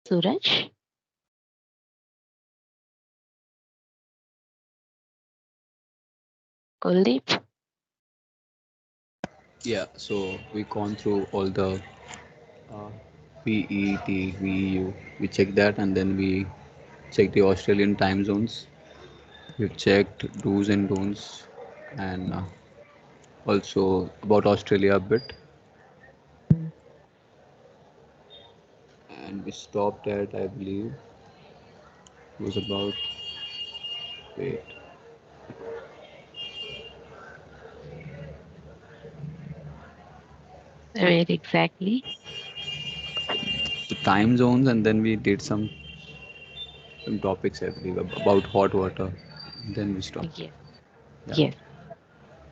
Suraj? Kuldeep? Yeah, so we've gone through all the uh, VET, VEU. We check that and then we check the Australian time zones. We've checked do's and don'ts and also about Australia a bit. Mm, And we stopped at, I believe, it was about, wait, where exactly? the time zones and then we did some topics, I believe, about hot water. Then we stopped. Yes. Yeah, Yes.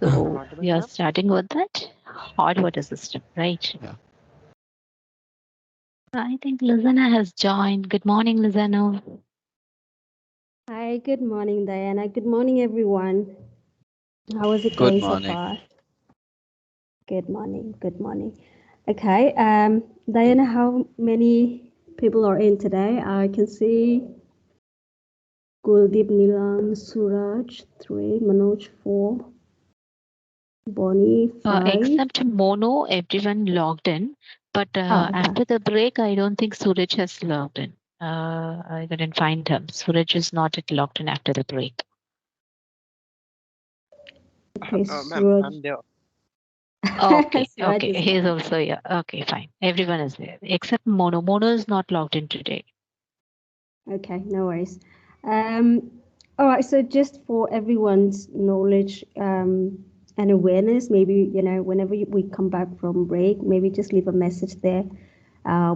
I'm So audible, we are ma'am? starting with that hot water system, right? yeah. I think Lizana has joined. Good morning, Lizana. Hi, good morning, Diana. Good morning, everyone. How is it Good going so morning. far? Good morning, good morning. Okay, Diana, how many people are in today? I can see Guldeep, Nilam, Suraj, 3, Manoj, 4, Bonnie, 5. Except Mono, everyone logged in. But Oh, okay. after the break, I don't think Suraj has logged in. I couldn't find him. Suraj is not yet logged in after the break. Okay, Ma'am, Suraj. I'm there. Okay, Suraj okay. is He's there. also here. Okay, fine. Everyone is there except Mono. Mono is not logged in today. Okay, no worries. Um, all right, so just for everyone's knowledge and awareness, maybe, whenever we come back from break, maybe just leave a message there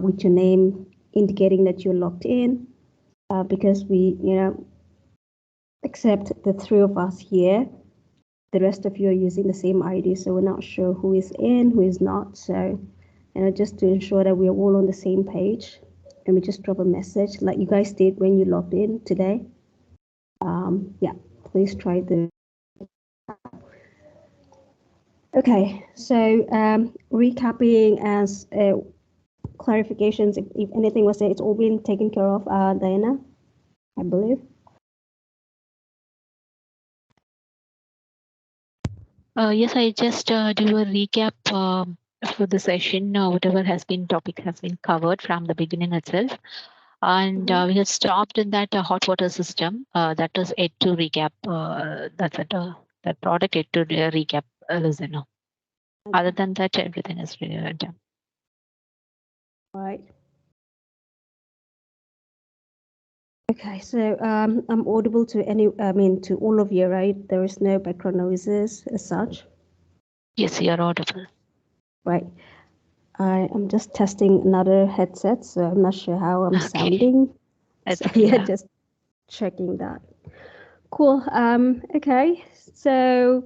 with your name indicating that you're logged in because we, except the three of us here, the rest of you are using the same ID, so we're not sure who is in, who is not. So, just to ensure that we're all on the same page, let me just drop a message like you guys did when you logged in today. Yeah, please try the. Okay, so recapping as clarifications, if anything was there, it's all been taken care of, Diana, I believe. Yes, I just do a recap for the session. Whatever has been topic has been covered from the beginning itself, and Mm-hmm. we have stopped in that hot water system. That is it to recap. That's it. That product it to recap, listener. Other Okay, than that, everything is done. right. Okay, so I'm audible to to all of you, right? There is no background noises as such, Yes, you are audible. right? I am just testing another headset, so I'm not sure how I'm Okay, sounding. it's So yeah, clear. just checking that. Cool. Okay. So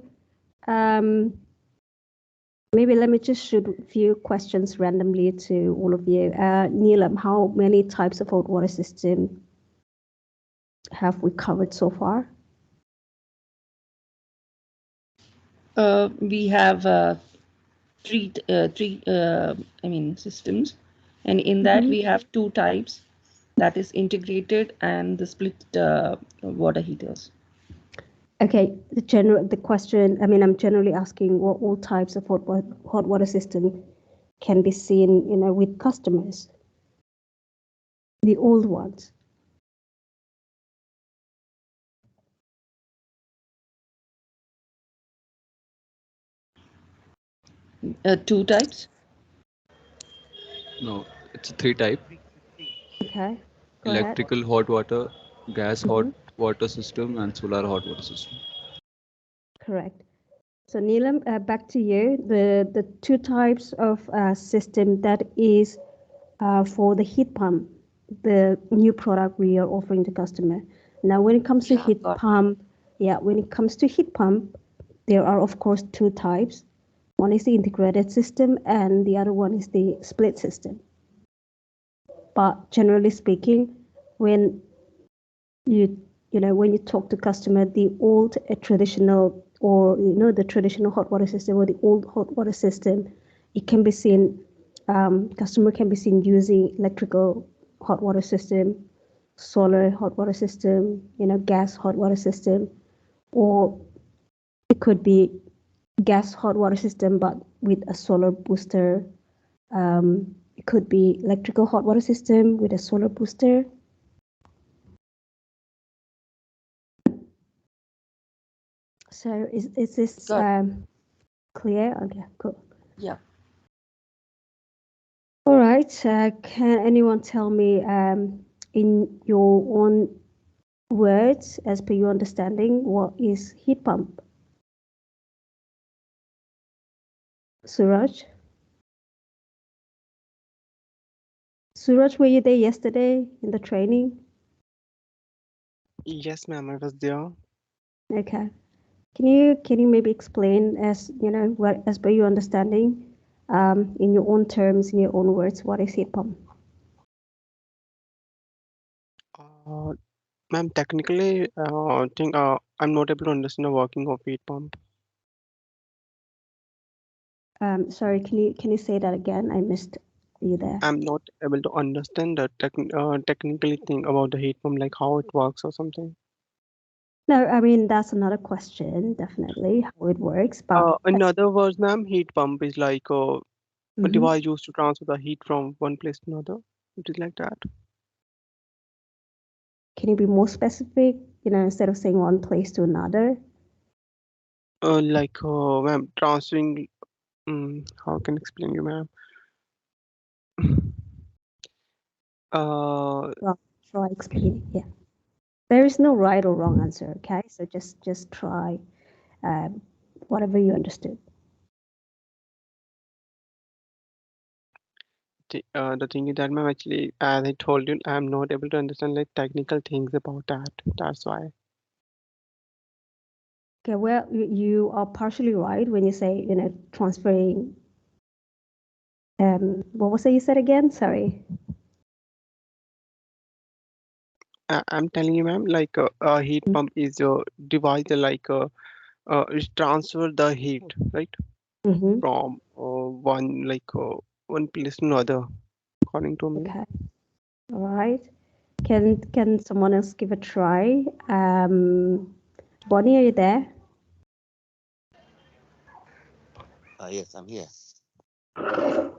maybe let me just shoot a few questions randomly to all of you. Neelam, how many types of hot water system have we covered so far? We have three systems, and in that Mm-hmm. we have two types, that is integrated and the split water heaters. Okay. The question. I'm generally asking what all types of hot water system can be seen, with customers, the old ones. Two types. No, it's a three type: Three. Okay. Go ahead. electrical hot water, gas hot Mm-hmm. water system, and solar hot water system. Correct. So Neelam, back to you. The two types of system that is for the heat pump, the new product we are offering to customer. Now, when it comes to Yeah, heat got. pump, yeah, when it comes to heat pump, there are of course two types. One is the integrated system, and the other one is the split system. But generally speaking, when you when you talk to customer, the old traditional, or the traditional hot water system, or the old hot water system, it can be seen, customer can be seen using electrical hot water system, solar hot water system, gas hot water system, or it could be gas hot water system but with a solar booster. It could be electrical hot water system with a solar booster. So is this clear? Okay, cool. Yeah. All right. Can anyone tell me in your own words, as per your understanding, what is heat pump? Suraj? Suraj, were you there yesterday in the training? Yes, ma'am, I was there. Okay. Can you maybe explain, as what, as per your understanding, in your own terms, in your own words, what is heat pump? Uh, Ma'am, technically, I think I'm not able to understand the working of heat pump. Sorry, can you say that again? I missed you there. I'm not able to understand the technically thing about the heat pump, like how it works or something. No, I mean that's another question, definitely how it works, but In other words, ma'am, heat pump is like a Mhm. device used to transfer the heat from one place to another. It is like that. Can you be more specific? Instead of saying one place to another. Ma'am, transferring. How can I explain you, ma'am? Well, try explaining. Yeah, there is no right or wrong answer. Okay, so just try whatever you understood. The thing is that, ma'am, actually, as I told you, I'm not able to understand like technical things about that. That's why. Okay, well, you are partially right when you say transferring. What was it you said again? Sorry. I'm telling you, ma'am, like a heat pump is a device it transfer the heat, right, Mm-hmm. from one place to another, according to me. Okay. All right. Can someone else give a try? Bonnie, are you there? Yes, I'm here.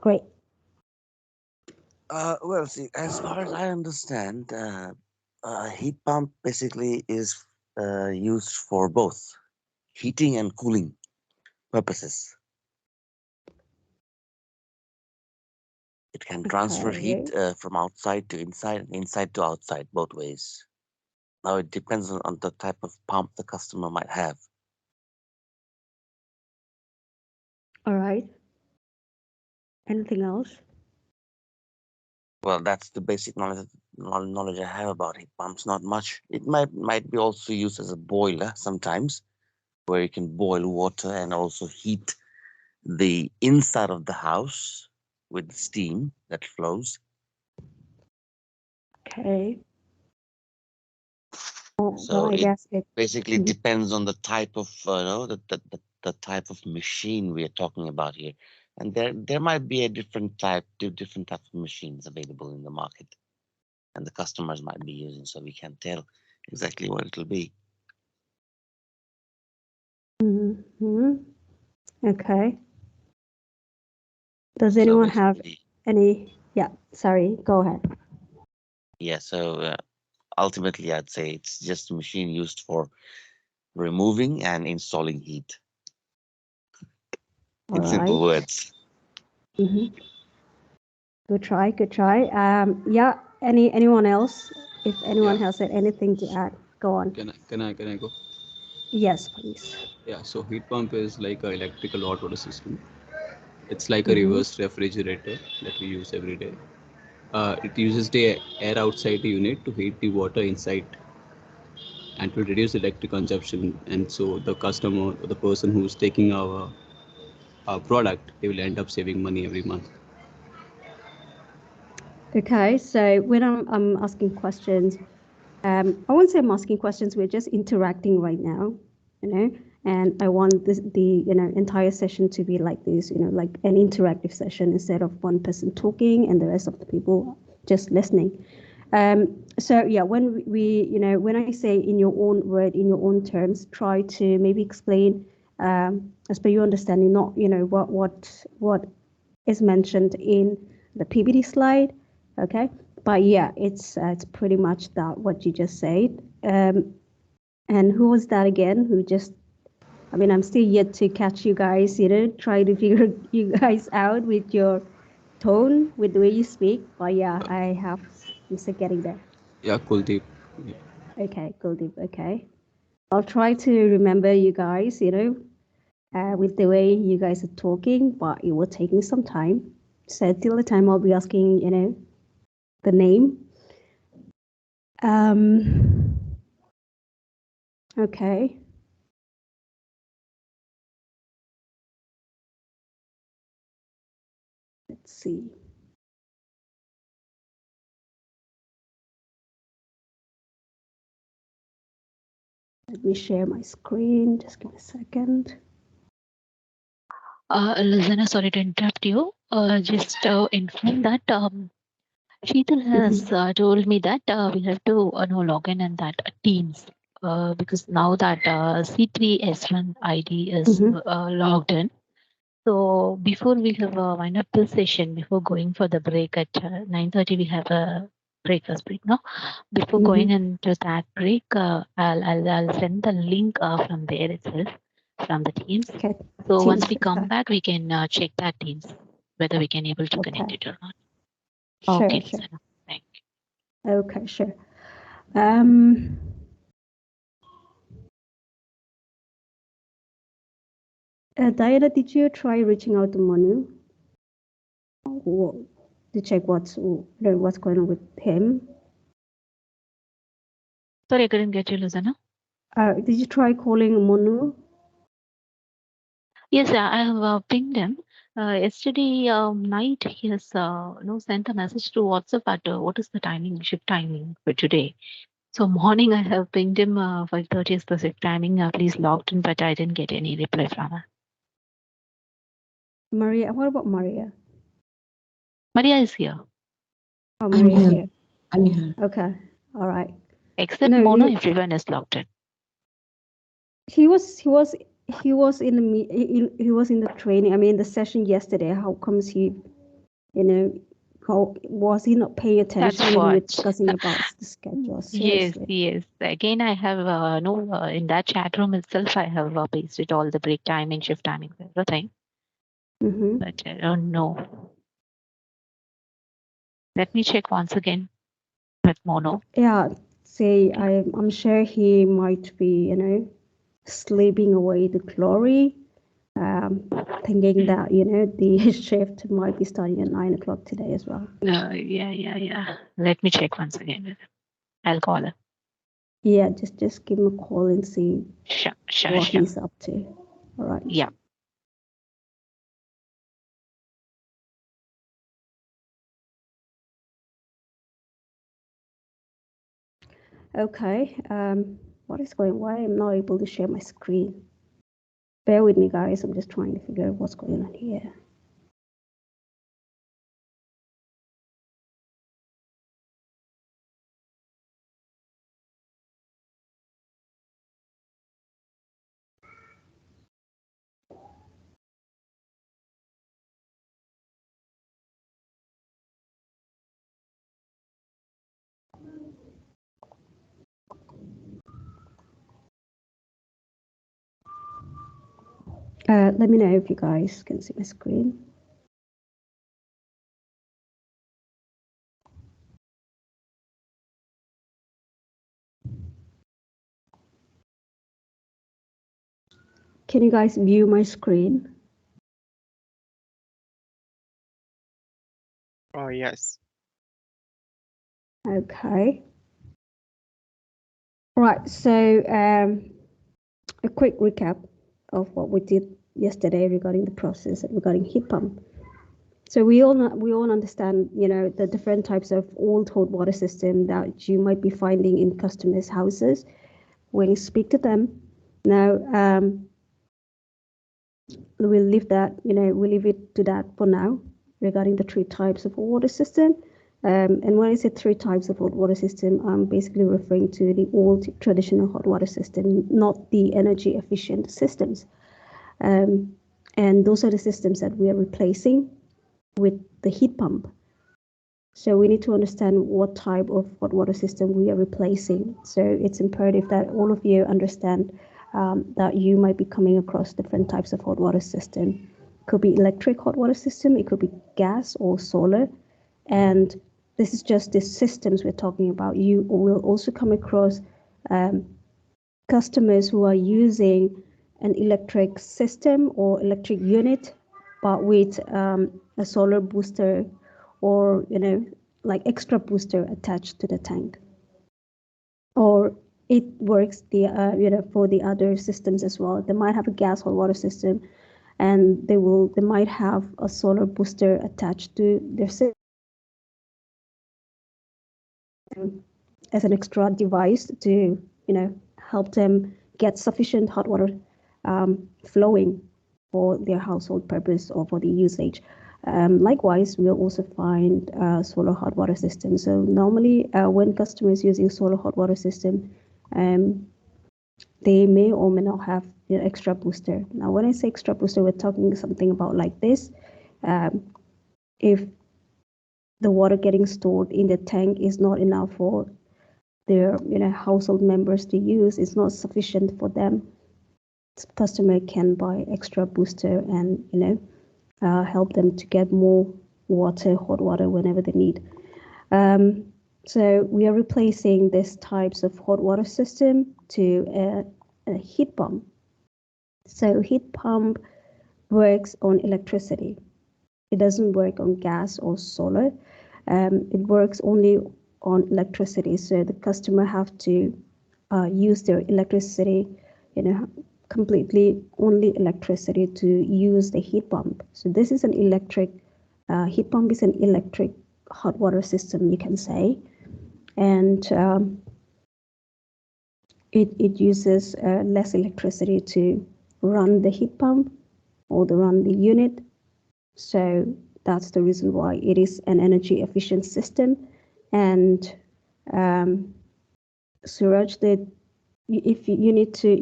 Great. Well, see, as far as I understand, a heat pump basically is used for both heating and cooling purposes. It can transfer heat Okay. from outside to inside and inside to outside, both ways. Now, it depends on the type of pump the customer might have. All right. Anything else? Well, that's the basic knowledge I have about heat pumps. Not much. It might be also used as a boiler sometimes, where you can boil water and also heat the inside of the house with steam that flows. Okay. Well, So I it guess it. basically Mhm. depends on the type of the type of machine we are talking about here, and there might be a different type of machines available in the market, and the customers might be using, so we can't tell exactly what it'll be. Mhm. Okay. Does So anyone have basically, any? Yeah. Sorry. Go ahead. yeah. So ultimately, I'd say it's just a machine used for removing and installing heat. All In simple right. words. Mm-hmm. Good try. Good try. Yeah. Anyone else? If anyone Yeah. has anything to add, go on. Can I go? Yes, please. Yeah. So heat pump is like a electrical hot water system. It's like a Mm-hmm. reverse refrigerator that we use every day. It uses the air outside the unit to heat the water inside and to reduce electric consumption. And so the customer, or the person who's taking our product, they will end up saving money every month. Okay. So when I'm asking questions, I won't say I'm asking questions. We're just interacting right now, and I want the entire session to be like this, like an interactive session instead of one person talking and the rest of the people just listening. So yeah, when when I say in your own word, in your own terms, try to maybe explain as per your understanding, not what is mentioned in the PPT slide, okay? But yeah, it's pretty much that what you just said. And who was that again? Who just? I mean, I'm still yet to catch you guys. Try to figure you guys out with your tone, with the way you speak. But yeah, I'm still getting there. Yeah, Kuldeep. Yeah. Okay, Kuldeep. Okay, I'll try to remember you guys. With the way you guys are talking, but it will take me some time. So till the time I'll be asking, the name. Okay. Let's see. Let me share my screen. Just give me a second. Lizana, sorry to interrupt you. Just inform that Sheetal has told me that we have to log in that Teams because now that C3S1 ID is logged in. So before we have wind up this session, before going for the break at 9:30, we have a breakfast break. No, before going into that break, I'll send the link from there itself from the Teams. Okay. So once Teams, we come okay. back, we can check that Teams whether we can able to connect it or not. Sure, Okay, sure. Lizana. Thank you. Okay, sure. Diana, did you try reaching out to Manu to check what's going on with him? Sorry, I couldn't get you, Lizana. Did you try calling Manu? Yes, I have pinged him. Yesterday night, he has sent a message to WhatsApp at what is the timing, shift timing for today. So morning, I have pinged him 5:30 is the shift timing. Please logged in, but I didn't get any reply from her. Maria, what about Maria? Maria is here. Oh, Maria is here. here. I'm here. Okay, all right. Except No, Mona, everyone is logged in. He was in the he was in the training. I mean, the session yesterday. How comes he, how was he not paying attention That's when we were what. discussing about the schedule? Yes, Seriously. yes. Again, I have in that chat room itself, I have pasted all the break timing, shift timing, everything. But I don't know. Let me check once again with Mono. Yeah, see, I'm sure he might be, sleeping away the glory, thinking that, the shift might be starting at 9 o'clock today as well. Yeah. Let me check once again with him. I'll call him. Yeah, just give him a call and see Sure. he's up to. All right. Yeah. Okay. What is going? Why I'm not able to share my screen? Bear with me, guys. I'm just trying to figure out what's going on here. Let me know if you guys can see my screen. Can you guys view my screen? Oh, yes. Okay. Right. So a quick recap of what we did yesterday regarding the process and regarding heat pump. So we all understand, the different types of old hot water system that you might be finding in customers' houses when you speak to them. Now, we'll leave that, we'll leave it to that for now regarding the three types of water system. And when I say 3 types of hot water system, I'm basically referring to the old traditional hot water system, not the energy efficient systems. And those are the systems that we are replacing with the heat pump. So we need to understand what type of hot water system we are replacing. So it's imperative that all of you understand that you might be coming across different types of hot water system. It could be electric hot water system, it could be gas or solar. And this is just the systems we're talking about. You will also come across customers who are using an electric system or electric unit, but with a solar booster or, like extra booster attached to the tank. Or it works for the other systems as well. They might have a gas or water system, and they might have a solar booster attached to their system as an extra device to help them get sufficient hot water flowing for their household purpose or for the usage. Likewise, we'll also find solar hot water systems. So normally when customers using solar hot water system, they may or may not have extra booster. Now, when I say extra booster, we're talking something about like this. If the water getting stored in the tank is not enough for their household members to use, it's not sufficient for them, customer can buy extra booster and help them to get more water, hot water, whenever they need. So we are replacing these types of hot water system to a heat pump. So heat pump works on electricity. It doesn't work on gas or solar. It works only on electricity. So the customer have to use their electricity, completely only electricity to use the heat pump. So this is an electric heat pump is an electric hot water system, you can say, and it uses less electricity to run the heat pump or to run the unit. So that's the reason why it is an energy efficient system. And Suraj, if you need to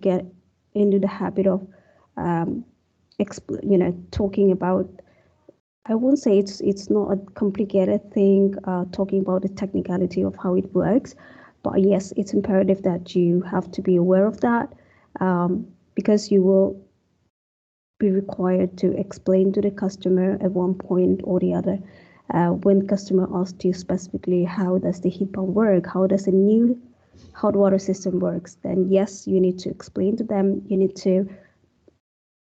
get into the habit of talking about, I won't say it's not a complicated thing, talking about the technicality of how it works, but yes, it's imperative that you have to be aware of that, because you will be required to explain to the customer at one point or the other. When customer asks you specifically, how does the heat pump work? How does a new hot water system works? Then yes, you need to explain to them. You need to,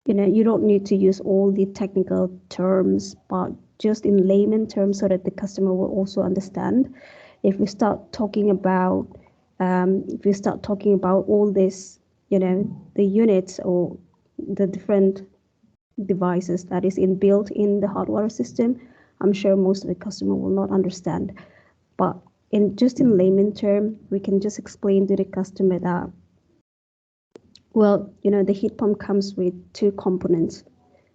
you don't need to use all the technical terms, but just in layman terms so that the customer will also understand. If we start talking about, all this, the units or the different devices that is inbuilt in the hot water system, I'm sure most of the customer will not understand. But in layman term, we can just explain to the customer that, well, the heat pump comes with 2 components.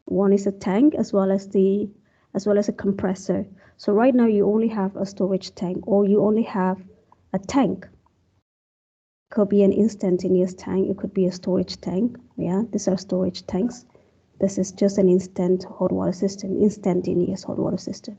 One is a tank as well as a compressor. So right now you only have a storage tank, or you only have a tank. It could be an instantaneous tank, it could be a storage tank. Yeah, these are storage tanks. This is just an instantaneous hot water system.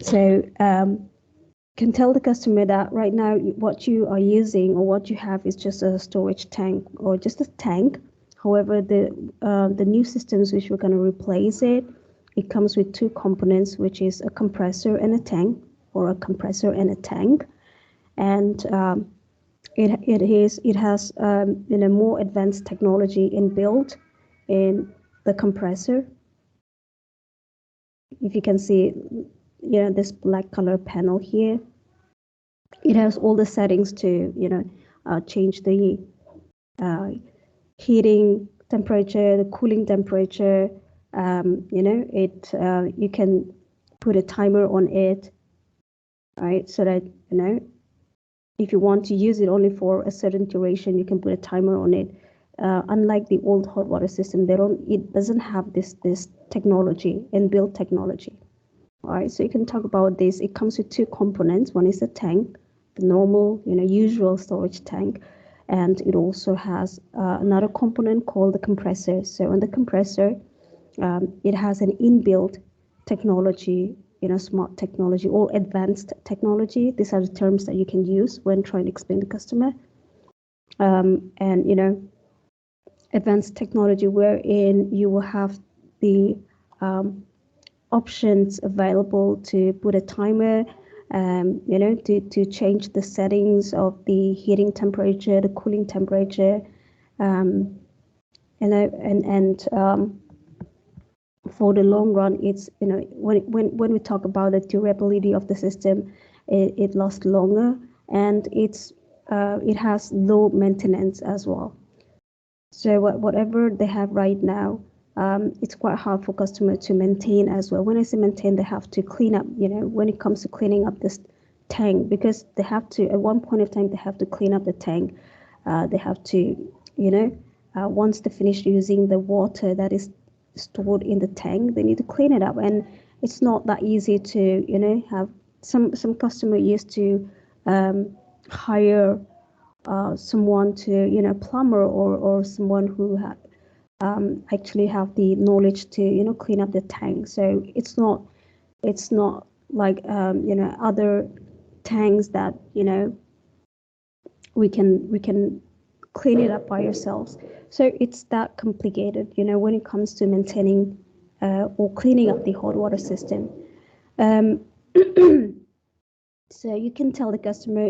So can tell the customer that right now what you are using or what you have is just a storage tank or just a tank. However, the new systems which we're going to replace it comes with 2 components, which is a compressor and a tank, or a compressor and a tank. And it has more advanced technology inbuilt in the compressor. If you can see, this black color panel here, it has all the settings to change the heating temperature, the cooling temperature. You can put a timer on it, right? So that if you want to use it only for a certain duration, you can put a timer on it. unlike the old hot water system, it doesn't have this technology, inbuilt technology. All right, so you can talk about this. It comes with two components. One is the tank, the normal, usual storage tank, and it also has another component called the compressor. So on the compressor, it has an inbuilt technology, smart technology or advanced technology. These are the terms that you can use when trying to explain to the customer. And advanced technology wherein you will have the options available to put a timer, to change the settings of the heating temperature, the cooling temperature, and for the long run, it's when we talk about the durability of the system, it lasts longer, and it has low maintenance as well. So whatever they have right now, it's quite hard for customer to maintain as well. When I say maintain, they have to clean up, when it comes to cleaning up this tank, because they have to, at one point of time, they have to clean up the tank. They have to, once they finish using the water that is stored in the tank, they need to clean it up. And it's not that easy to, have some customer used to hire someone to, plumber or someone who actually have the knowledge to, clean up the tank. So it's not like, other tanks that, we can clean it up by ourselves. So it's that complicated, when it comes to maintaining or cleaning up the hot water system. So you can tell the customer,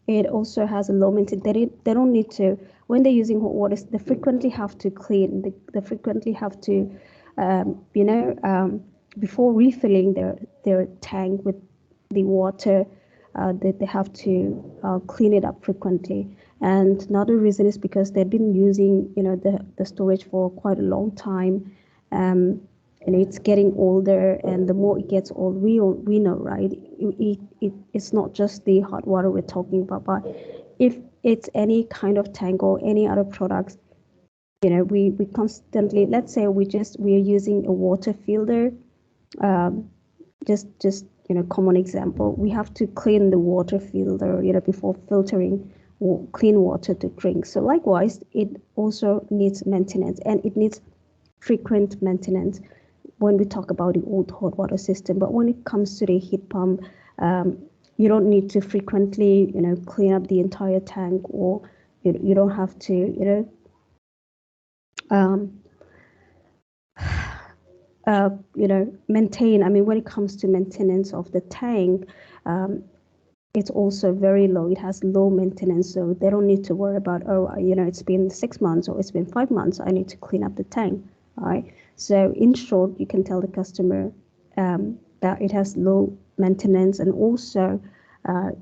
it also has a low maintenance. They don't need to, when they're using hot water, they frequently have to clean. They frequently have to, before refilling their tank with the water, they have to clean it up frequently. And another reason is because they've been using, the storage for quite a long time. And it's getting older, and the more it gets old, we know, right? It's not just the hot water we're talking about, but if it's any kind of tank or any other products, we constantly, let's say we're using a water filter, just common example, we have to clean the water filter, before filtering clean water to drink. So likewise, it also needs maintenance, and it needs frequent maintenance when we talk about the old hot water system. But when it comes to the heat pump, you don't need to frequently, clean up the entire tank, or you don't have to, maintain. I mean, when it comes to maintenance of the tank, it's also very low. It has low maintenance, so they don't need to worry about, it's been 6 months or it's been 5 months, I need to clean up the tank. All right. So in short, you can tell the customer that it has low maintenance, and also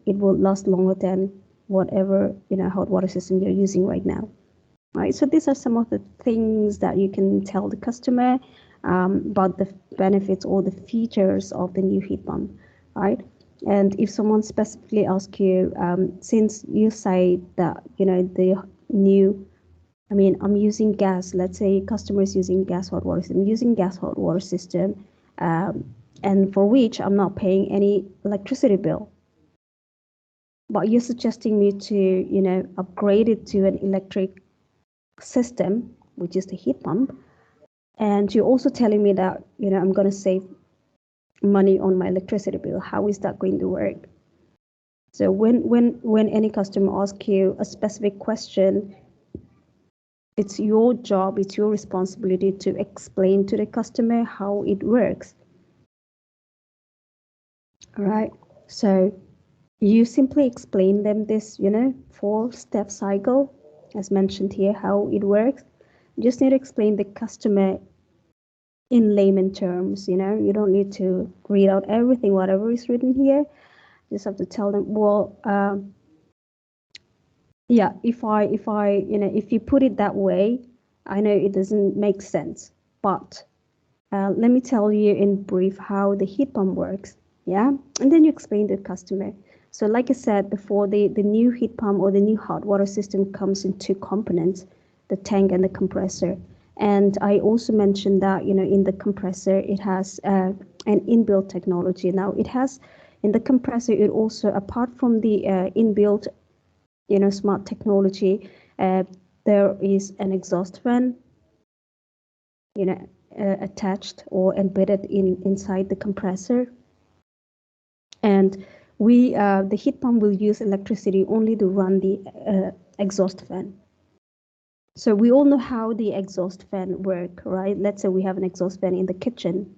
it will last longer than whatever hot water system you're using right now. All right. So these are some of the things that you can tell the customer about the benefits or the features of the new heat pump. All right. And if someone specifically asks you, since you say that the new, I mean, I'm using gas. Let's say customer is using gas hot water system. I'm using gas hot water system, and for which I'm not paying any electricity bill. But you're suggesting me to, upgrade it to an electric system, which is the heat pump, and you're also telling me that I'm going to save money on my electricity bill. How is that going to work? So when any customer asks you a specific question, it's your job, it's your responsibility to explain to the customer how it works. All right. So you simply explain them this, 4-step cycle, as mentioned here, how it works. You just need to explain the customer in layman terms. You don't need to read out everything, whatever is written here. You just have to tell them, well, yeah, if you put it that way, I know it doesn't make sense, but let me tell you in brief how the heat pump works. Yeah, and then you explain to the customer. So like I said before, the new heat pump or the new hot water system comes in two components, the tank and the compressor. And I also mentioned that, in the compressor, it has an inbuilt technology. Now it has, in the compressor, it also, apart from the inbuilt, smart technology, there is an exhaust fan, attached or embedded inside the compressor. And the heat pump will use electricity only to run the exhaust fan. So we all know how the exhaust fan work, right? Let's say we have an exhaust fan in the kitchen.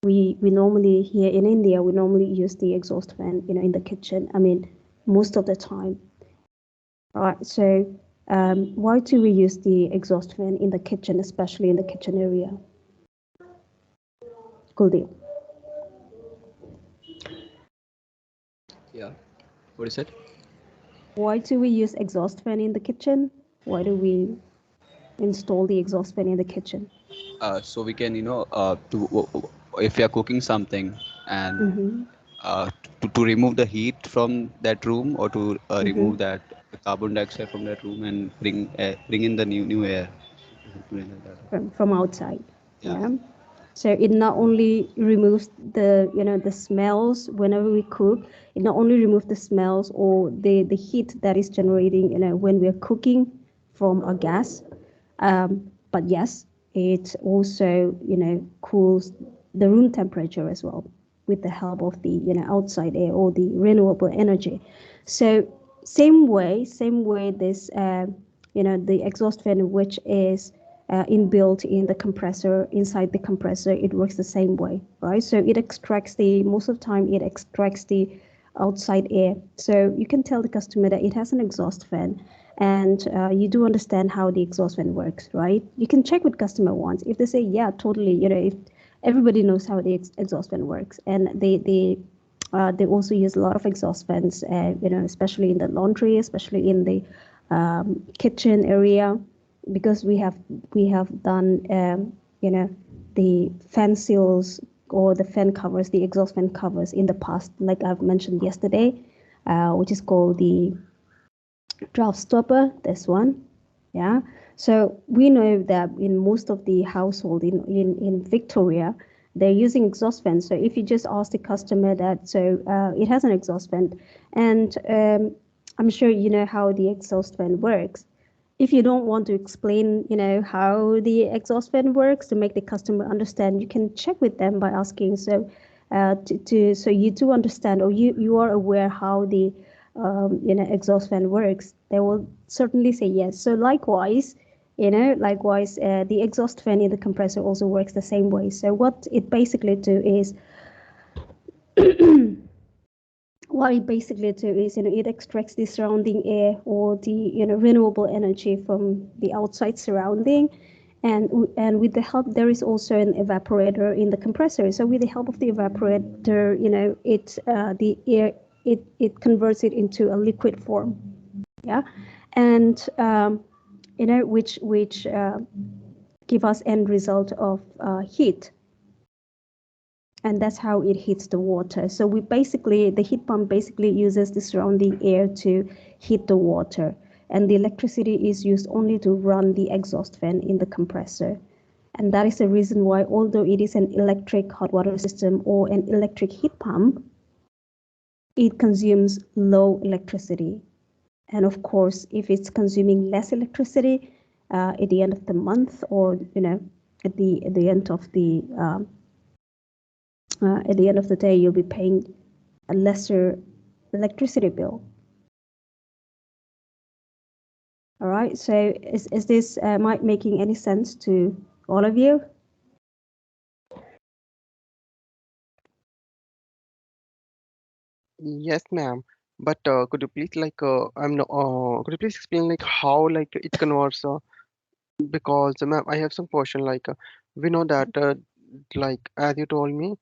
We normally, here in India, we normally use the exhaust fan, in the kitchen. I mean, most of the time. All right. So why do we use the exhaust fan in the kitchen, especially in the kitchen area? Kuldeep. Yeah. What is it? Why do we use exhaust fan in the kitchen? Why do we install the exhaust fan in the kitchen? So we can, if we are cooking something and Mm-hmm. to remove the heat from that room, or to Mm-hmm. remove that carbon dioxide from that room and bring in the new air. Something like that. From outside. Yeah. Yeah. So it not only removes the smells whenever we cook. It not only removes the smells or the heat that is generating when we are cooking from a gas, but yes, it also cools the room temperature as well with the help of the outside air or the renewable energy. So same way this the exhaust fan, which is inbuilt in the compressor, inside the compressor, it works the same way, right? So it extracts most of the time it extracts the outside air. So you can tell the customer that it has an exhaust fan, and you do understand how the exhaust fan works, right? You can check with customer once. If they say, yeah, totally, if everybody knows how the exhaust fan works, and they also use a lot of exhaust fans, especially in the laundry, especially in the kitchen area, because we have done the fan seals or the fan covers, the exhaust fan covers in the past, like I've mentioned yesterday, which is called the draft stopper. This one, yeah. So we know that in most of the household in Victoria, they're using exhaust fans. So if you just ask the customer that, so it has an exhaust fan, and I'm sure you know how the exhaust fan works. If you don't want to explain, how the exhaust fan works to make the customer understand, you can check with them by asking. So, so you do understand, or you are aware how the exhaust fan works. They will certainly say yes. So likewise, the exhaust fan in the compressor also works the same way. So what it basically do is what it basically do is, it extracts the surrounding air or the renewable energy from the outside surrounding, and with the help, there is also an evaporator in the compressor. So with the help of the evaporator, the air, it converts it into a liquid form, yeah, and which give us end result of heat, and that's how it hits the water. So the heat pump basically uses the surrounding air to heat the water, and the electricity is used only to run the exhaust fan in the compressor. And that is the reason why, although it is an electric hot water system or an electric heat pump, it consumes low electricity. And of course, if it's consuming less electricity at the end of the month, or at the end of the day, you'll be paying a lesser electricity bill. All right. So is this making any sense to all of you? Yes, ma'am. But could you please I'm no, could you please explain how it converts? Because ma'am, I have some question. We know that as you told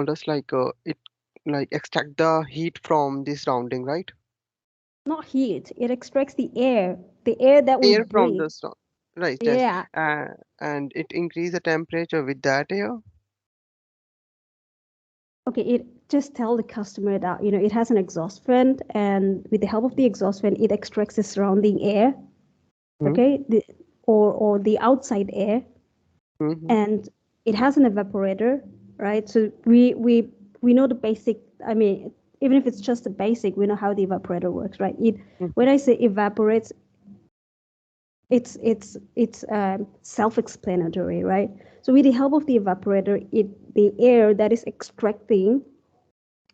us it extract the heat from the surrounding, right? Not heat. It extracts the air that we Air from breathe. the sun, right? Yes, Yeah. and it increase the temperature with that air. Okay. It just tell the customer that, it has an exhaust fan, and with the help of the exhaust fan, it extracts the surrounding air, okay, or the outside air, and it has an evaporator, right? So we know the basic. I mean, even if it's just the basic, we know how the evaporator works, right? When I say evaporates, it's self-explanatory, right? So with the help of the evaporator, the air that is extracting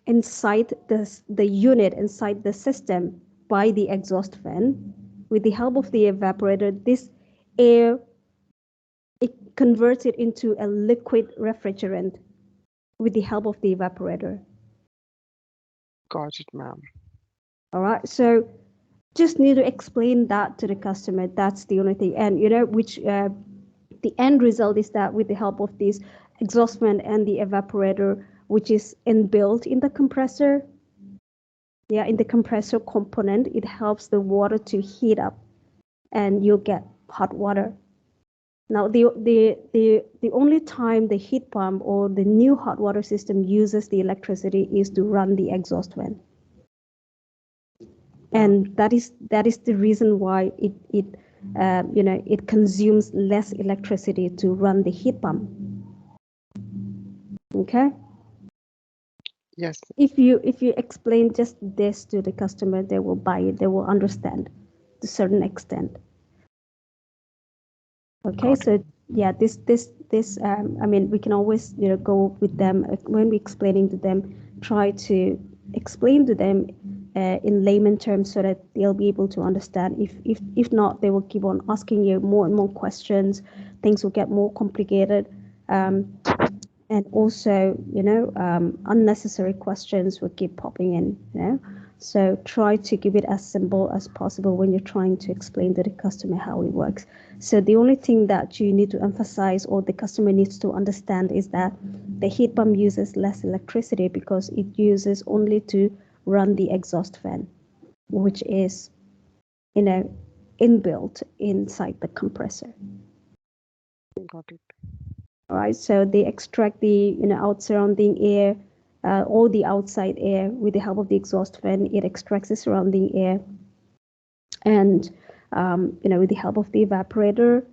inside the unit, inside the system by the exhaust fan, with the help of the evaporator, this air, it converts it into a liquid refrigerant with the help of the evaporator. Got it, ma'am. All right, so just need to explain that to the customer. That's the only thing. And which the end result is that with the help of this exhaust fan and the evaporator, which is inbuilt in the compressor, in the compressor component, it helps the water to heat up and you'll get hot water. Now, the only time the heat pump or the new hot water system uses the electricity is to run the exhaust fan. And that is the reason why it consumes less electricity to run the heat pump. Okay. Yes. If you explain just this to the customer, they will buy it. They will understand to a certain extent. Okay. So yeah, this I mean, we can always go with them when we're explaining to them. Try to explain to them in layman terms so that they'll be able to understand. If not, they will keep on asking you more and more questions. Things will get more complicated, and also unnecessary questions will keep popping in. So try to keep it as simple as possible when you're trying to explain to the customer how it works. So the only thing that you need to emphasize or the customer needs to understand is that the heat pump uses less electricity because it uses only to run the exhaust fan, which is inbuilt inside the compressor. Got it. All right, so they extract the out surrounding air, all the outside air with the help of the exhaust fan. It extracts the surrounding air, and with the help of the evaporator,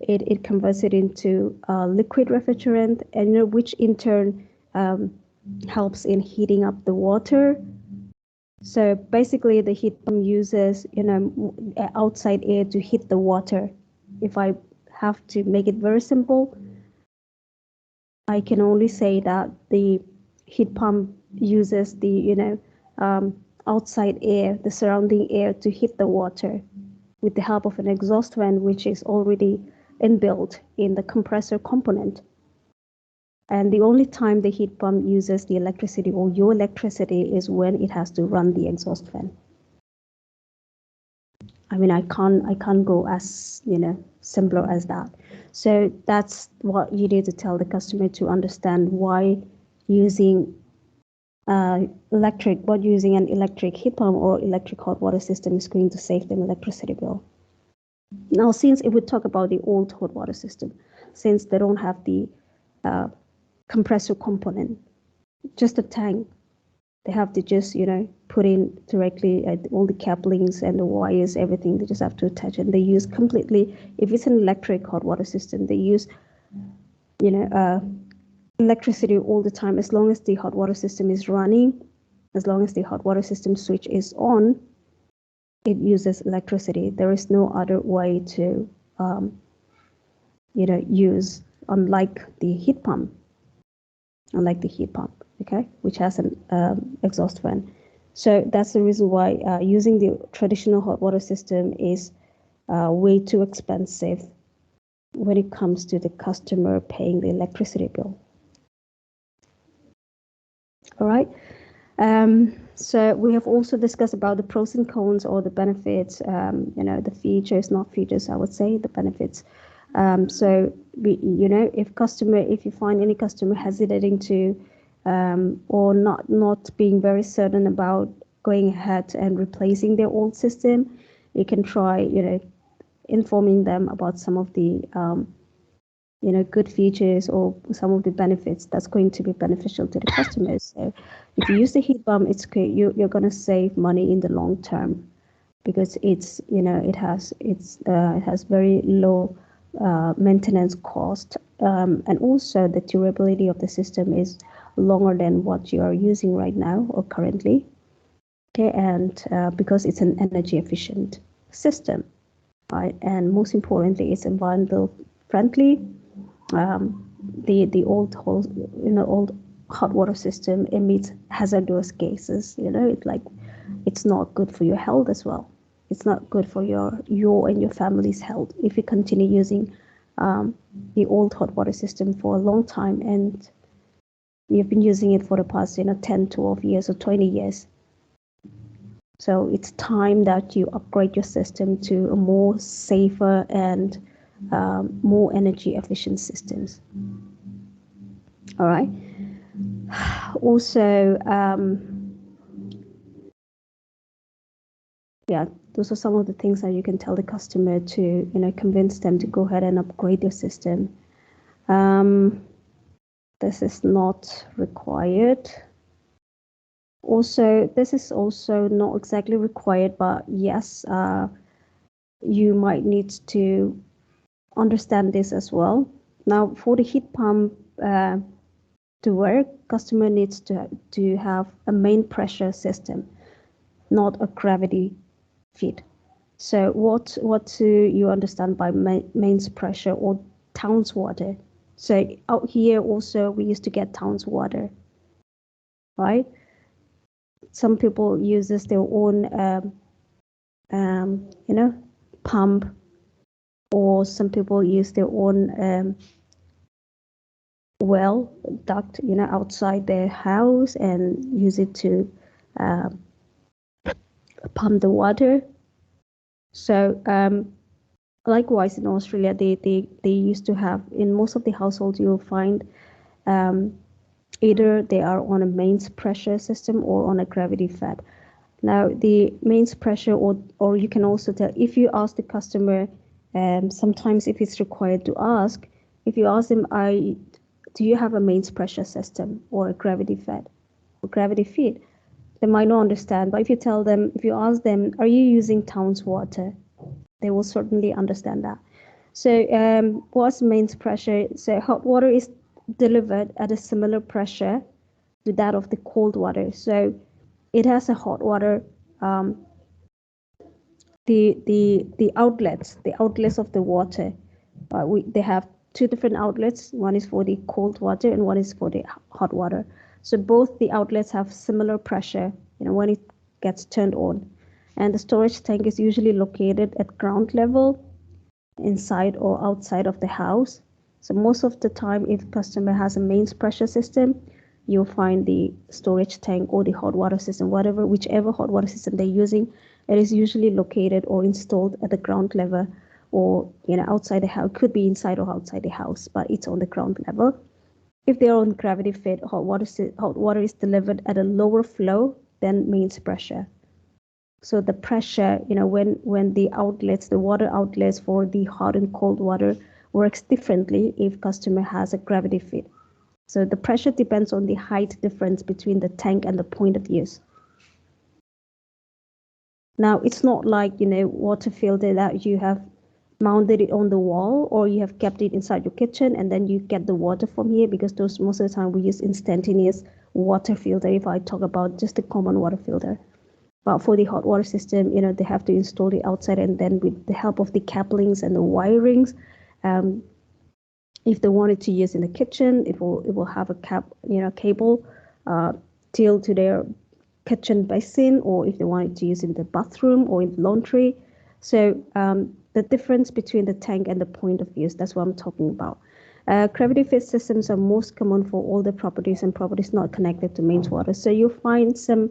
it converts it into liquid refrigerant, and which in turn helps in heating up the water. So basically, the heat pump uses outside air to heat the water. If I have to make it very simple, I can only say that the heat pump uses the outside air, the surrounding air, to heat the water with the help of an exhaust fan, which is already inbuilt in the compressor component. And the only time the heat pump uses the electricity or your electricity is when it has to run the exhaust fan. I mean, I can't go as simpler as that. So that's what you need to tell the customer to understand why using an electric heat pump or electric hot water system is going to save them electricity bill. Now, since it would talk about the old hot water system, since they don't have the compressor component, just a tank, they have to just put in directly all the couplings and the wires, everything. They just have to attach, and they use completely. If it's an electric hot water system, they use electricity all the time. As long as the hot water system is running, as long as the hot water system switch is on, it uses electricity. There is no other way to use, unlike the heat pump, okay, which has an exhaust fan. So that's the reason why using the traditional hot water system is way too expensive when it comes to the customer paying the electricity bill. All right. So we have also discussed about the pros and cons or the benefits, the features, not features, I would say, the benefits. So if you find any customer hesitating to or not being very certain about going ahead and replacing their old system, you can try informing them about some of the good features or some of the benefits that's going to be beneficial to the customers. So If you use the heat pump, it's great. You're gonna save money in the long term because it's it has very low maintenance cost, and also the durability of the system is longer than what you are using right now or currently. Okay, and because it's an energy efficient system, right? And most importantly, it's environmental friendly. The old old hot water system emits hazardous gases. It's not good for your health as well. It's not good for your and your family's health if you continue using the old hot water system for a long time, and you've been using it for the past 10, 12 years or 20 years. So it's time that you upgrade your system to a more safer and more energy efficient systems. All right. Also, yeah, those are some of the things that you can tell the customer to convince them to go ahead and upgrade their system. This is not required. Also, this is also not exactly required, but yes, you might need to understand this as well. Now, for the heat pump to work, customer needs to have a main pressure system, not a gravity feed. So what do you understand by mains pressure or town's water? So out here also we used to get town's water, right? Some people uses their own pump, or some people use their own well duct outside their house and use it to pump the water. So likewise in Australia, they used to have, in most of the households you'll find either they are on a mains pressure system or on a gravity fed. Now the mains pressure, or you can also tell if you ask the customer, sometimes if it's required to ask, if you ask them, do you have a mains pressure system or a gravity fed or gravity feed? They might not understand, but if you ask them, are you using town's water? They will certainly understand that. So what's mains pressure? So hot water is delivered at a similar pressure to that of the cold water. So it has a hot water, the outlets of the water. They have two different outlets. One is for the cold water and one is for the hot water. So both the outlets have similar pressure, when it gets turned on. And the storage tank is usually located at ground level, inside or outside of the house. So most of the time, if customer has a mains pressure system, you'll find the storage tank or the hot water system, whichever hot water system they're using, it is usually located or installed at the ground level, or outside the house. Could be inside or outside the house, but it's on the ground level. If they're on gravity fed, hot water is delivered at a lower flow than mains pressure. So the pressure, when the water outlets for the hot and cold water works differently if customer has a gravity feed. So the pressure depends on the height difference between the tank and the point of use. Now, it's not like, water filter that you have mounted it on the wall or you have kept it inside your kitchen and then you get the water from here, because those most of the time we use instantaneous water filter if I talk about just the common water filter. But for the hot water system, they have to install it outside, and then with the help of the couplings and the wirings, if they wanted to use in the kitchen, it will have a cable till to their kitchen basin, or if they wanted to use in the bathroom or in the laundry. So the difference between the tank and the point of use, that's what I'm talking about. Gravity fed systems are most common for older properties and properties not connected to mains water. So you'll find some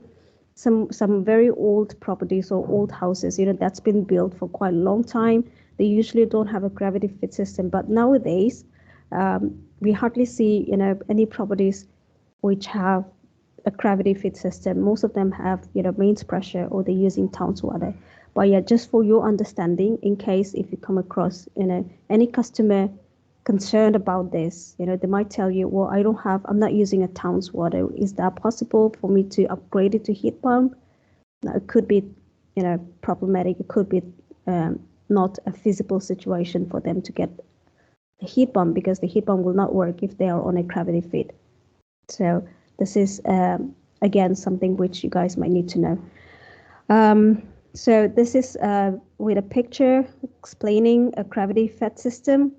very old properties or old houses, that's been built for quite a long time. They usually don't have a gravity fed system, but nowadays we hardly see any properties which have a gravity feed system. Most of them have mains pressure, or they're using town's water. But yeah, just for your understanding, in case if you come across any customer concerned about this, they might tell you, well, I'm not using a town's water. Is that possible for me to upgrade it to heat pump? Now, it could be, problematic. It could be not a feasible situation for them to get a heat pump, because the heat pump will not work if they are on a gravity feed. So this is, again, something which you guys might need to know. So this is with a picture explaining a gravity fed system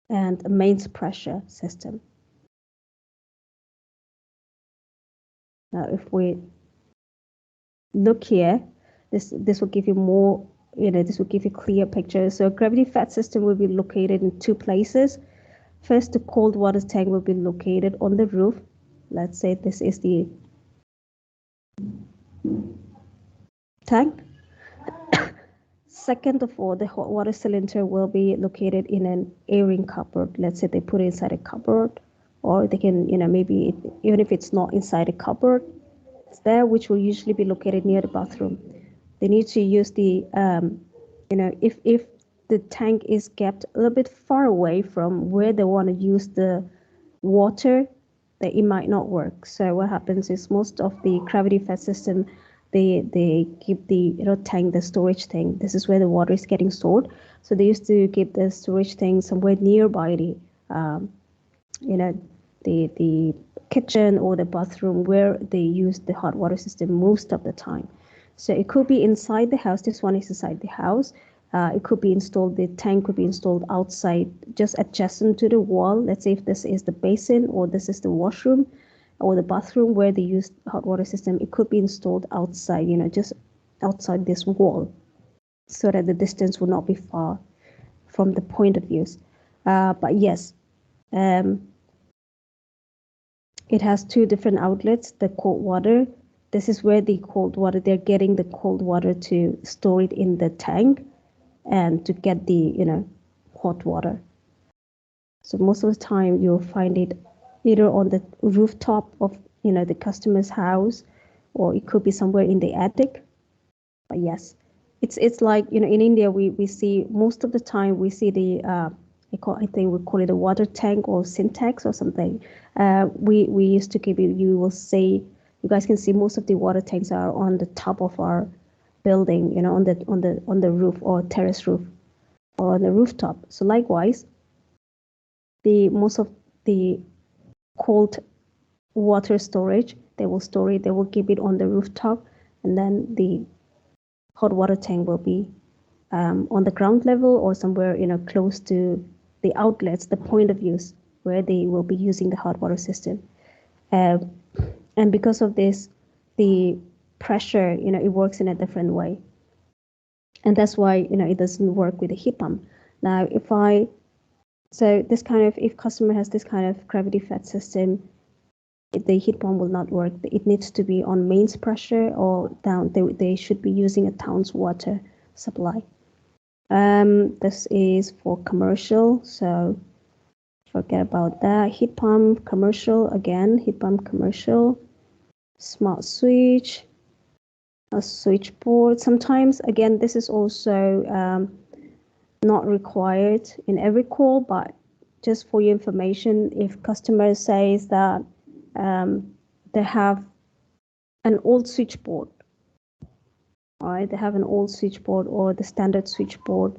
and a mains pressure system. Now, if we look here, this will give you more, this will give you clear picture. So a gravity fed system will be located in two places. First, the cold water tank will be located on the roof. Let's say this is the tank. Second of all, the hot water cylinder will be located in an airing cupboard. Let's say they put it inside a cupboard, or they can, maybe even if it's not inside a cupboard, it's there, which will usually be located near the bathroom. They need to use the, if the tank is kept a little bit far away from where they want to use the water, that it might not work. So what happens is most of the gravity fed system, they keep the tank, the storage tank. This is where the water is getting stored. So they used to keep the storage tank somewhere nearby the kitchen or the bathroom, where they use the hot water system most of the time. So it could be inside the house. This one is inside the house. It could be installed, the tank could be installed outside, just adjacent to the wall. Let's say if this is the basin, or this is the washroom or the bathroom where they use hot water system, it could be installed outside, just outside this wall, so that the distance will not be far from the point of use. But yes, it has two different outlets. The cold water, this is where the cold water, they're getting the cold water to store it in the tank and to get the, hot water. So most of the time you'll find it either on the rooftop of, the customer's house, or it could be somewhere in the attic. But yes, it's like, in India, we see most of the time we see the, I think we call it a water tank or syntax or something. We used to keep it, you will see, you guys can see most of the water tanks are on the top of our building, on the roof or terrace roof or on the rooftop. So likewise, most of the cold water storage, they will store it, they will keep it on the rooftop, and then the hot water tank will be on the ground level or somewhere, close to the outlets, the point of use where they will be using the hot water system. And because of this, the pressure, it works in a different way. And that's why, it doesn't work with a heat pump. Now, so this kind of, if customer has this kind of gravity fed system, the heat pump will not work. It needs to be on mains pressure or down. They should be using a town's water supply. This is for commercial, so forget about that. Heat pump commercial, again, heat pump commercial, smart switch, a switchboard. Sometimes, again, this is also not required in every call, but just for your information, if customer says that they have an old switchboard, all right, they have an old switchboard or the standard switchboard,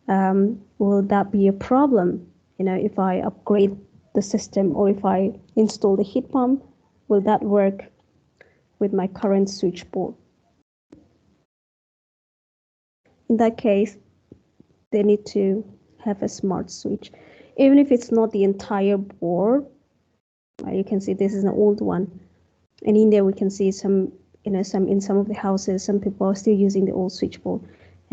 will that be a problem? If I upgrade the system or if I install the heat pump, will that work with my current switchboard? In that case, they need to have a smart switch. Even if it's not the entire board, you can see this is an old one. In India, we can see some in some of the houses, some people are still using the old switchboard.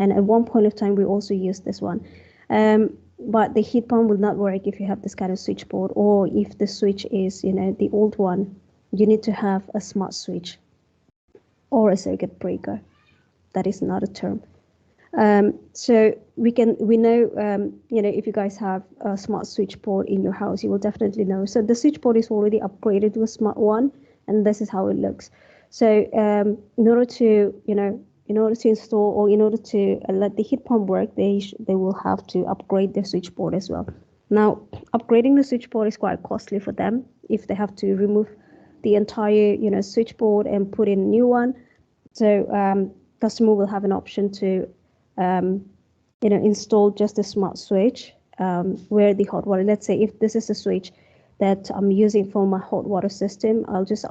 And at one point of time, we also used this one. But the heat pump will not work if you have this kind of switchboard, or if the switch is, the old one. You need to have a smart switch or a circuit breaker. That is not a term. So we know, if you guys have a smart switchboard in your house, you will definitely know. So the switchboard is already upgraded to a smart one, and this is how it looks. So in order to, in order to install or in order to let the heat pump work, they will have to upgrade their switchboard as well. Now, upgrading the switchboard is quite costly for them if they have to remove the entire switchboard and put in a new one. So customer will have an option to install just a smart switch where the hot water. Let's say if this is a switch that I'm using for my hot water system, I'll just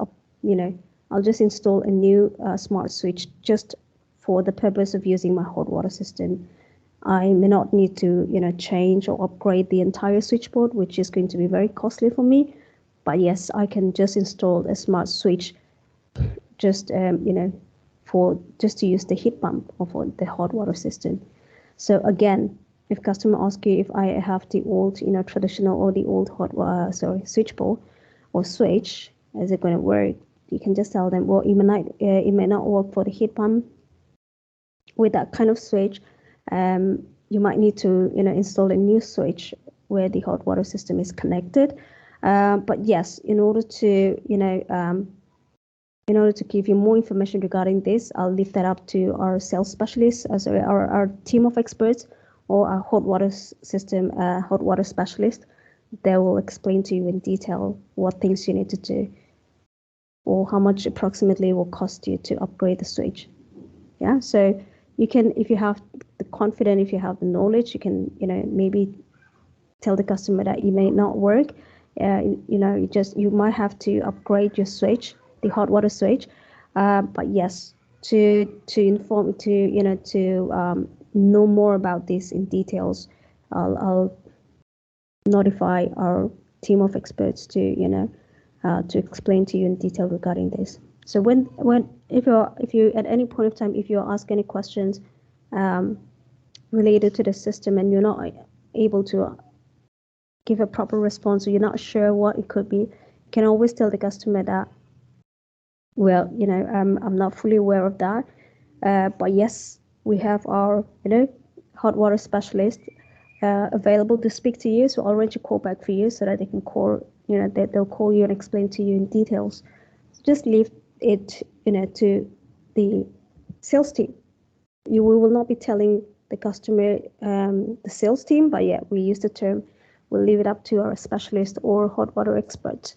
install a new smart switch just for the purpose of using my hot water system. I may not need to change or upgrade the entire switchboard, which is going to be very costly for me. But yes, I can just install a smart switch just for just to use the heat pump or for the hot water system. So again, if customer asks you if I have the old traditional or the old switchboard or switch, is it going to work? You can just tell them, well, it may not work for the heat pump. With that kind of switch, you might need to install a new switch where the hot water system is connected. But yes, in order to give you more information regarding this, I'll leave that up to our sales specialists, our team of experts, or our hot water system hot water specialist. They will explain to you in detail what things you need to do or how much approximately it will cost you to upgrade the switch. Yeah, so you can, if you have the confidence, if you have the knowledge, you can maybe tell the customer that it may not work. You might have to upgrade your switch, the hot water switch. But yes, to inform to know more about this in details, I'll notify our team of experts to to explain to you in detail regarding this. So if you at any point of time, if you ask any questions related to the system and you're not able to give a proper response or you're not sure what it could be, you can always tell the customer that, well, I'm not fully aware of that, but yes, we have our hot water specialist available to speak to you, so I'll arrange a call back for you so that they can call they'll call you and explain to you in details. So just leave it to the sales team. We will not be telling the customer the sales team, but yeah, we use the term, we'll leave it up to our specialist or hot water expert.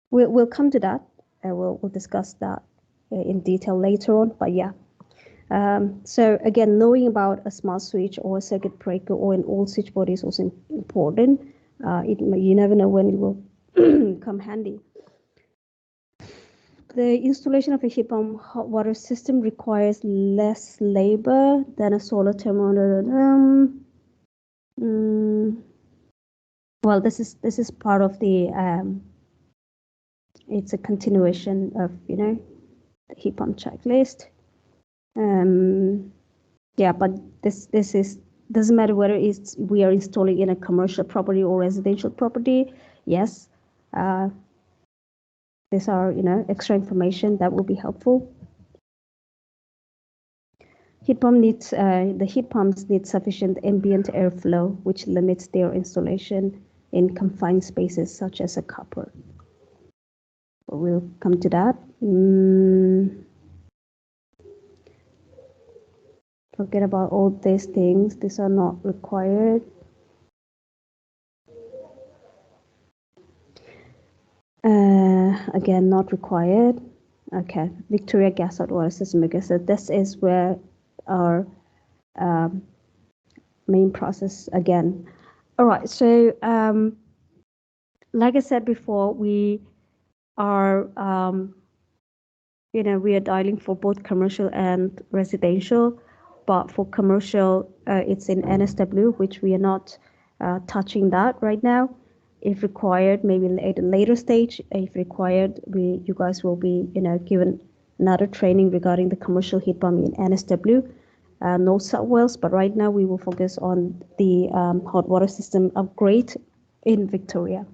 We'll come to that and we'll discuss that in detail later on, but yeah. So again, knowing about a smart switch or a circuit breaker or an old switchboard is also important. You never know when it will come handy. The installation of a heat pump hot water system requires less labor than a solar thermometer. Well, this is part of the it's a continuation of the heat pump checklist. Yeah, but this is doesn't matter whether we are installing in a commercial property or residential property. Yes, these are extra information that will be helpful. The heat pumps need sufficient ambient airflow, which limits their installation in confined spaces such as a cupboard. But we'll come to that. Forget about all these things. These are not required. Again, not required. Okay, Victoria gas hot water system. Okay, so this is where our main process again. All right, so like I said before, we are we are dialing for both commercial and residential, but for commercial it's in NSW, which we are not touching that right now. If required, maybe at a later stage, if required, you guys will be given another training regarding the commercial heat pump in NSW, no subwells, but right now we will focus on the hot water system upgrade in Victoria.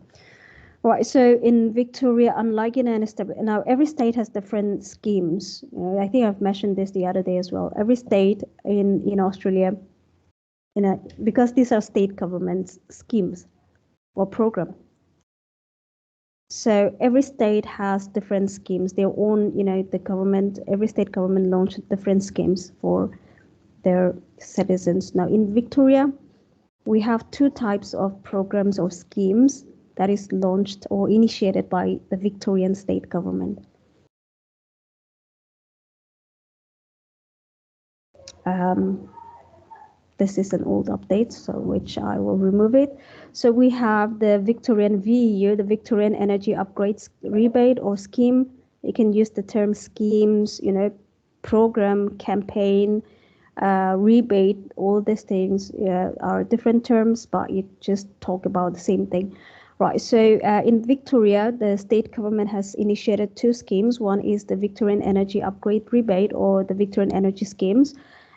Right, so in Victoria, unlike in NSW, now every state has different schemes. I think I've mentioned this the other day as well. Every state in Australia, because these are state government schemes or program. So every state has different schemes, their own, the government, every state government launched different schemes for their citizens. Now in Victoria, we have two types of programs or schemes that is launched or initiated by the Victorian state government. This is an old update, so which I will remove it. So we have the Victorian VEU, the Victorian Energy Upgrades Rebate or Scheme. You can use the term schemes, program, campaign, rebate, all these things are different terms, but you just talk about the same thing. Right, so in Victoria, the state government has initiated two schemes. One is the Victorian Energy Upgrade Rebate or the Victorian Energy Schemes,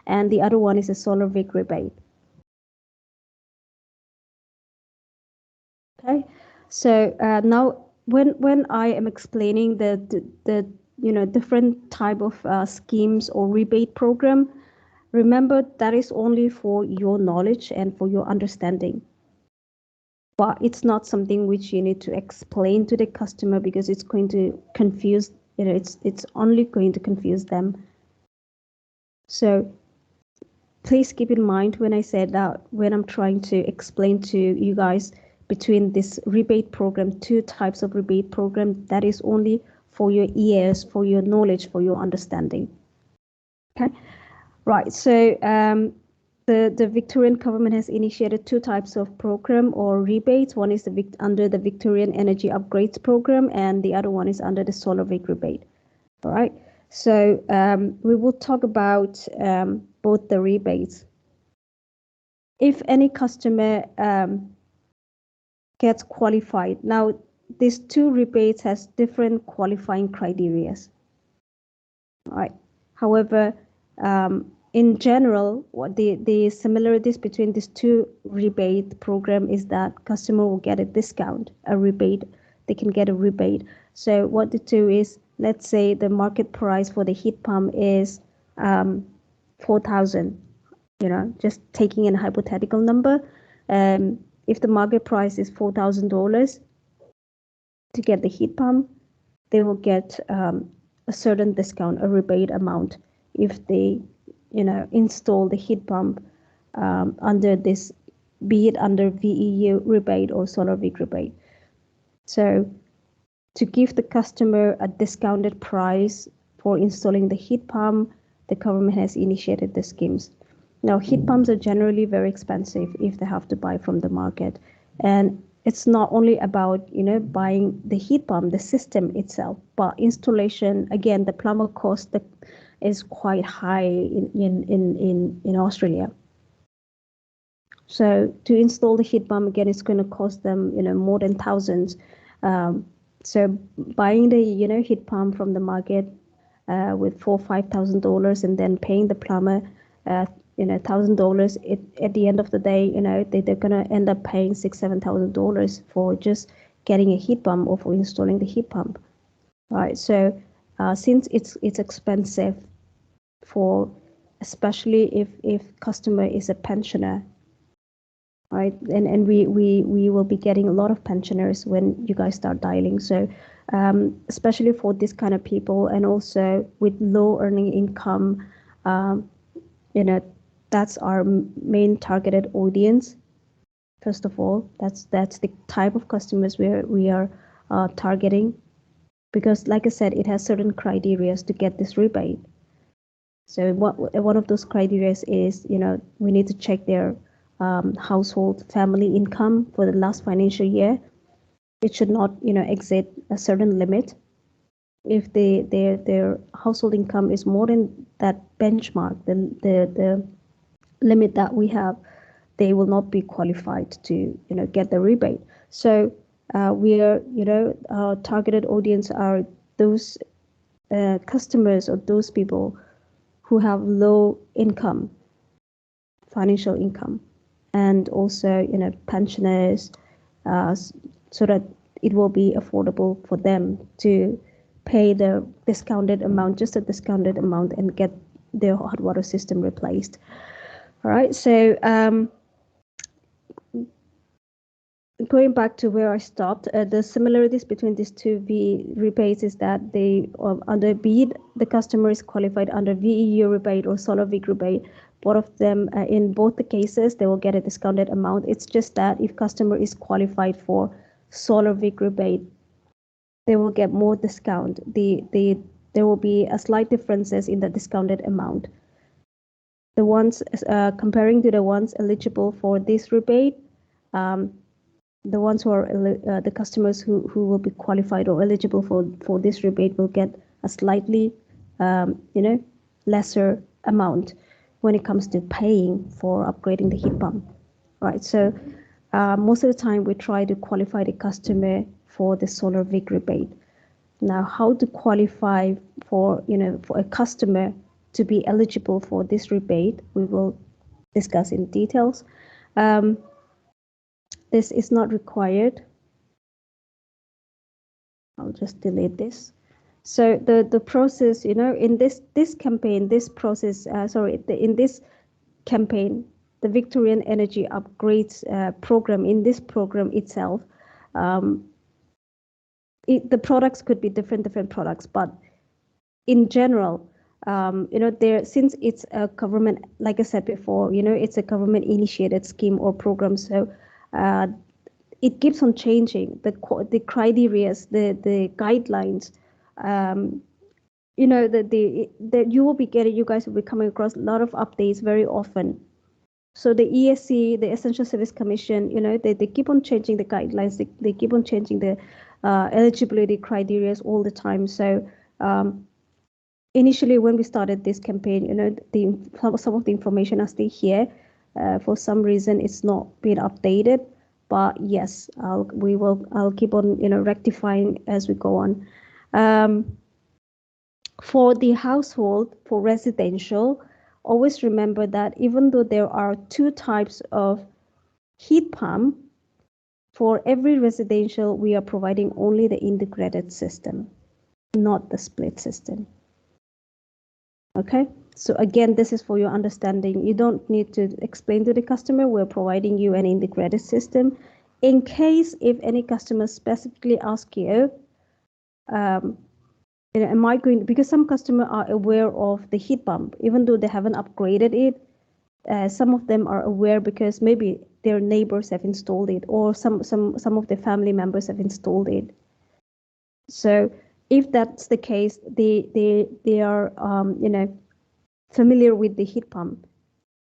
and the other one is a solar VIC rebate. Okay, so now when I am explaining the different type of schemes or rebate program, remember that is only for your knowledge and for your understanding. But it's not something which you need to explain to the customer because it's going to confuse, it's only going to confuse them. So please keep in mind when I said that when I'm trying to explain to you guys between this rebate program, two types of rebate program, that is only for your ears, for your knowledge, for your understanding. Okay, right. So the Victorian government has initiated two types of program or rebates. One is under the Victorian Energy Upgrades Program, and the other one is under the Solar VIC rebate. All right. So we will talk about both the rebates. If any customer gets qualified, now these two rebates has different qualifying criteria. All right. However, in general, what the similarities between these two rebate program is that customer will get a discount, a rebate. They can get a rebate. So what they do is, let's say the market price for the heat pump is 4,000. Just taking a hypothetical number. If the market price is $4,000 to get the heat pump, they will get a certain discount, a rebate amount, if they, install the heat pump under this, be it under VEU rebate or solar VIC rebate. So to give the customer a discounted price for installing the heat pump, the government has initiated the schemes. Now, heat pumps are generally very expensive if they have to buy from the market. And it's not only about, buying the heat pump, the system itself, but installation, again, the plumber cost is quite high in Australia. So to install the heat pump, again, it's going to cost them, more than thousands. So buying the, heat pump from the market with $4,000 or $5,000 and then paying the plumber, $1,000, at the end of the day, they're gonna end up paying $6,000-$7,000 for just getting a heat pump or for installing the heat pump, right? So since it's expensive for, especially if customer is a pensioner, right? And we will be getting a lot of pensioners when you guys start dialing. So especially for this kind of people, and also with low earning income, that's our main targeted audience. First of all, that's the type of customers we are targeting, because like I said, it has certain criteria to get this rebate. So one of those criteria is, we need to check their household family income for the last financial year. It should not, exceed a certain limit. If their household income is more than that benchmark, then the limit that we have, they will not be qualified to get the rebate. So we are, our targeted audience are those customers or those people who have low income, financial income, and also pensioners, so that it will be affordable for them to pay the discounted amount, just a discounted amount, and get their hot water system replaced. All right, so going back to where I stopped, the similarities between these two rebates is that they under VEET, the customer is qualified under VEU rebate or solar VEET rebate. Both of them, in both the cases, they will get a discounted amount. It's just that if customer is qualified for solar VEET rebate, they will get more discount. There will be a slight differences in the discounted amount. The ones comparing to the ones eligible for this rebate, the ones who are the customers who will be qualified or eligible for this rebate will get a slightly lesser amount when it comes to paying for upgrading the heat pump, right? So most of the time we try to qualify the customer for the solar VIC rebate. Now, how to qualify for a customer to be eligible for this rebate, we will discuss in details. This is not required. I'll just delete this. So the process, in this campaign, this process, in this campaign, the Victorian Energy Upgrades program, in this program itself, the products could be different products, but in general, since it's a government, like I said before, it's a government initiated scheme or program, so it keeps on changing the criteria, the guidelines. You guys will be coming across a lot of updates very often. So the ESC, the Essential Service Commission, they keep on changing the guidelines. They keep on changing the eligibility criteria all the time. So initially, when we started this campaign, some of the information are still here. For some reason, it's not been updated. But yes, I'll keep on rectifying as we go on. For the household, for residential, always remember that even though there are two types of heat pump, for every residential, we are providing only the integrated system, not the split system. Okay, so again, this is for your understanding. You don't need to explain to the customer. We're providing you an integrated system. In case if any customer specifically ask you, am I going, because some customers are aware of the heat pump, even though they haven't upgraded it. Some of them are aware because maybe their neighbors have installed it, or some of their family members have installed it. So if that's the case, they are familiar with the heat pump,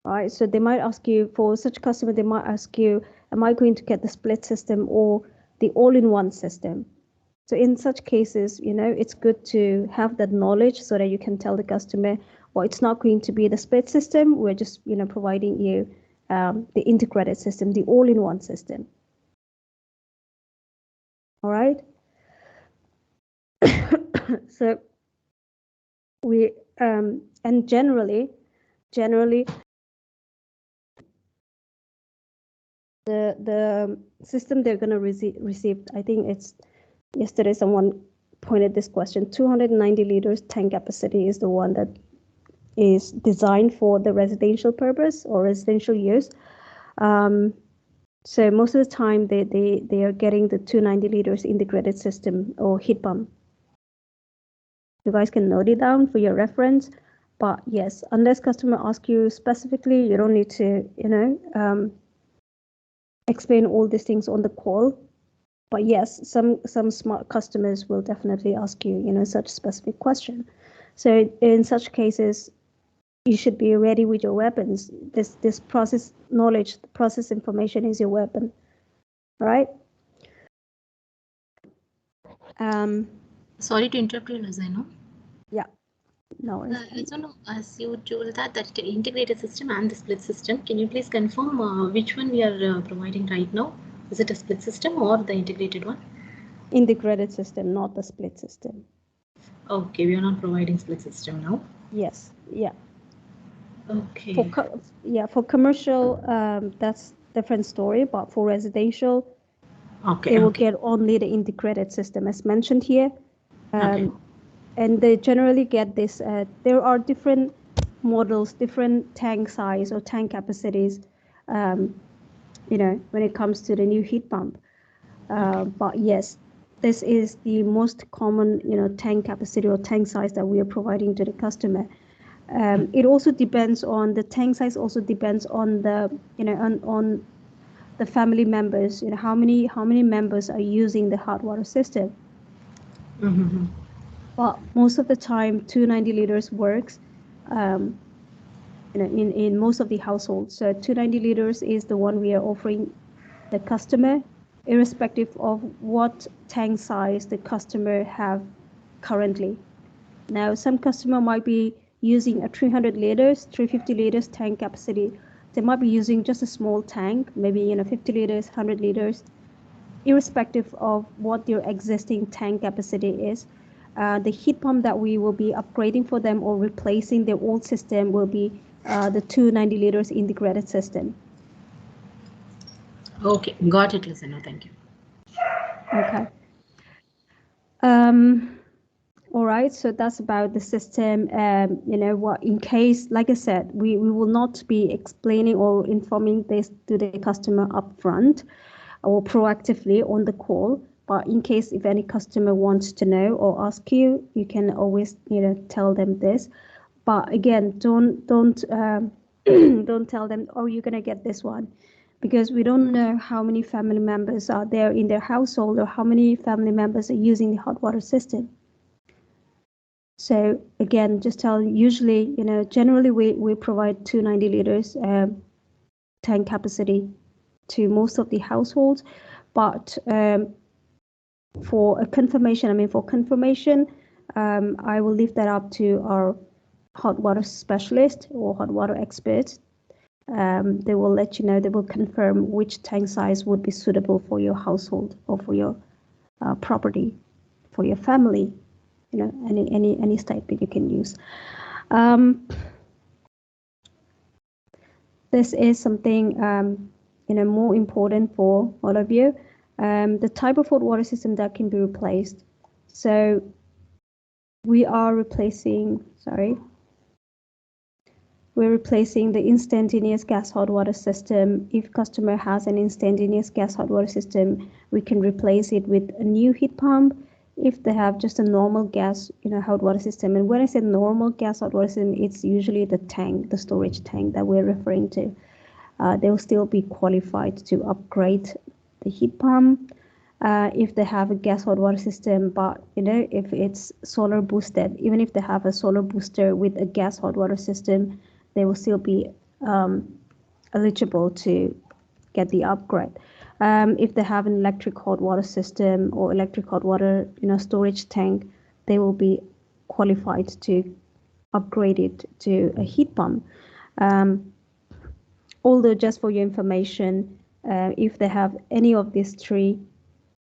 right? So they might ask you, for such customer, they might ask you, am I going to get the split system or the all-in-one system? So in such cases, it's good to have that knowledge so that you can tell the customer, well, it's not going to be the split system. We're just, providing you the integrated system, the all-in-one system. All right. So we and generally the system they're going to receive, I think it's yesterday someone pointed this question, 290 liters tank capacity is the one that is designed for the residential purpose or residential use. So most of the time they are getting the 290 liters integrated system or heat pump. You guys can note it down for your reference. But yes, unless customer asks you specifically, you don't need to, explain all these things on the call. But yes, some smart customers will definitely ask you, such specific question. So in such cases, you should be ready with your weapons. This process knowledge, process information is your weapon, right? Sorry to interrupt you, Lazino. Yeah, no worries. Lazino, as you told that the integrated system and the split system, can you please confirm which one we are providing right now? Is it a split system or the integrated one? Integrated system, not the split system. Okay, we are not providing split system now. Yes, yeah. Okay. For commercial, that's different story. But for residential, they will get only the integrated system, as mentioned here. And they generally get this. There are different models, different tank size or tank capacities. when it comes to the new heat pump. But yes, this is the most common, tank capacity or tank size that we are providing to the customer. It also depends on the tank size. Also depends on the, on the family members. How many members are using the hot water system. But most of the time, 290 liters works. In most of the households. So 290 liters is the one we are offering the customer, irrespective of what tank size the customer have currently. Now, some customer might be using a 300 liters, 350 liters tank capacity. They might be using just a small tank, maybe 50 liters, 100 liters, irrespective of what their existing tank capacity is. The heat pump that we will be upgrading for them or replacing their old system will be the 290 liters integrated system. Okay, got it, listener. Thank you. Okay. All right, so that's about the system. What in case, like I said, we will not be explaining or informing this to the customer upfront or proactively on the call. But in case if any customer wants to know or ask you, you can always tell them this. But again, don't don't tell them, oh, you're gonna get this one, because we don't know how many family members are there in their household or how many family members are using the hot water system. So again, just tell, usually, generally we provide 290 liters tank capacity to most of the households, but for confirmation, I will leave that up to our hot water specialist or hot water expert. They will let you know, they will confirm which tank size would be suitable for your household or for your property, for your family, any statement you can use. This is something more important for all of you. The type of hot water system that can be replaced. So we are replacing, we're replacing the instantaneous gas hot water system. If customer has an instantaneous gas hot water system, we can replace it with a new heat pump. If they have just a normal gas, hot water system, and when I say normal gas hot water system, it's usually the tank, the storage tank that we're referring to. They will still be qualified to upgrade the heat pump. If they have a gas hot water system, but if it's solar boosted, even if they have a solar booster with a gas hot water system, they will still be eligible to get the upgrade. If they have an electric hot water system or electric hot water storage tank, they will be qualified to upgrade it to a heat pump. Although, just for your information, if they have any of these three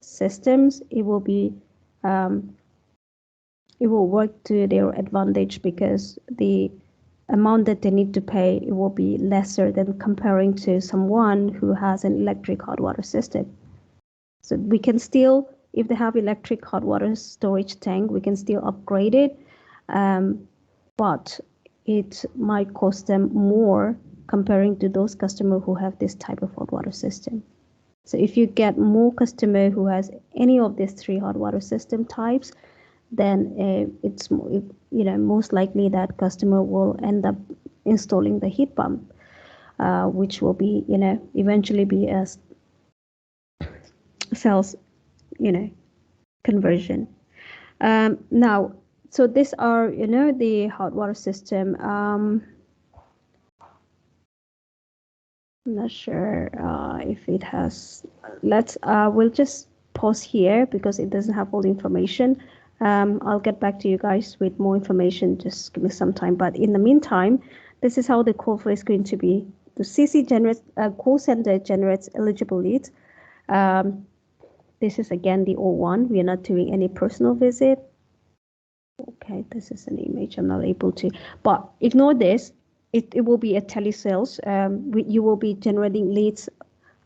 systems, it will work to their advantage, because the amount that they need to pay, it will be lesser than comparing to someone who has an electric hot water system. So we can still, if they have electric hot water storage tank, we can still upgrade it, but it might cost them more comparing to those customers who have this type of hot water system. So if you get more customer who has any of these three hot water system types, then it's most likely that customer will end up installing the heat pump, which will be eventually be a sales conversion. Now, so these are the hot water system. I'm not sure if it has. We'll just pause here because it doesn't have all the information. I'll get back to you guys with more information. Just give me some time. But in the meantime, this is how the call flow is going to be. The CC generates call center generates eligible leads. This is again the O1. We are not doing any personal visit. Okay, this is an image. I'm not able to. But ignore this. It will be a telesales. You will be generating leads,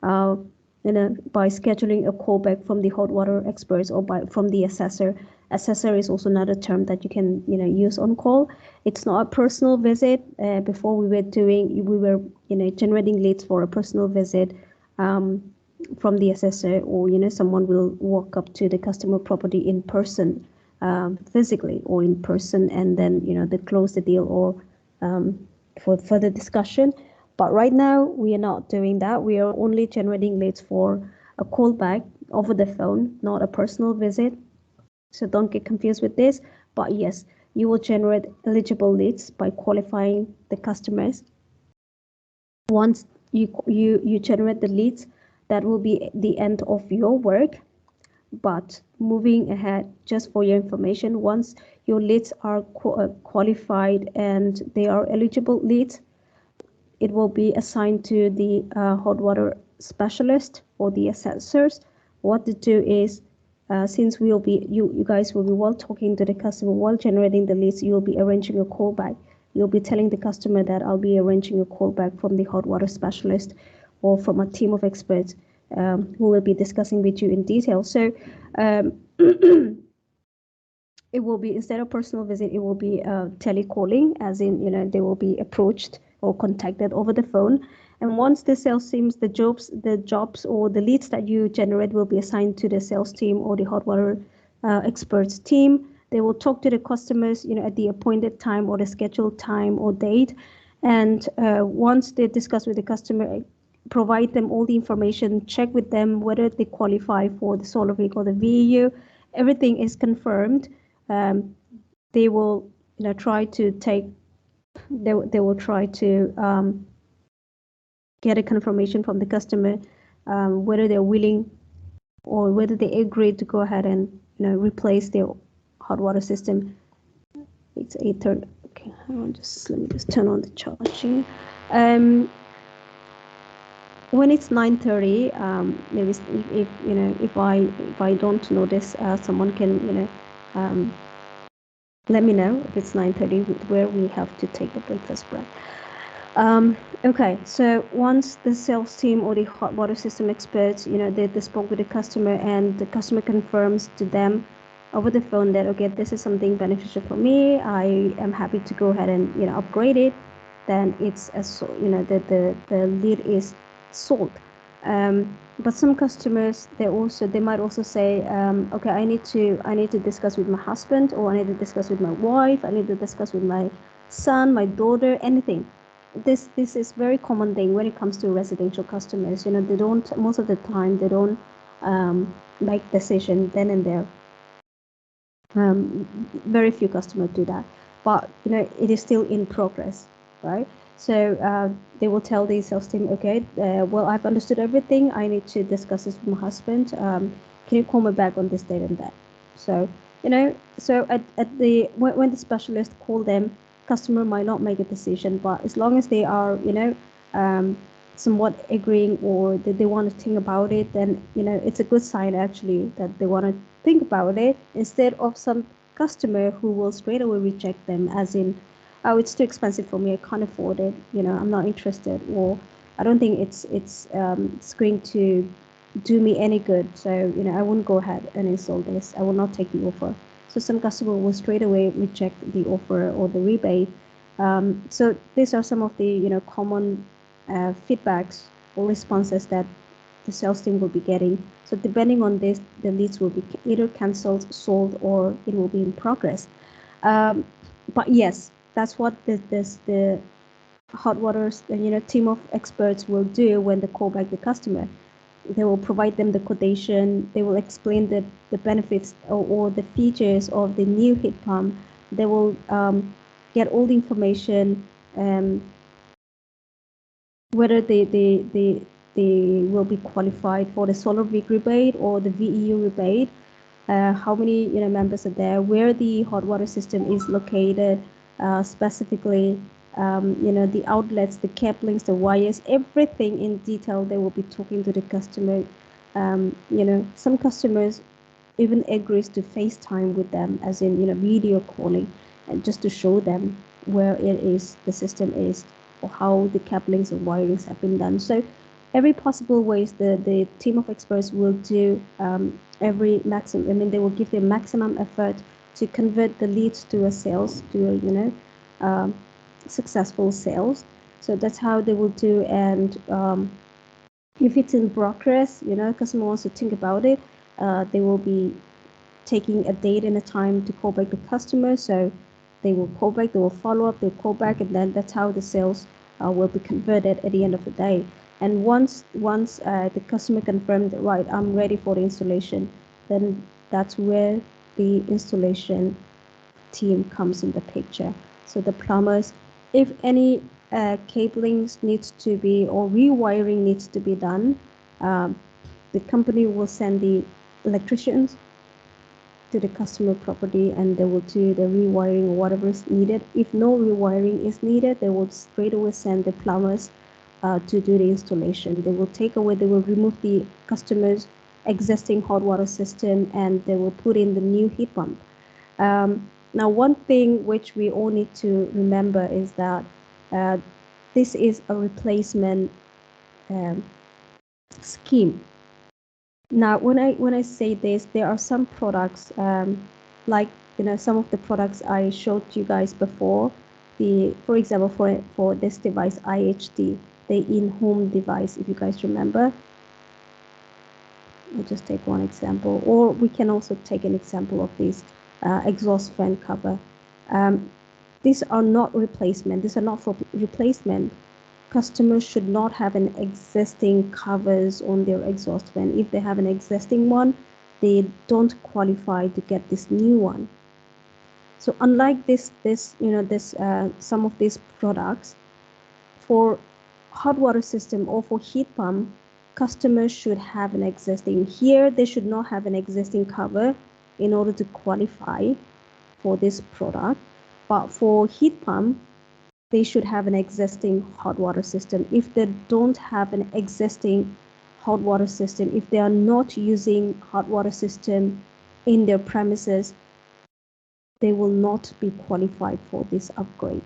by scheduling a callback from the hot water experts or from the assessor. Assessor is also another term that you can use on call. It's not a personal visit. Before we were generating leads for a personal visit. from the assessor, or someone will walk up to the customer property in person, physically or in person, and then they close the deal or for further discussion. But right now we are not doing that. We are only generating leads for a callback over the phone, not a personal visit. So don't get confused with this. But yes, you will generate eligible leads by qualifying the customers. Once you generate the leads, that will be the end of your work. But moving ahead, just for your information, once your leads are qualified and they are eligible leads, it will be assigned to the hot water specialist or the assessors. What to do is, since we'll be you guys will be while talking to the customer, while generating the leads, you'll be arranging a callback. You'll be telling the customer that I'll be arranging a callback from the hot water specialist or from a team of experts who will be discussing with you in detail. So it will be, instead of personal visit, it will be telecalling, as in they will be approached or contacted over the phone. And once the sales teams, the jobs or the leads that you generate will be assigned to the sales team or the hot water experts team. They will talk to the customers at the appointed time or the scheduled time or date. And once they discuss with the customer, provide them all the information, check with them whether they qualify for the solar rig or the VEU. Everything is confirmed. They will try to take they will try to get a confirmation from the customer whether they're willing or whether they agree to go ahead and replace their hot water system. It's 8:30. Okay, let me just turn on the charging. When it's 9:30, maybe if I don't notice, someone can let me know if it's 9:30 where we have to take the breakfast break. Okay, so once the sales team or the hot water system experts, they spoke with the customer and the customer confirms to them over the phone that, okay, this is something beneficial for me, I am happy to go ahead and upgrade it, then it's the lead is sold. But some customers, they might also say, okay, I need to discuss with my husband, or I need to discuss with my wife, I need to discuss with my son, my daughter, anything. This is very common thing when it comes to residential customers. They don't, most of the time they don't make decision then and there. Very few customers do that, but it is still in progress, right? So they will tell the sales team, okay, well, I've understood everything, I need to discuss this with my husband, can you call me back on this date and that? So so at the when the specialist call them, customer might not make a decision, but as long as they are somewhat agreeing, or that they want to think about it, then it's a good sign actually that they want to think about it, instead of some customer who will straight away reject them, as in, oh, it's too expensive for me, I can't afford it, I'm not interested, or I don't think it's going to do me any good, so I won't go ahead and install this, I will not take the offer. So some customer will straight away reject the offer or the rebate. So these are some of the common feedbacks or responses that the sales team will be getting. So depending on this, the leads will be either cancelled, sold, or it will be in progress. But yes, that's what the hot waters team of experts will do when they call back the customer. They will provide them the quotation, they will explain the benefits or the features of the new heat pump. They will get all the information, whether they will be qualified for the solar rig rebate or the VEU rebate, how many members are there, where the hot water system is located specifically, the outlets, the cablings, the wires, everything in detail. They will be talking to the customer. Some customers even agrees to FaceTime with them, as in video calling, and just to show them where it is, the system is, or how the cablings and wirings have been done. So every possible ways the team of experts will do every maximum. I mean, they will give their maximum effort to convert the leads to a sales, to a successful sales. So that's how they will do, and If it's in progress, customer wants to think about it, they will be taking a date and a time to call back the customer. So they will call back, they will follow up, they'll call back, and then that's how the sales will be converted at the end of the day. And once the customer confirmed, right, I'm ready for the installation, then that's where the installation team comes in the picture. So the plumbers, if any cablings needs to be or rewiring needs to be done, the company will send the electricians to the customer property and they will do the rewiring or whatever is needed. If no rewiring is needed, they will straight away send the plumbers to do the installation. They will remove the customer's existing hot water system and they will put in the new heat pump. Now, one thing which we all need to remember is that this is a replacement um, scheme. Now, when I say this, there are some products like some of the products I showed you guys before. For example, for this device IHD, the in-home device, if you guys remember. I'll just take one example, or we can also take an example of this exhaust fan cover. These are not replacement. These are not for replacement. Customers should not have an existing covers on their exhaust fan. If they have an existing one, they don't qualify to get this new one. So unlike some of these products, for hot water system or for heat pump, customers should have an existing. Here, they should not have an existing cover in order to qualify for this product. But for heat pump, they should have an existing hot water system. If they don't have an existing hot water system, if they are not using hot water system in their premises, they will not be qualified for this upgrade.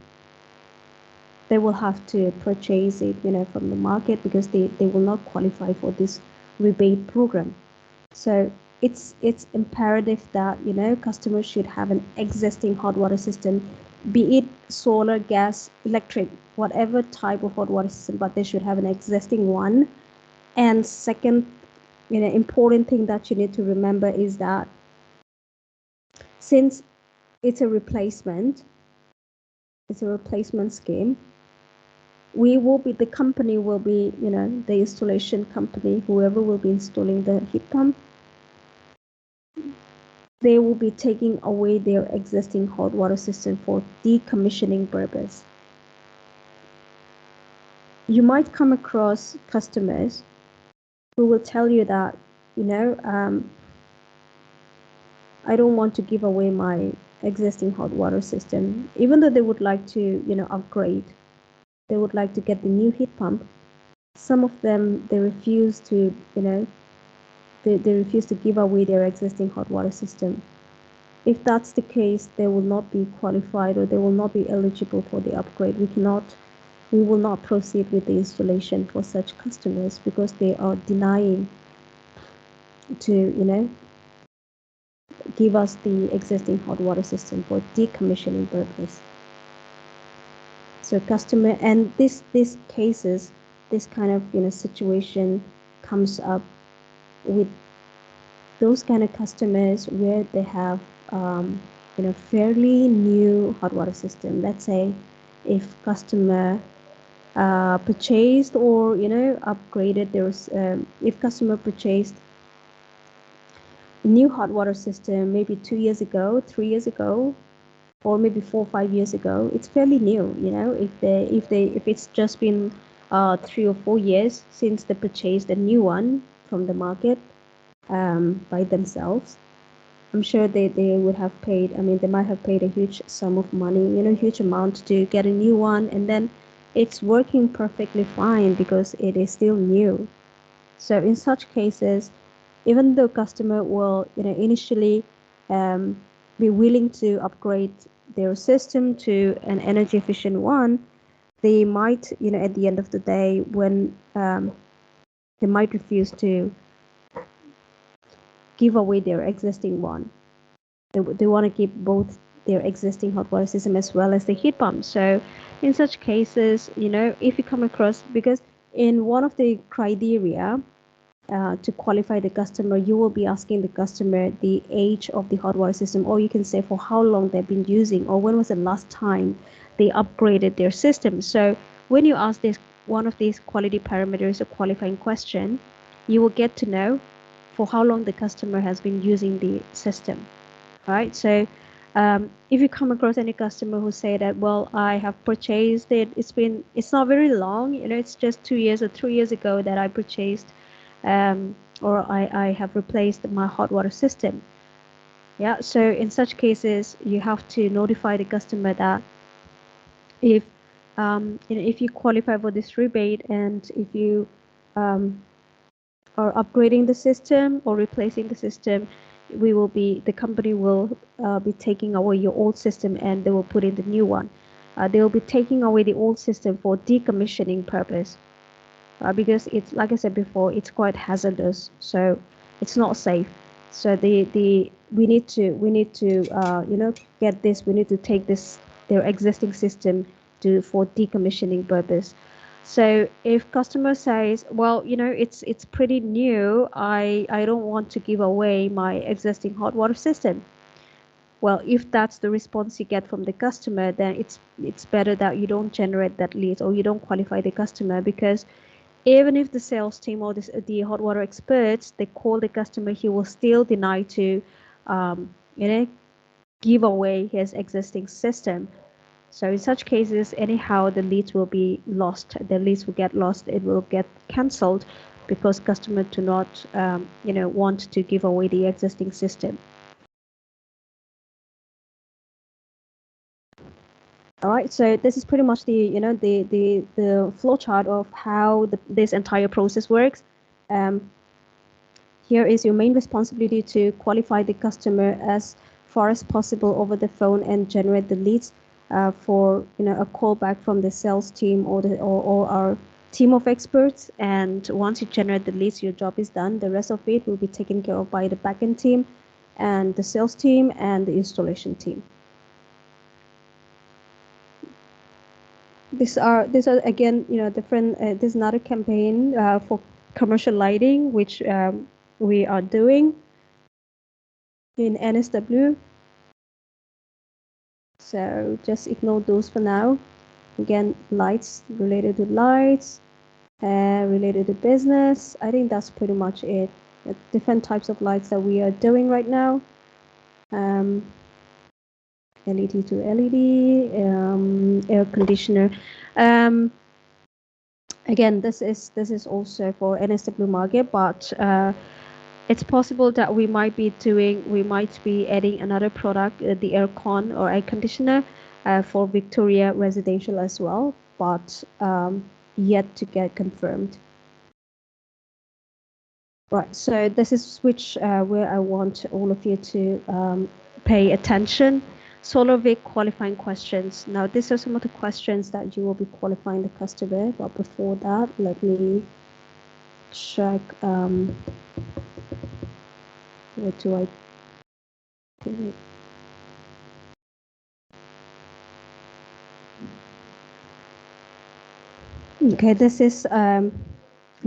They will have to purchase it, from the market because they will not qualify for this rebate program. So it's imperative that customers should have an existing hot water system, be it solar, gas, electric, whatever type of hot water system, but they should have an existing one. And second, important thing that you need to remember is that since it's a replacement scheme, the company will be, the installation company, whoever will be installing the heat pump, they will be taking away their existing hot water system for decommissioning purpose. You might come across customers who will tell you that, I don't want to give away my existing hot water system, even though they would like to, upgrade. They would like to get the new heat pump. Some of them, they refuse to, they refuse to give away their existing hot water system. If that's the case, they will not be qualified or they will not be eligible for the upgrade. We will not proceed with the installation for such customers because they are denying to, give us the existing hot water system for decommissioning purpose. So customer, and these cases, this kind of situation comes up with those kind of customers where they have fairly new hot water system. Let's say if customer purchased or upgraded, if customer purchased new hot water system maybe 2 years ago, 3 years ago, or maybe 4 or 5 years ago, it's fairly new. If it's just been 3 or 4 years since they purchased a new one from the market by themselves, I'm sure they would have paid. They might have paid a huge sum of money, huge amount to get a new one, and then it's working perfectly fine because it is still new. So in such cases, even though customer will, initially be willing to upgrade their system to an energy efficient one, they might, at the end of the day, when they might refuse to give away their existing one. They want to keep both their existing hot water system as well as the heat pump. So in such cases, if you come across, because in one of the criteria to qualify the customer, you will be asking the customer the age of the hot water system, or you can say for how long they've been using, or when was the last time they upgraded their system. So when you ask this one of these quality parameters or qualifying question, you will get to know for how long the customer has been using the system, right? So if you come across any customer who say that, well, I have purchased it, it's not very long, you know, it's just 2 years or 3 years ago that I purchased or I have replaced my hot water system. Yeah, so in such cases, you have to notify the customer that if you know, if you qualify for this rebate and if you are upgrading the system or replacing the system, the company will be taking away your old system and they will put in the new one. They will be taking away the old system for decommissioning purpose. Because it's, like I said before, it's quite hazardous, so it's not safe. So we need to you know, get this. We need to take this their existing system for decommissioning purpose. So if customer says, well, you know, it's pretty new, I don't want to give away my existing hot water system. Well, if that's the response you get from the customer, then it's better that you don't generate that lead or you don't qualify the customer, because even if the sales team or the hot water experts, they call the customer, he will still deny to, you know, give away his existing system. So in such cases, anyhow, the leads will be lost. The leads will get lost. It will get cancelled because customers do not, you know, want to give away the existing system. All right, so this is pretty much the, you know, the flow chart of how this entire process works. Here is your main responsibility to qualify the customer as far as possible over the phone and generate the leads for, you know, a callback from the sales team or our team of experts. And once you generate the leads, your job is done. The rest of it will be taken care of by the backend team and the sales team and the installation team. These are again, you know, different. This is another campaign for commercial lighting, which we are doing in NSW. So just ignore those for now. Again, lights, related to lights, related to business. I think that's pretty much it. Different types of lights that we are doing right now. LED to LED, air conditioner. Again, this is also for NSW market, but it's possible that we might be adding another product, the aircon or air conditioner, for Victoria residential as well, but yet to get confirmed. Right, so this is where I want all of you to pay attention. SolarVic qualifying questions. Now, these are some of the questions that you will be qualifying the customer, but before that, let me check. What do I do? Okay, this is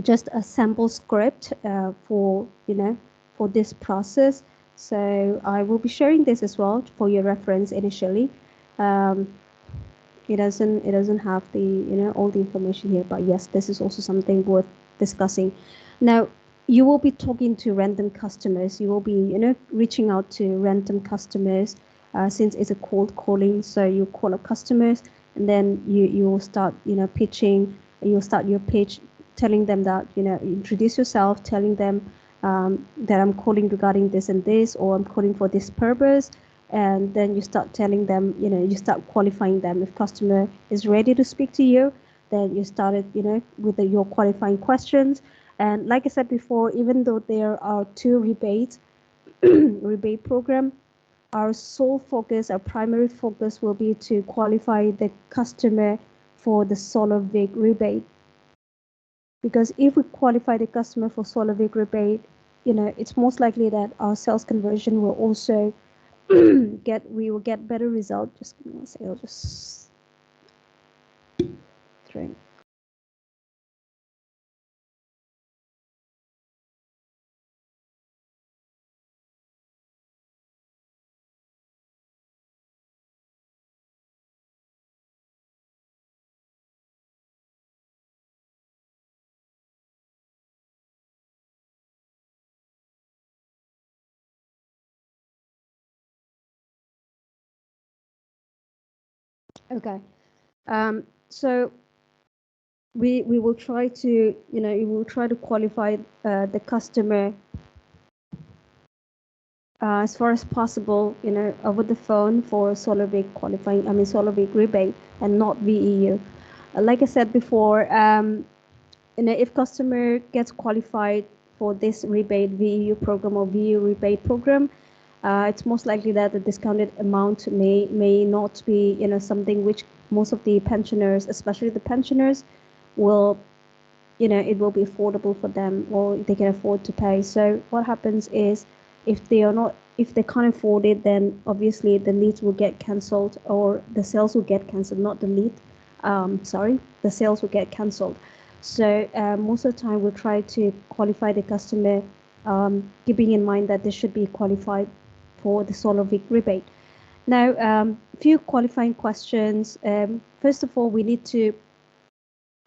just a sample script for, you know, for this process. So I will be sharing this as well for your reference initially. It doesn't have the, you know, all the information here, but yes, this is also something worth discussing. Now, you will be talking to random customers. You will be, you know, reaching out to random customers since it's a cold calling. So you call up customers and then you will start, you know, pitching. You'll start your pitch, telling them that, you know, introduce yourself, telling them that I'm calling regarding this and this, or I'm calling for this purpose. And then you start telling them, you know, you start qualifying them. If customer is ready to speak to you, then you started, you know, with your qualifying questions. And like I said before, even though there are 2 rebates, rebate program, our sole focus, our primary focus will be to qualify the customer for the SolarVic rebate. Because if we qualify the customer for SolarVic rebate, you know, it's most likely that our sales conversion will also we will get better result. Just give me one second, I'll just drink. Okay. So we will try to, we will try to qualify the customer as far as possible, over the phone for solar week qualifying, solar week rebate and not VEU. Like I said before, if customer gets qualified for this rebate VEU program or VEU rebate program, it's most likely that the discounted amount may not be, something which most of the pensioners, especially the pensioners, will, it will be affordable for them or they can afford to pay. So what happens is if they can't afford it, then obviously the leads will get cancelled or the sales will get cancelled, not the lead. Sorry, the sales will get cancelled. So most of the time we'll try to qualify the customer, keeping in mind that they should be qualified for the solar week rebate. Now, few qualifying questions. First of all, we need to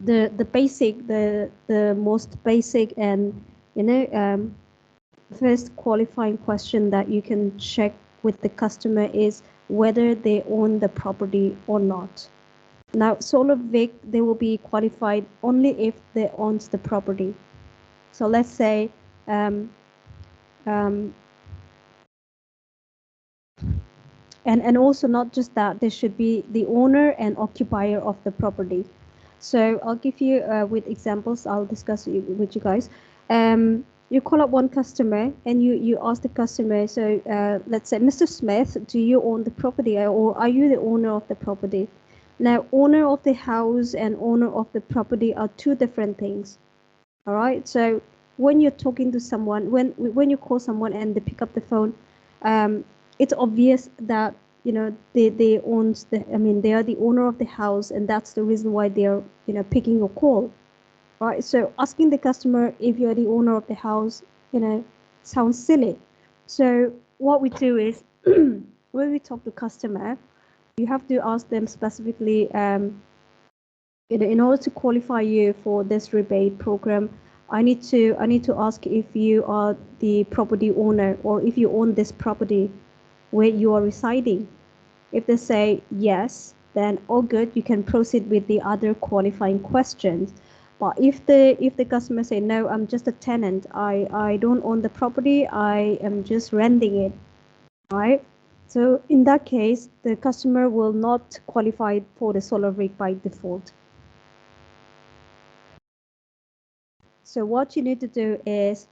the basic, the most basic and first qualifying question that you can check with the customer is whether they own the property or not. Now, solar VIC, they will be qualified only if they owns the property. So let's say um, um, and also not just that, they should be the owner and occupier of the property. So I'll give you with examples. I'll discuss it with you guys. You call up one customer and you ask the customer, so let's say, Mr. Smith, do you own the property or are you the owner of the property? Now, owner of the house and owner of the property are two different things. All right. So when you're talking to someone, when you call someone and they pick up the phone, um, it's obvious that they owns the. I mean, they are the owner of the house, and that's the reason why they're picking your call. All right. So asking the customer if you're the owner of the house, sounds silly. So what we do is when we talk to customer, you have to ask them specifically. In order to qualify you for this rebate program, I need to ask if you are the property owner or if you own this property where you are residing. If they say yes, then all good, you can proceed with the other qualifying questions. But if the customer say no, I'm just a tenant, I don't own the property, I am just renting it, right? So in that case, the customer will not qualify for the solar rig by default. So what you need to do is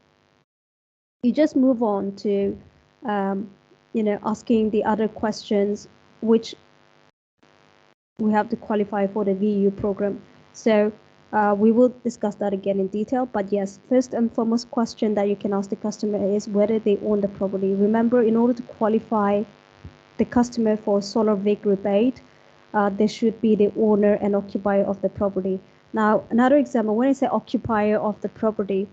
you just move on to, asking the other questions which we have to qualify for the VEU program. So we will discuss that again in detail. But yes, first and foremost question that you can ask the customer is whether they own the property. Remember, in order to qualify the customer for solar VIC rebate, they should be the owner and occupier of the property. Now, another example, when I say occupier of the property,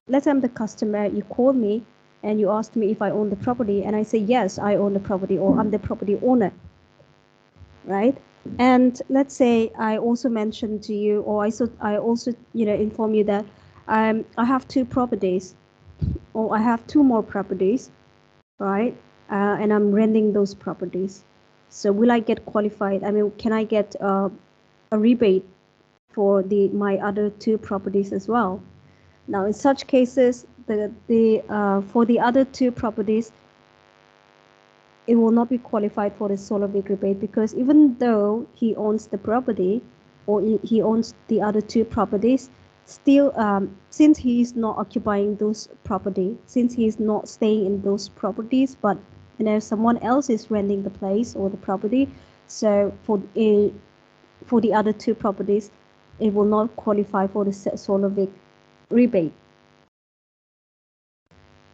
let's say I'm the customer, you call me and you ask me if I own the property, and I say, yes, I own the property, or I'm the property owner, right? And let's say I also mentioned to you, or I also inform you that I have two properties, or I have two more properties, right? And I'm renting those properties. So will I get qualified? I mean, can I get a rebate for my other two properties as well? Now, in such cases, for the other two properties, it will not be qualified for the solar big rebate because even though he owns the property or he owns the other two properties, still, since he is not occupying those property, since he is not staying in those properties, but someone else is renting the place or the property, so for the other two properties, it will not qualify for the solar big rebate.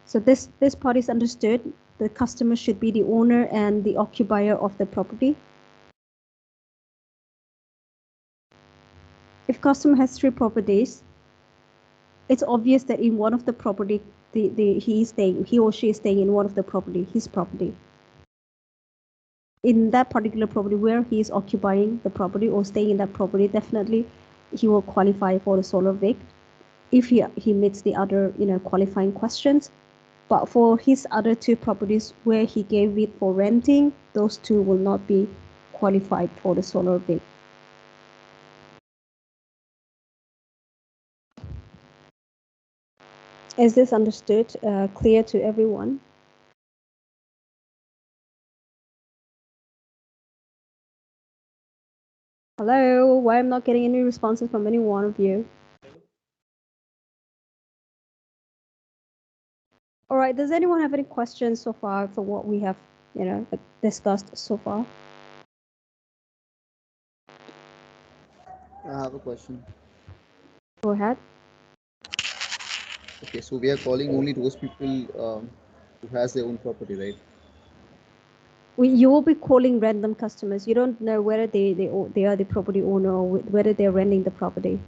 So this part is understood. The customer should be the owner and the occupier of the property. If customer has three properties, it's obvious that in one of the property, he or she is staying in one of the property, his property. In that particular property where he is occupying the property or staying in that property, definitely he will qualify for the solar VIC if he meets the other qualifying questions. But for his other two properties where he gave it for renting, those two will not be qualified for the solar VEET. Is this understood, clear to everyone? Hello, why I'm not getting any responses from any one of you? All right, does anyone have any questions so far for what we have, discussed so far? I have a question. Go ahead. Okay, so we are calling only those people who has their own property, right? You will be calling random customers. You don't know whether they are the property owner or whether they're renting the property.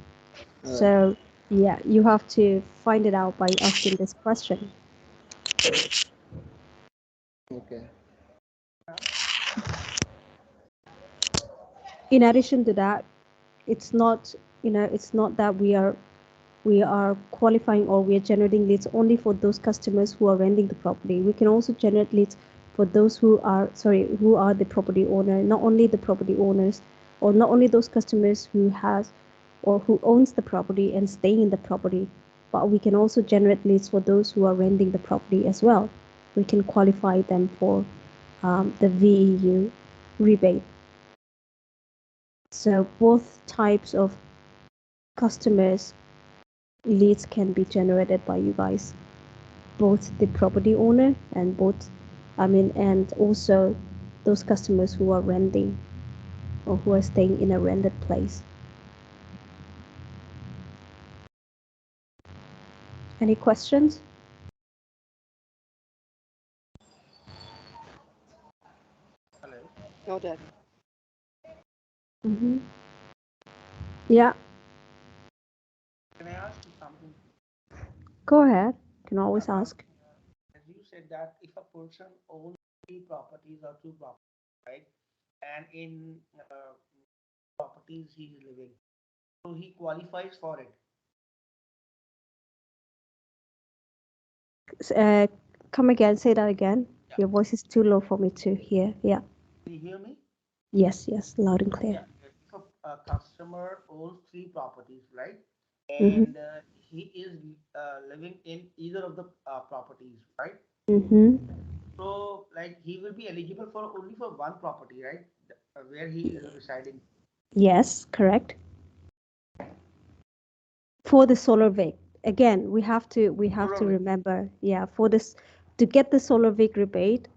So yeah, you have to find it out by asking this question. Okay. In addition to that, it's not that we are qualifying or we are generating leads only for those customers who are renting the property. We can also generate leads for those who are the property owner, not only the property owners or not only those customers who has or who owns the property and staying in the property, but we can also generate leads for those who are renting the property as well. We can qualify them for the VEU rebate. So both types of customers leads can be generated by you guys, both the property owner and and also those customers who are renting or who are staying in a rented place. Any questions? No, Daddy. Mm-hmm. Yeah, Can I ask you something? go ahead. You can always ask. As you said that if a person owns three properties or two properties, right, and in properties he is living, so he qualifies for it. Uh, Come again, say that again. Yeah. Your voice is too low for me to hear. Yeah. Can you hear me? Yes, loud and clear. Yeah. If a customer owns three properties, right, Mm-hmm. and he is living in either of the properties, right? Mm-hmm. So, like, he will be eligible for only for one property, right? Where he is residing. Yes, correct. For the solar VIC, again, we have to Solar. remember, yeah, for this to get the solar VIC rebate,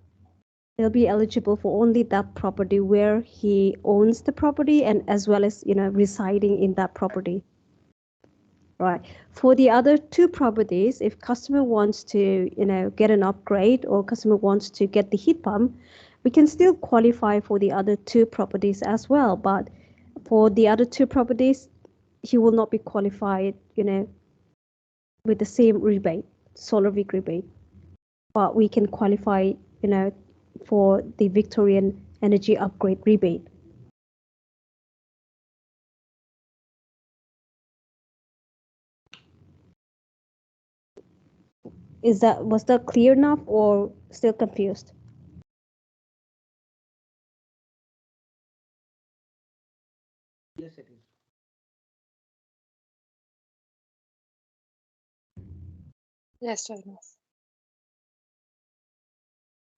they'll be eligible for only that property where he owns the property and as well as residing in that property. Right. For the other two properties, if customer wants to, get an upgrade or customer wants to get the heat pump, we can still qualify for the other two properties as well. But for the other two properties, he will not be qualified, with the same rebate, solar VIC rebate. But we can qualify, for the Victorian energy upgrade rebate. Was that clear enough or still confused? Yes, it is. Yes, Daddy.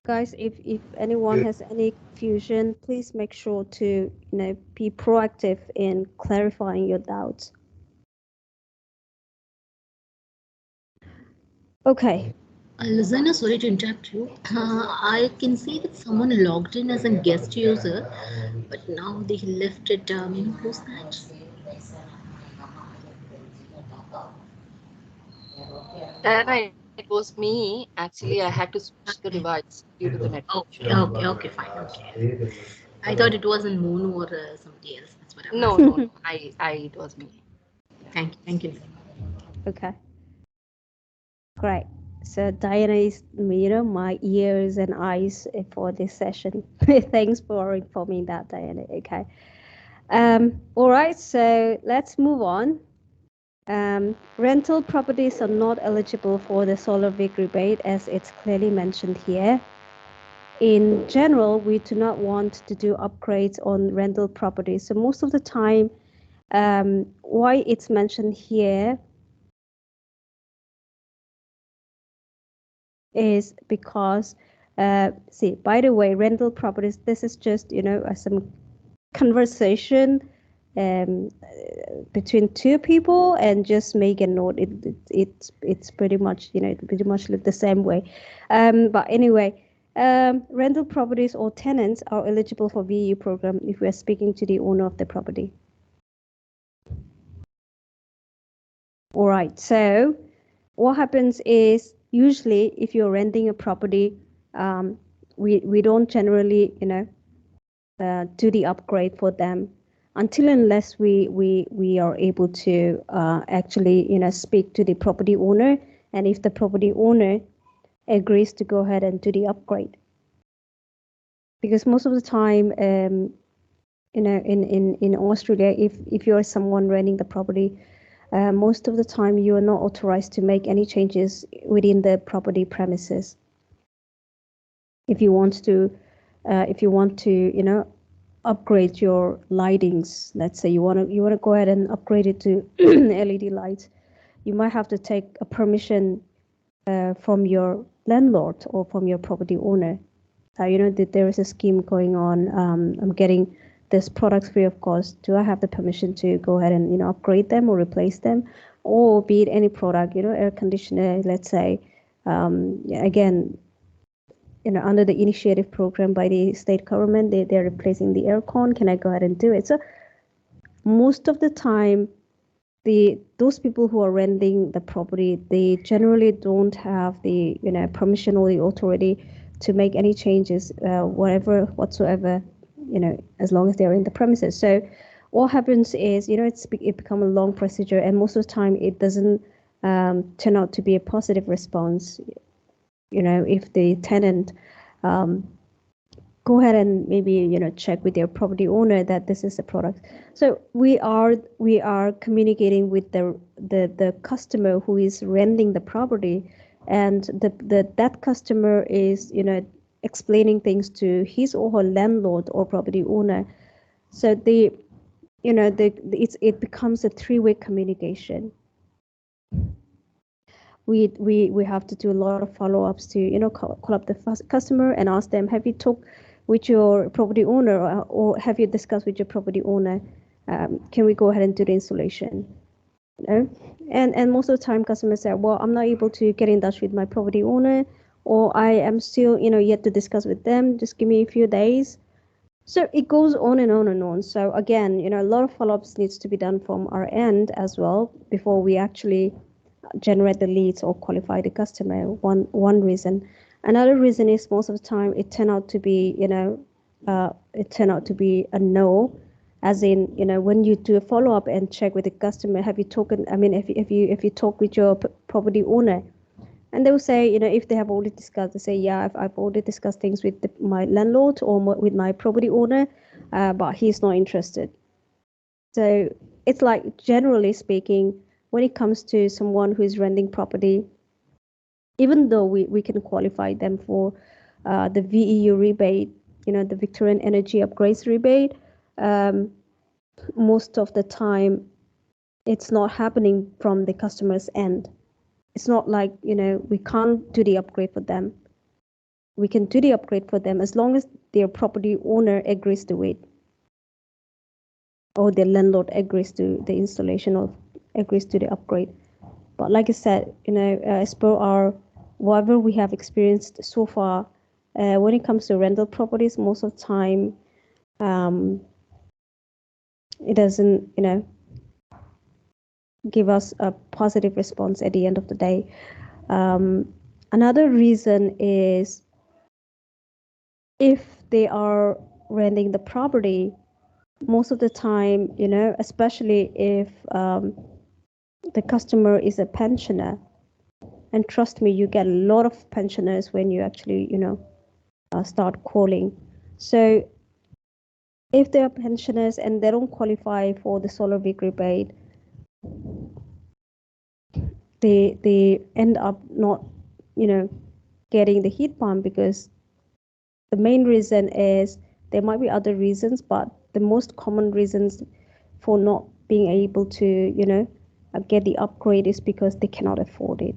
Guys, if anyone has any confusion, please make sure to be proactive in clarifying your doubts. Okay. Lizana, sorry to interrupt you. I can see that someone logged in as a guest user, but now they left it. Who's that? Diana, it was me. Actually, I had to switch the device due to the network issue. Okay, fine. Okay. I thought it was in Moon or somebody else. That's what I'm No, asking. no, no. It was me. Thank you. Okay. Great. So Diana is, my ears and eyes for this session. Thanks for informing that, Diana. Okay. All right. So let's move on. Rental properties are not eligible for the solar VIC rebate as it's clearly mentioned here. in general, we do not want to do upgrades on rental properties. So most of the time, why it's mentioned here is because, see, by the way, rental properties, this is just, some conversation between two people, and just make a note. It's pretty much, it pretty much look the same way. But anyway, rental properties or tenants are eligible for VEU program if we are speaking to the owner of the property. All right, so what happens is, usually if you're renting a property, we don't generally, do the upgrade for them until unless we are able to actually, speak to the property owner, and if the property owner agrees to go ahead and do the upgrade. Because most of the time, in Australia, if you're someone renting the property, most of the time you are not authorized to make any changes within the property premises. If you want to, upgrade your lightings, let's say you want to go ahead and upgrade it to LED lights, you might have to take a permission from your landlord or from your property owner. That there is a scheme going on. I'm getting this product free of cost. Do I have the permission to go ahead and upgrade them or replace them, or be it any product, air conditioner, let's say. Again, under the initiative program by the state government, they're replacing the aircon. Can I go ahead and do it? So most of the time, those people who are renting the property, they generally don't have the permission or the authority to make any changes, whatsoever, as long as they're in the premises. So what happens is, it become a long procedure, and most of the time it doesn't turn out to be a positive response. If the tenant go ahead and maybe check with their property owner that this is a product. So we are communicating with the customer who is renting the property, and that customer is explaining things to his or her landlord or property owner. So it becomes a three-way communication. We have to do a lot of follow-ups to call up the customer and ask them, have you talked with your property owner, or have you discussed with your property owner, can we go ahead and do the installation? And most of the time customers say, well, I'm not able to get in touch with my property owner, or I am still yet to discuss with them, just give me a few days. So it goes on and on and on. So again, a lot of follow-ups needs to be done from our end as well before we actually generate the leads or qualify the customer. One reason. Another reason is most of the time it turned out to be a no, as in when you do a follow up and check with the customer, have you talked? I mean, if you talk with your property owner, and they will say, if they have already discussed, they say, yeah, I've already discussed things with my landlord or with my property owner, but he's not interested. So it's like, generally speaking, when it comes to someone who is renting property, even though we can qualify them for the VEU rebate, the Victorian Energy Upgrades rebate, most of the time it's not happening from the customer's end. It's not like, we can't do the upgrade for them. We can do the upgrade for them as long as their property owner agrees to it, or their landlord agrees to the installation or agrees to the upgrade. But like I said, as per our whatever we have experienced so far, when it comes to rental properties, most of the time, it doesn't, give us a positive response at the end of the day. Another reason is, if they are renting the property, most of the time, especially if the customer is a pensioner, and trust me, you get a lot of pensioners when you actually, start calling. So if they are pensioners and they don't qualify for the solar VEET rebate, they end up not, getting the heat pump, because the main reason is, there might be other reasons, but the most common reasons for not being able to, get the upgrade is because they cannot afford it.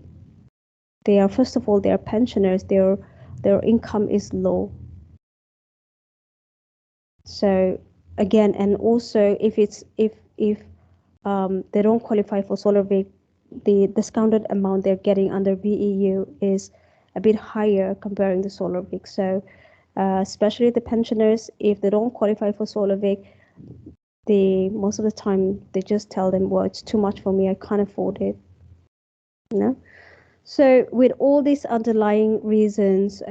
They are, first of all, they are pensioners. Their income is low. So again, and also if they don't qualify for solar VEET, the discounted amount they're getting under VEU is a bit higher comparing the solar VEET. So especially the pensioners, if they don't qualify for solar VEET, most of the time they just tell them, well, it's too much for me, I can't afford it. So with all these underlying reasons,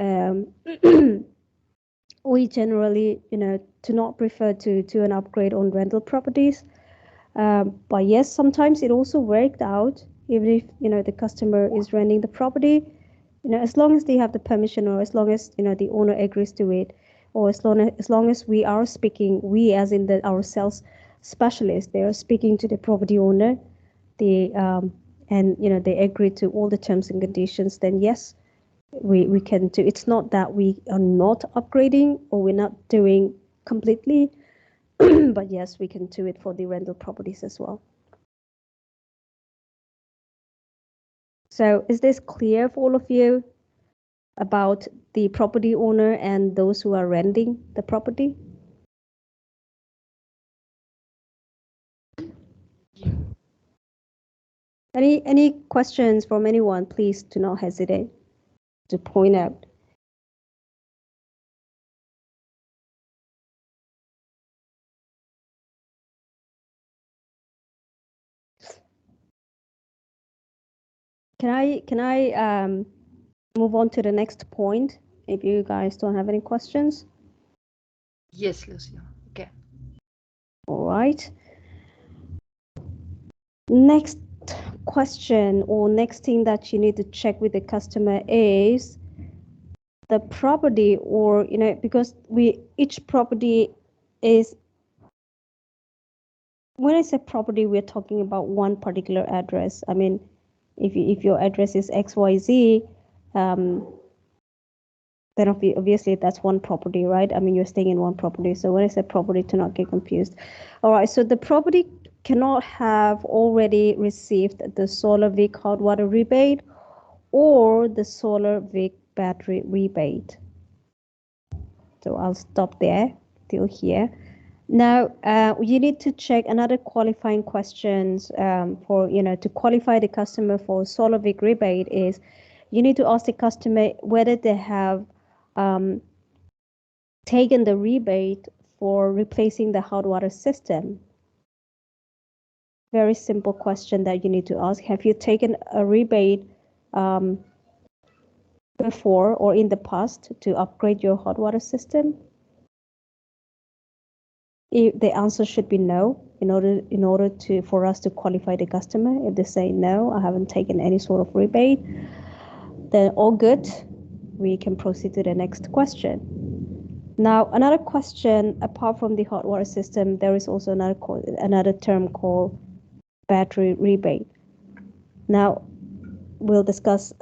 we generally, do not prefer to an upgrade on rental properties. But yes, sometimes it also worked out, even if, the customer is renting the property, as long as they have the permission, or as long as, the owner agrees to it, or as long as we are speaking, we as in our sales specialists, they are speaking to the property owner, and, they agree to all the terms and conditions, then yes, we can do. It's not that we are not upgrading or we're not doing completely, but yes, we can do it for the rental properties as well. So is this clear for all of you about the property owner and those who are renting the property? Any questions from anyone? Please do not hesitate to point out. Can I move on to the next point if you guys don't have any questions? Yes, Lucia. Okay. All right. Next question, or next thing that you need to check with the customer is the property, or, because each property is, when I say property, we're talking about one particular address. I mean, if your address is XYZ, then obviously that's one property, right? I mean, you're staying in one property. So when I say property, to not get confused. All right, so the property cannot have already received the solar VEET hot water rebate or the solar VEET battery rebate. So I'll stop there till here. Now, you need to check another qualifying questions for, to qualify the customer for solar VEET rebate is, you need to ask the customer whether they have taken the rebate for replacing the hot water system. Very simple question that you need to ask. Have you taken a rebate before or in the past to upgrade your hot water system? The answer should be no, in order for us to qualify the customer. If they say no, I haven't taken any sort of rebate, then all good. We can proceed to the next question. Now, another question, apart from the hot water system, there is also another term called battery rebate. Now, we'll discuss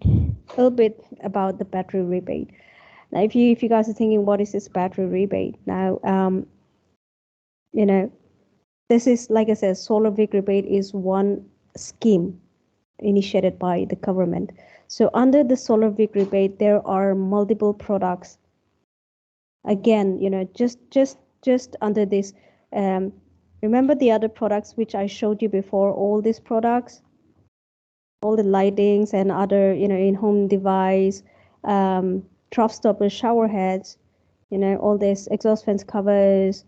a little bit about the battery rebate. Now, if you guys are thinking, what is this battery rebate? Now, this is, like I said, solar VEET rebate is one scheme initiated by the government. So under the solar VEET rebate, there are multiple products. Again, just under this, remember the other products which I showed you before, all these products, all the lightings and other, in-home device, trough stoppers, shower heads, all this exhaust fans covers,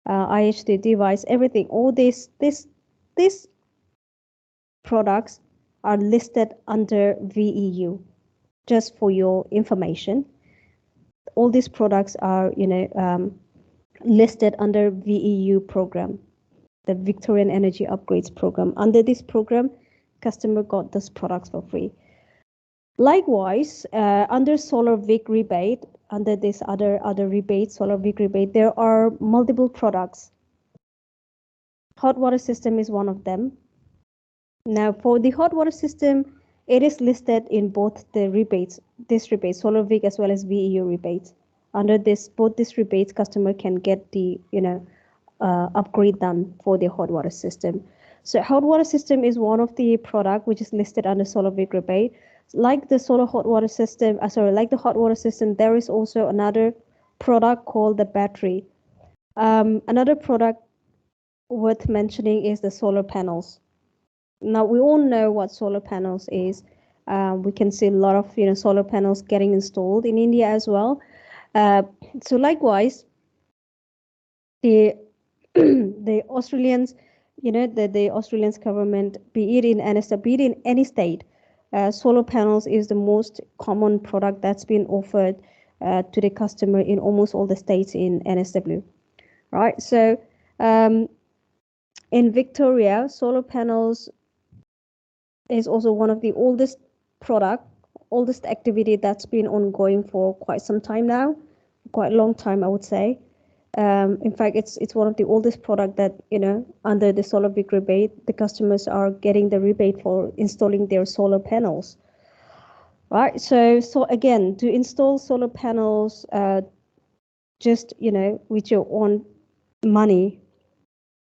IHD device, everything, all these products are listed under VEU. Just for your information, all these products are, listed under VEU program, the Victorian Energy Upgrades program. Under this program, customer got those products for free. Likewise, under solar VEET rebate, under this other rebate, solar VEET rebate, there are multiple products. Hot water system is one of them. Now, for the hot water system, it is listed in both the rebates, this rebate, solar VEET as well as VEU rebates. Under this, both these rebates, customer can get the upgrade done for their hot water system. So hot water system is one of the product which is listed under solar big rebate. Like the solar hot water system, like the hot water system, there is also another product called the battery. Another product worth mentioning is the solar panels. Now we all know what solar panels is. We can see a lot of solar panels getting installed in India as well. So likewise, the the Australians, the Australians government, be it in NSW, be it in any state, solar panels is the most common product that's been offered to the customer in almost all the states in NSW. Right. So in Victoria, solar panels is also one of the oldest activity that's been ongoing for quite some time now, quite a long time, I would say. In fact, it's one of the oldest product that under the solar big rebate, the customers are getting the rebate for installing their solar panels. Right. So again, to install solar panels, just with your own money,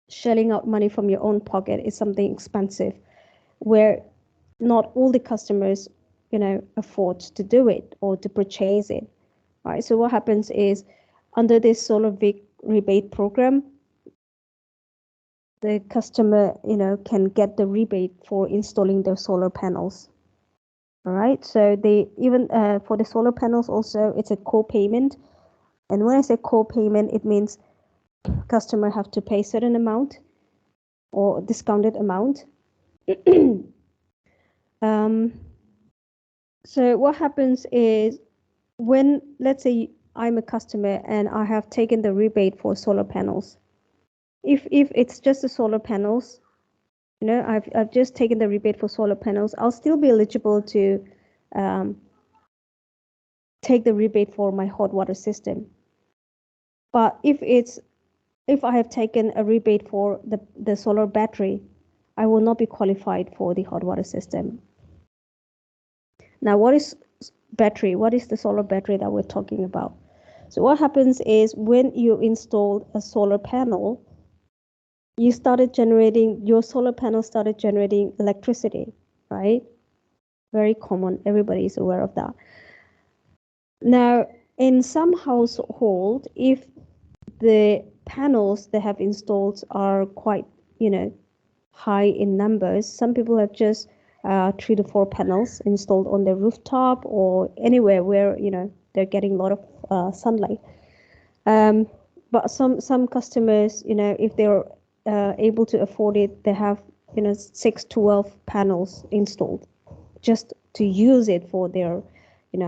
shelling out money from your own pocket is something expensive, where not all the customers afford to do it or to purchase it. Right. So what happens is, under this solar big rebate program, the customer can get the rebate for installing their solar panels. All right. So they even for the solar panels also, it's a co-payment. And when I say co-payment, it means customer have to pay certain amount or discounted amount. So what happens is, when, let's say, I'm a customer and I have taken the rebate for solar panels, if it's just the solar panels, I've just taken the rebate for solar panels, I'll still be eligible to take the rebate for my hot water system. But if I have taken a rebate for the solar battery, I will not be qualified for the hot water system. Now, what is battery? What is the solar battery that we're talking about? So what happens is, when you install a solar panel, your solar panel started generating electricity, right? Very common. Everybody is aware of that. Now, in some household, if the panels they have installed are quite, high in numbers, some people have just 3 to 4 panels installed on their rooftop or anywhere where they're getting a lot of sunlight. But some customers, if they're able to afford it, they have 6, 12 panels installed just to use it for their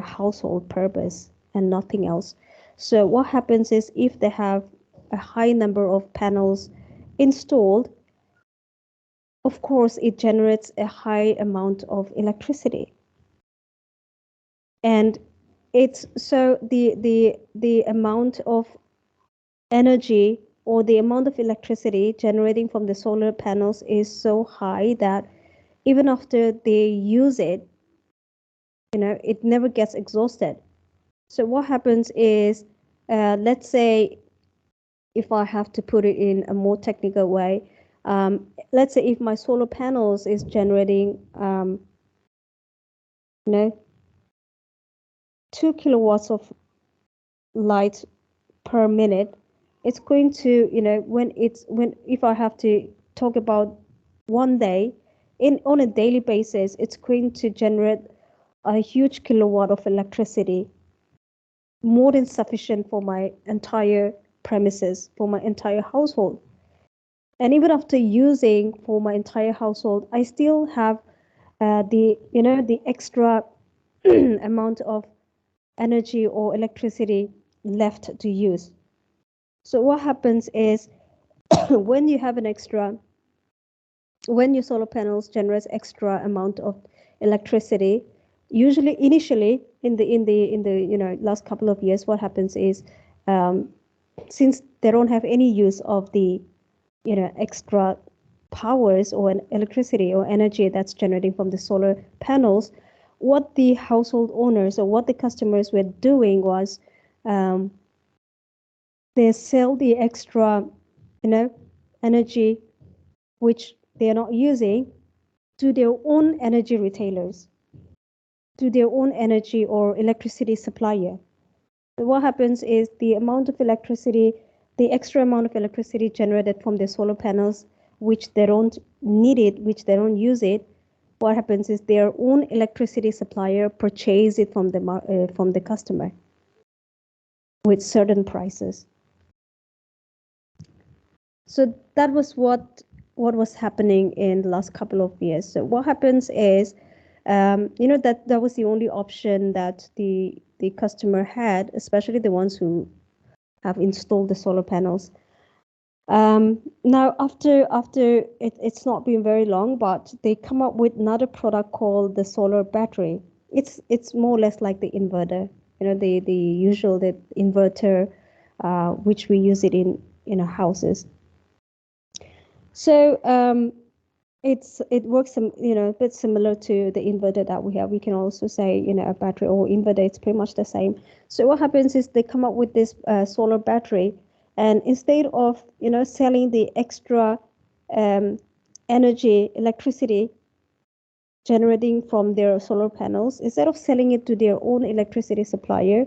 household purpose and nothing else. So what happens is, if they have a high number of panels installed, of course it generates a high amount of electricity. And it's so the amount of energy or the amount of electricity generating from the solar panels is so high that even after they use it, it never gets exhausted. So what happens is, let's say, if I have to put it in a more technical way, let's say if my solar panels is generating 2 kilowatts of light per minute, it's going to, if I have to talk about one day, on a daily basis, it's going to generate a huge kilowatt of electricity, more than sufficient for my entire premises, for my entire household. And even after using for my entire household, I still have the extra amount of energy or electricity left to use. So what happens is, when you have when your solar panels generate extra amount of electricity, usually initially in the last couple of years, what happens is, since they don't have any use of the extra powers or electricity or energy that's generating from the solar panels, what the household owners or what the customers were doing was, they sell the extra, energy which they are not using to their own energy retailers, to their own energy or electricity supplier. So what happens is the amount of electricity, the extra amount of electricity generated from the solar panels, which they don't need it, which they don't use it, what happens is their own electricity supplier purchase it from the customer with certain prices. So that was what was happening in the last couple of years. So what happens is, that was the only option that the customer had, especially the ones who have installed the solar panels. Now, after it's not been very long, but they come up with another product called the solar battery. It's more or less like the inverter, the usual the inverter, which we use it in our houses. So it works a bit similar to the inverter that we have. We can also say a battery or inverter. It's pretty much the same. So what happens is they come up with this solar battery, and instead of selling the extra energy, electricity generating from their solar panels, instead of selling it to their own electricity supplier,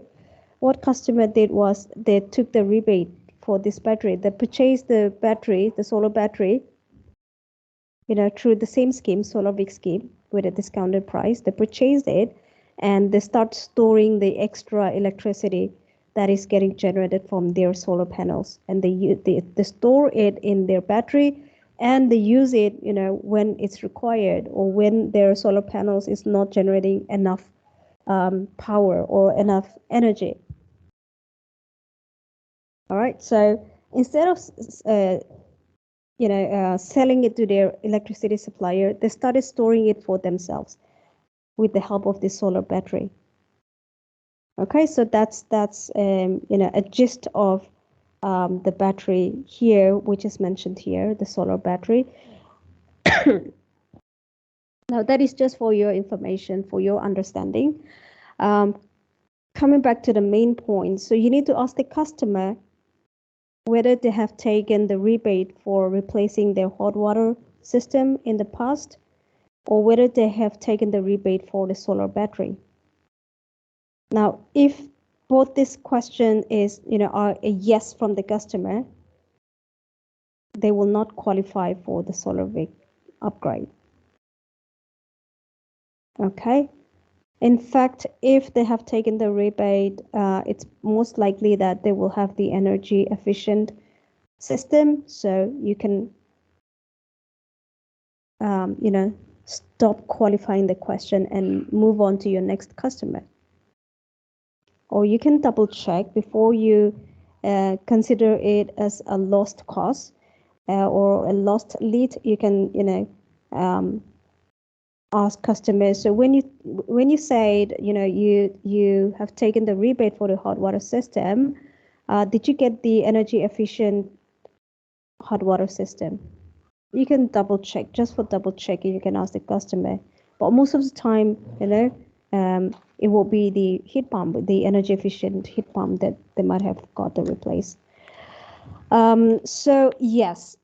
what customer did was they took the rebate for this battery. They purchased the battery, the solar battery, through the same scheme, Solar Big scheme, with a discounted price. They purchased it and they start storing the extra electricity that is getting generated from their solar panels, and they store it in their battery, and they use it when it's required, or when their solar panels is not generating enough power or enough energy. All right, so instead of selling it to their electricity supplier, they started storing it for themselves with the help of this solar battery. Okay, so that's a gist of the battery here, which is mentioned here, the solar battery. Now that is just for your information, for your understanding. Coming back to the main point, so you need to ask the customer whether they have taken the rebate for replacing their hot water system in the past, or whether they have taken the rebate for the solar battery. Now, if both this question is, are a yes from the customer, they will not qualify for the solar VEET upgrade. Okay. In fact, if they have taken the rebate, it's most likely that they will have the energy efficient system. So you can, stop qualifying the question and move on to your next customer. Or you can double check before you consider it as a lost cause or a lost lead. You can, ask customers. So when you said you have taken the rebate for the hot water system, did you get the energy efficient hot water system? You can double check. Just for double checking, you can ask the customer. But most of the time, it will be the heat pump, the energy efficient heat pump that they might have got to replace. So yes,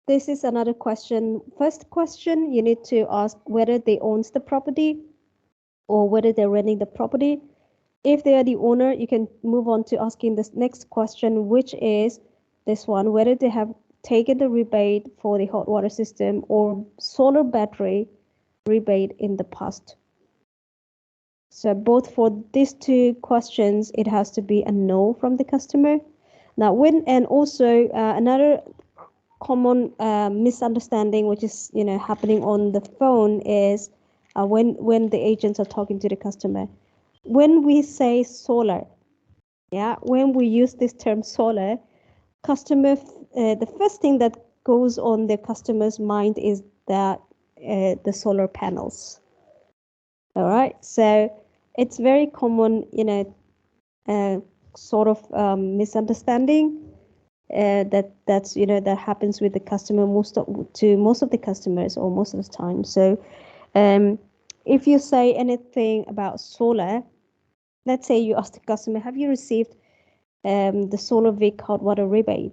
this is another question. First question, you need to ask whether they owns the property or whether they're renting the property. If they are the owner, you can move on to asking this next question, which is this one, whether they have taken the rebate for the hot water system or solar battery rebate in the past. So both for these two questions, it has to be a no from the customer. Now, and also another common misunderstanding, which is happening on the phone, is when the agents are talking to the customer. When we say solar, when we use this term solar, customer, the first thing that goes on the customer's mind is that the solar panels. All right, so it's very common, sort of misunderstanding that happens with the customer most of the customers, or most of the time. So if you say anything about solar, let's say you ask the customer, have you received the solar VIC hot water rebate.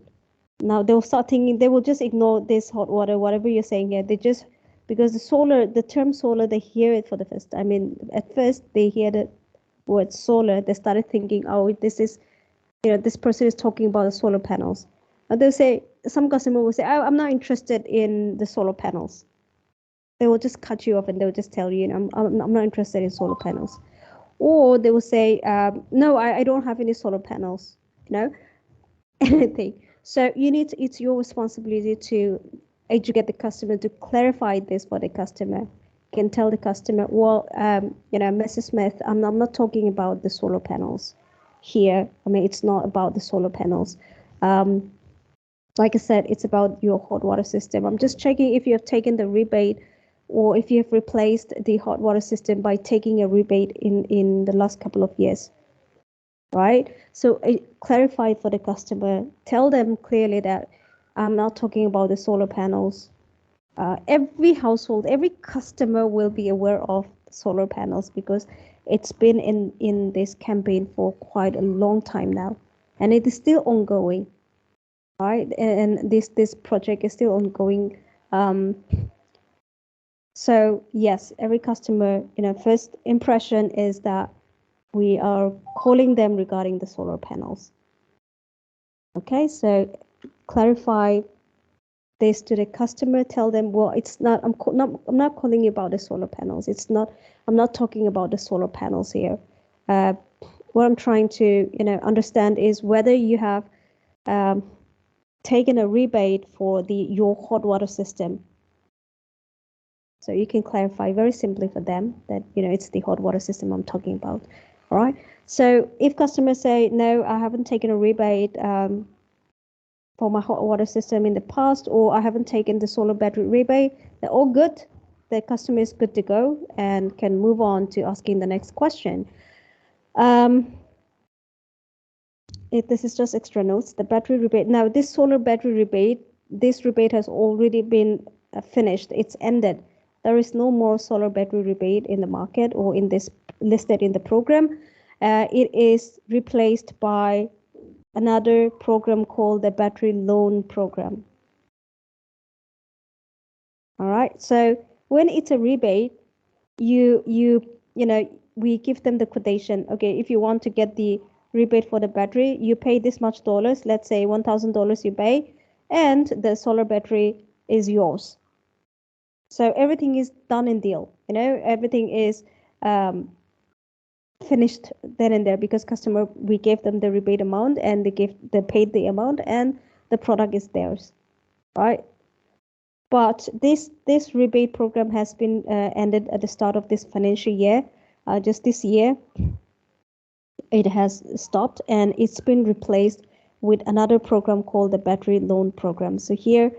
Now they will start thinking, they will just ignore this hot water, whatever you're saying here. They just, because the term solar, they hear it for the first time. I mean, at first they hear the word solar, they started thinking, oh, this is, this person is talking about the solar panels. And they'll say, some customer will say, oh, I'm not interested in the solar panels. They will just cut you off and they'll just tell you, I'm not interested in solar panels. Or they will say, no, I don't have any solar panels, anything. So it's your responsibility to educate the customer, to clarify this for the customer. You can tell the customer, well, Mrs. Smith, I'm not talking about the solar panels here. I mean, it's not about the solar panels. Like I said, it's about your hot water system. I'm just checking if you have taken the rebate or if you have replaced the hot water system by taking a rebate in the last couple of years. Right? So clarify for the customer, tell them clearly that I'm not talking about the solar panels. Every household, every customer will be aware of solar panels because it's been in this campaign for quite a long time now, and it is still ongoing, right? And this project is still ongoing. So yes, every customer, first impression is that we are calling them regarding the solar panels. Okay, so clarify this to the customer. Tell them, well, it's not. I'm not calling you about the solar panels. It's not. I'm not talking about the solar panels here. What I'm trying to understand is whether you have taken a rebate for your hot water system. So you can clarify very simply for them that it's the hot water system I'm talking about. All right. So if customers say no, I haven't taken a rebate for my hot water system in the past, or I haven't taken the solar battery rebate, they're all good. The customer is good to go and can move on to asking the next question. This is just extra notes. The battery rebate. Now, this solar battery rebate, this rebate has already been finished. It's ended. There is no more solar battery rebate in the market or in this listed in the program. It is replaced by another program called the battery loan program. All right. So when it's a rebate, we give them the quotation. Okay, if you want to get the rebate for the battery, you pay this much dollars. Let's say $1,000 you pay, and the solar battery is yours. So everything is done in deal. Everything is finished then and there because customer, we gave them the rebate amount and they paid the amount and the product is theirs, right? But this rebate program has been ended at the start of this financial year. Just this year, it has stopped and it's been replaced with another program called the battery loan program. So here,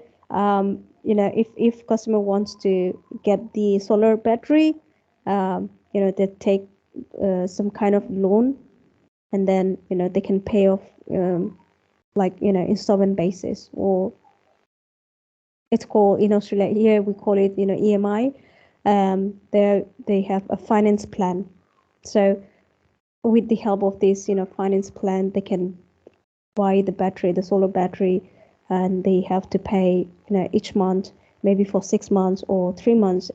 if customer wants to get the solar battery, they take some kind of loan, and then they can pay off installment basis, or it's called in Australia here we call it EMI. They have a finance plan. So with the help of this finance plan, they can buy the solar battery, and they have to pay each month, maybe for 6 months or 3 months,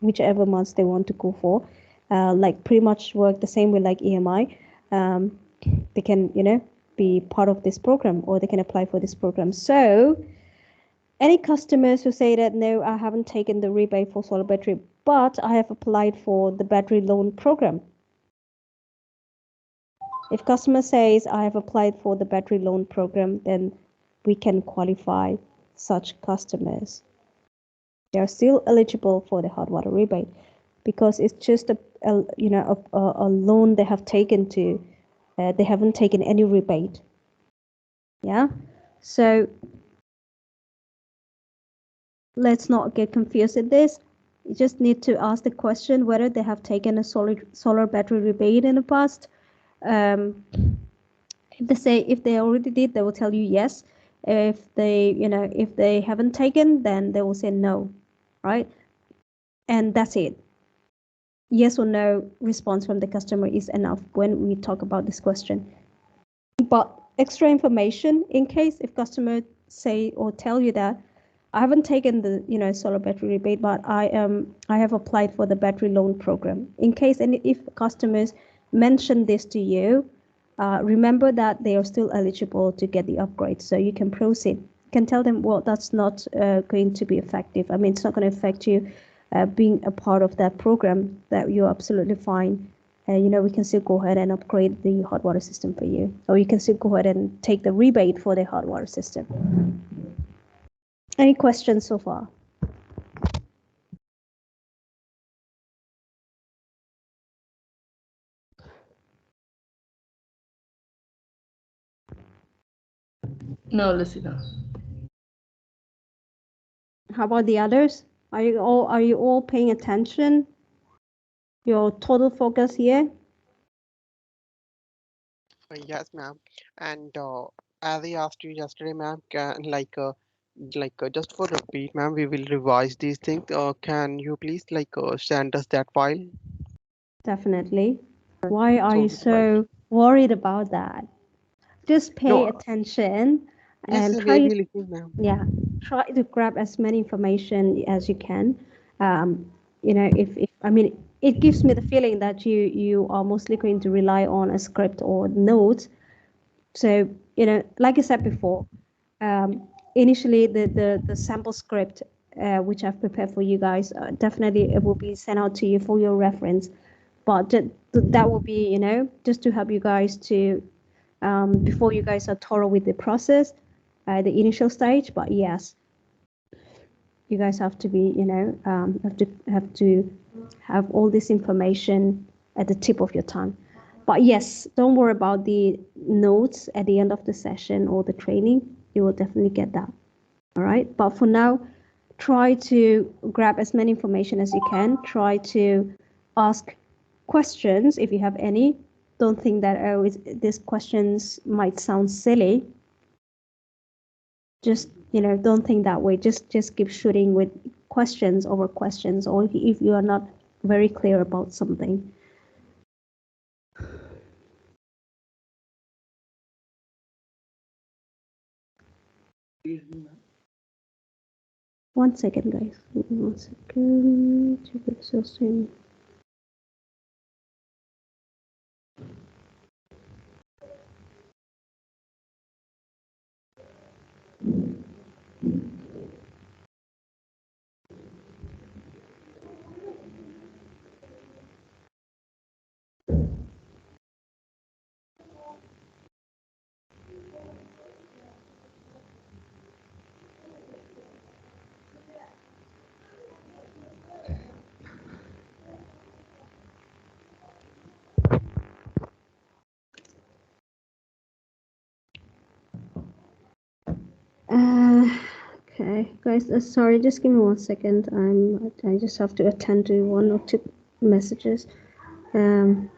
whichever months they want to go for. Like pretty much work the same way like EMI. They can be part of this program, or they can apply for this program. So any customers who say that no, I haven't taken the rebate for solar battery, but I have applied for the battery loan program. If customer says I have applied for the battery loan program, then we can qualify such customers. They are still eligible for the hot water rebate because it's just a loan they have taken to. They haven't taken any rebate. Yeah, so let's not get confused with this. You just need to ask the question whether they have taken a solar battery rebate in the past. If they already did, they will tell you yes. If they haven't taken, then they will say no, right? And that's it. Yes or no response from the customer is enough when we talk about this question. But extra information in case if customer say or tell you that I haven't taken the solar battery rebate, but I have applied for the battery loan program. In case and if customers mention this to you, remember that they are still eligible to get the upgrade, so you can proceed. You can tell them, well, that's not going to be effective. I mean, it's not going to affect you being a part of that program. That you're absolutely fine. We can still go ahead and upgrade the hot water system for you, or you can still go ahead and take the rebate for the hot water system. Any questions so far? No, Lucina. How about the others? Are you all paying attention? Your total focus here? Yes, ma'am. And as I asked you yesterday, ma'am, can just for repeat, ma'am, we will revise these things. Can you please send us that file? Definitely. Why are So you so worried about that? Just pay no, attention yes, and sir, we'll try, be listening, ma'am. yeah, try to grab as many information as you can. If I mean, it gives me the feeling that you are mostly going to rely on a script or notes. So, like I said before, initially the sample script, which I've prepared for you guys, definitely it will be sent out to you for your reference. But that will be, just to help you guys to, before you guys are thorough with the process, the initial stage. But yes, you guys have to be, have to have all this information at the tip of your tongue. But yes, don't worry about the notes at the end of the session or the training. You will definitely get that. All right. But for now, try to grab as many information as you can. Try to ask questions if you have any. Don't think that these questions might sound silly. Just don't think that way. Just keep shooting with questions over questions, or if you are not very clear about something. One second, guys. Give me 1 second. Check the system. Okay, guys. Sorry, just give me 1 second. I just have to attend to one or two messages. Um.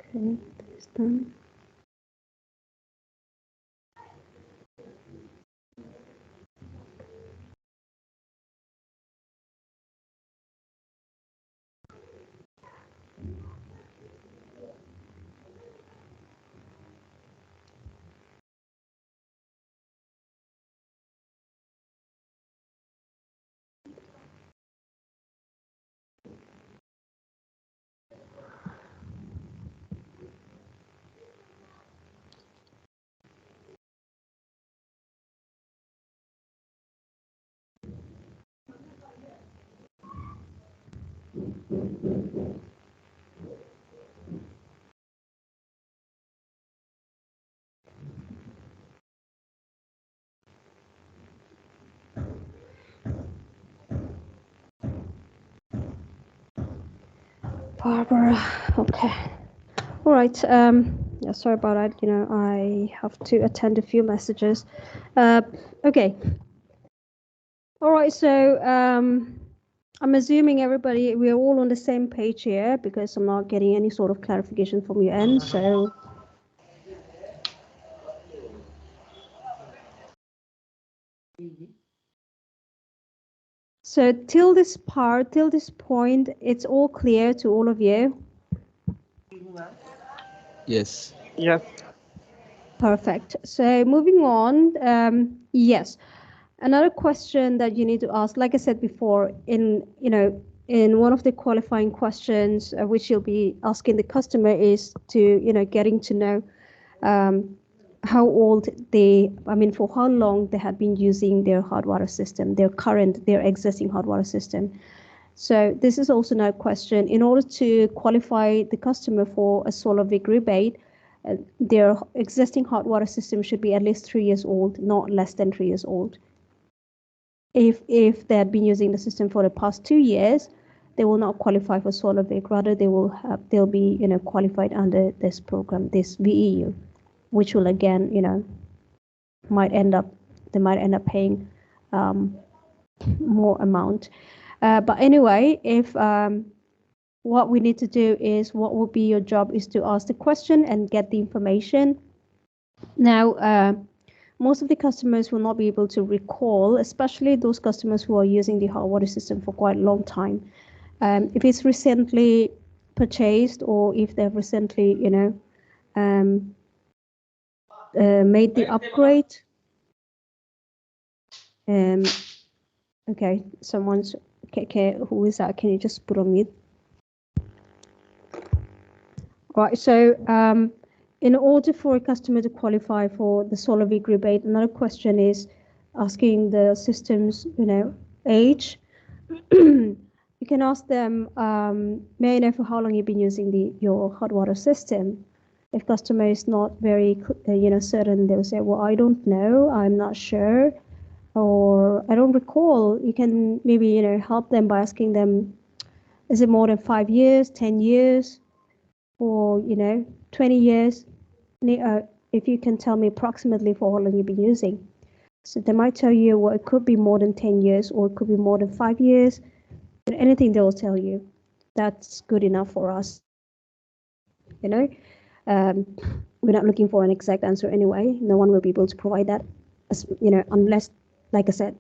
Okay, that's done. Barbara. Okay. All right. Yeah, sorry about that. I have to attend a few messages. Okay. All right. So, I'm assuming everybody, we're all on the same page here because I'm not getting any sort of clarification from your end. So till this point, it's all clear to all of you. Yes. Yes. Perfect. So moving on, yes, another question that you need to ask, like I said before, in one of the qualifying questions, which you'll be asking the customer, is to getting to know how old for how long they have been using their hot water system, their existing hot water system. So this is also now a question. In order to qualify the customer for a solar VIC rebate, their existing hot water system should be at least 3 years old, not less than 3 years old. If they had been using the system for the past 2 years, they will not qualify for solar VIC. Rather, they'll be qualified under this program, this VEU, which will again they might end up paying more amount. But anyway, if what we need to do is, what will be your job is to ask the question and get the information. Now, most of the customers will not be able to recall, especially those customers who are using the hot water system for quite a long time. If it's recently purchased, or if they've recently, made the upgrade. Okay, someone's okay. Who is that? Can you just put on mute? Right. So, in order for a customer to qualify for the solar VIC rebate, another question is asking the system's, age. You can ask them, may I know for how long you've been using your hot water system? If customer is not very, certain, they'll say, well, I don't know, I'm not sure, or I don't recall. You can maybe, help them by asking them, is it more than 5 years, 10 years, or, 20 years? If you can tell me approximately for how long you've been using. So they might tell you, well, it could be more than 10 years, or it could be more than 5 years. Anything they will tell you, that's good enough for us. We're not looking for an exact answer anyway. No one will be able to provide that, unless, like I said,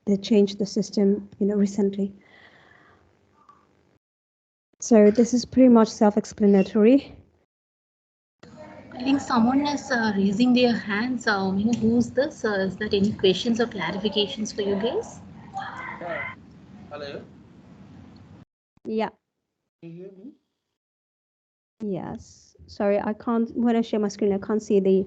they changed the system, recently. So this is pretty much self-explanatory. I think someone is raising their hands. Who's this? Is there any questions or clarifications for you guys? Hello. Yeah. Can you hear me? Yes. Sorry, I can't. When I share my screen, I can't see the.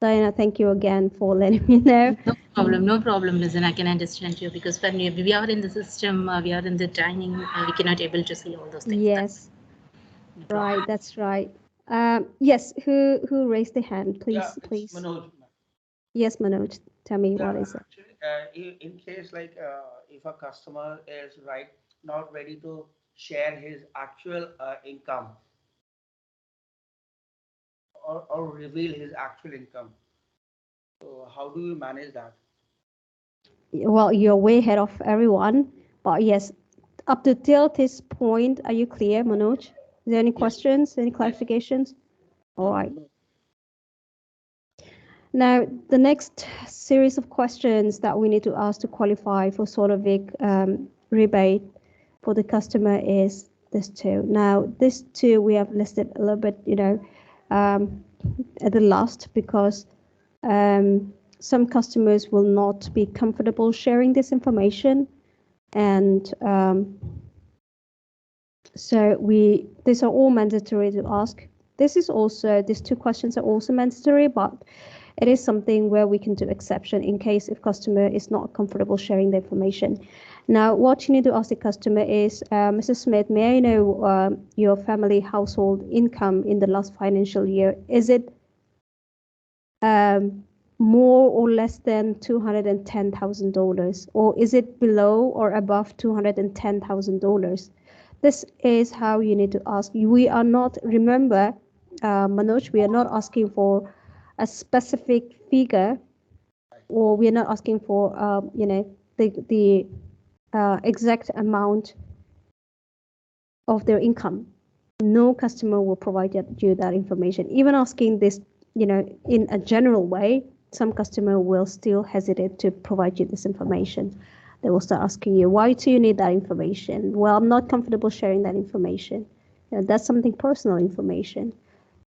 Diana, thank you again for letting me know. No problem. Listen, I can understand you, because when we are in the system, we are in the dining, we cannot able to see all those things. Yes. Right, that's right. Yes, who raised the hand? Please, please. Manoj. Yes, Manoj, tell me what is it? Actually, in case like if a customer is not ready to share his actual income, or reveal his actual income, so how do you manage that? Well, you're way ahead of everyone, but yes, up to till this point, are you clear, Manoj? Is there any questions, any clarifications? All right. Now, the next series of questions that we need to ask to qualify for solar VIC rebate for the customer is this two. Now, this two we have listed a little bit, at the last, because some customers will not be comfortable sharing this information, and so these are all mandatory to ask. These two questions are also mandatory, but it is something where we can do exception in case if customer is not comfortable sharing the information. Now, what you need to ask the customer is, Mrs. Smith, may I know your family household income in the last financial year? Is it more or less than $210,000, or is it below or above $210,000? This is how you need to ask. We are not, remember, Manoj, we are not asking for a specific figure, or we are not asking for, the exact amount of their income. No customer will provide you that information. Even asking this, in a general way, some customer will still hesitate to provide you this information. They will start asking you, why do you need that information? Well, I'm not comfortable sharing that information. That's something personal information.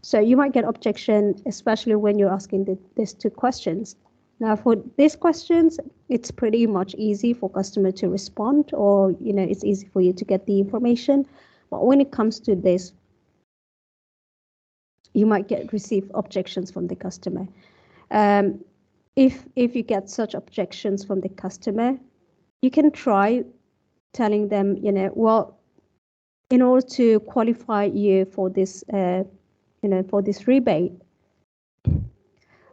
So you might get objection, especially when you're asking these two questions. Now, for these questions, it's pretty much easy for customer to respond, or it's easy for you to get the information. But when it comes to this, you might receive objections from the customer. If you get such objections from the customer, you can try telling them, well, in order to qualify you for this, for this rebate,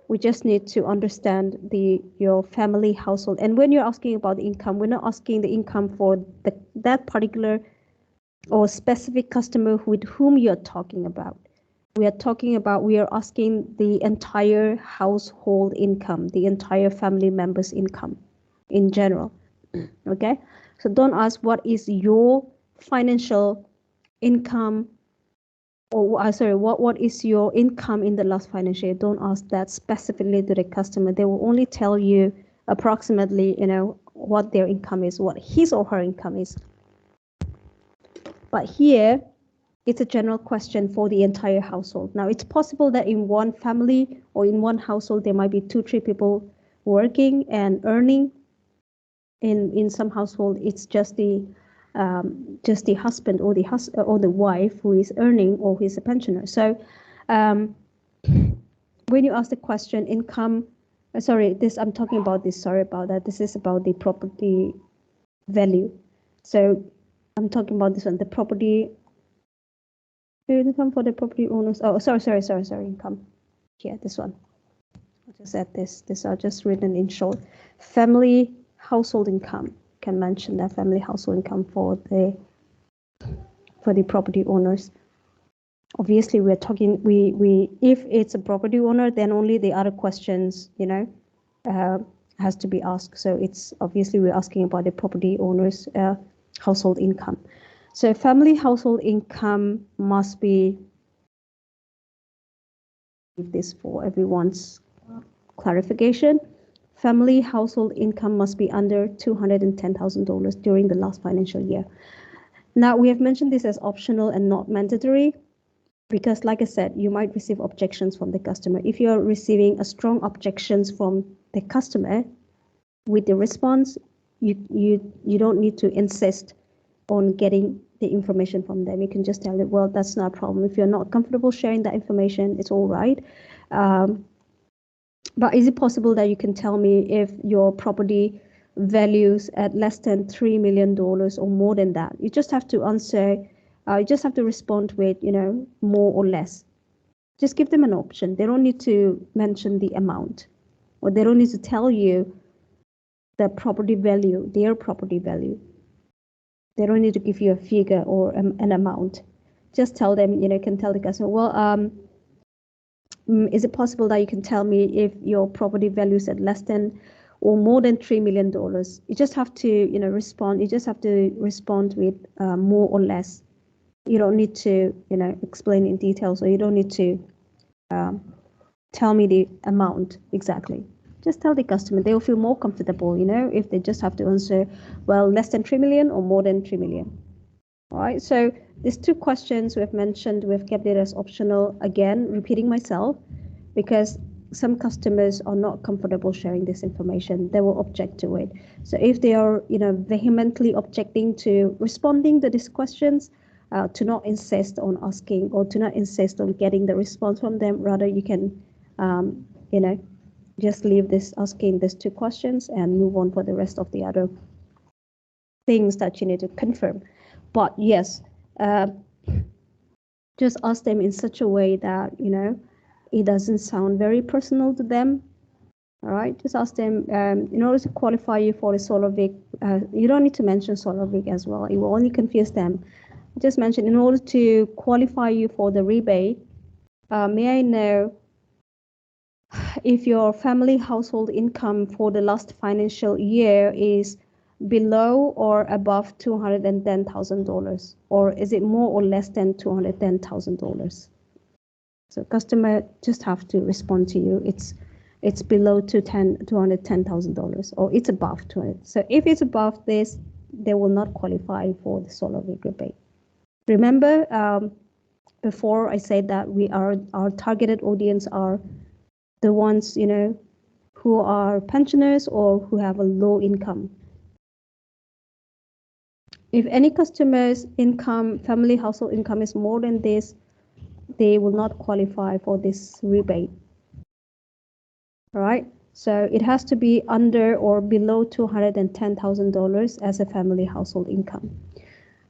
we just need to understand your family household. And when you're asking about the income, we're not asking the income for that particular or specific customer with whom you're talking about. We are asking the entire household income, the entire family members' income in general. Okay, so don't ask what is your financial income, or sorry, what is your income in the last financial year. Don't ask that specifically to the customer. They will only tell you approximately, what their income is, what his or her income is. But here, it's a general question for the entire household. Now, it's possible that in one family or in one household, there might be 2-3 people working and earning. In some household, it's just the husband or the wife who is earning, or who is a pensioner. So when you ask the question income, I'm talking about this, sorry about that. This is about the property value. So I'm talking about this one, the property income for the property owners. Oh, sorry, income. Here, this one. I'll just add this. These are just written in short. Family household income. Can mention that family household income for the property owners. Obviously, we're talking, if it's a property owner, then only the other questions, has to be asked. So it's obviously we're asking about the property owners' household income. So family household income must be, this for everyone's clarification, family household income must be under $210,000 during the last financial year. Now, we have mentioned this as optional and not mandatory, because like I said, you might receive objections from the customer. If you're receiving a strong objections from the customer with the response, you don't need to insist on getting the information from them. You can just tell them, well, that's not a problem. If you're not comfortable sharing that information, it's all right. But is it possible that you can tell me if your property values at less than $3 million or more than that? You just have to answer, you just have to respond with, more or less. Just give them an option. They don't need to mention the amount, or they don't need to tell you the property value, their property value. They don't need to give you a figure or an amount. Just tell them, you can tell the customer, well, is it possible that you can tell me if your property values at less than or more than $3 million? You just have to, respond. You just have to respond with more or less. You don't need to, explain in detail. So you don't need to tell me the amount exactly. Just tell the customer. They will feel more comfortable, if they just have to answer, well, less than 3 million or more than 3 million. All right. So these two questions we've mentioned, we've kept it as optional. Again, repeating myself, because some customers are not comfortable sharing this information. They will object to it. So if they are, vehemently objecting to responding to these questions, to not insist on asking, or to not insist on getting the response from them. Rather, you can, just leave this asking these two questions and move on for the rest of the other things that you need to confirm. But yes, just ask them in such a way that, it doesn't sound very personal to them. All right, just ask them, in order to qualify you for the solar VEET, you don't need to mention solar VEET as well. It will only confuse them. Just mention, in order to qualify you for the rebate, may I know if your family household income for the last financial year is below or above $210,000, or is it more or less than $210,000? So customer just have to respond to you. It's it's below $210,000 or it's above 200. So if it's above this, they will not qualify for the solar week rebate. Remember, before I said that our targeted audience are the ones, who are pensioners or who have a low income. If any customer's income, family household income is more than this, they will not qualify for this rebate. All right, so it has to be under or below $210,000 as a family household income.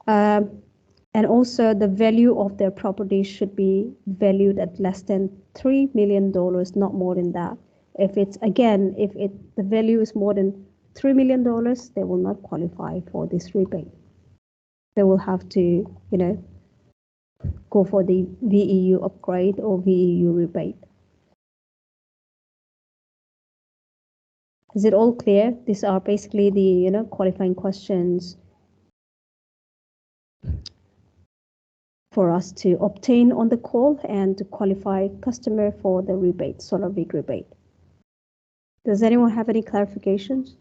And also the value of their property should be valued at less than $3 million, not more than that. If the value is more than $3 million, they will not qualify for this rebate. They will have to, go for the VEU upgrade or VEU rebate. Is it all clear? These are basically the, qualifying questions for us to obtain on the call and to qualify customer for the rebate, solar week rebate. Does anyone have any clarifications?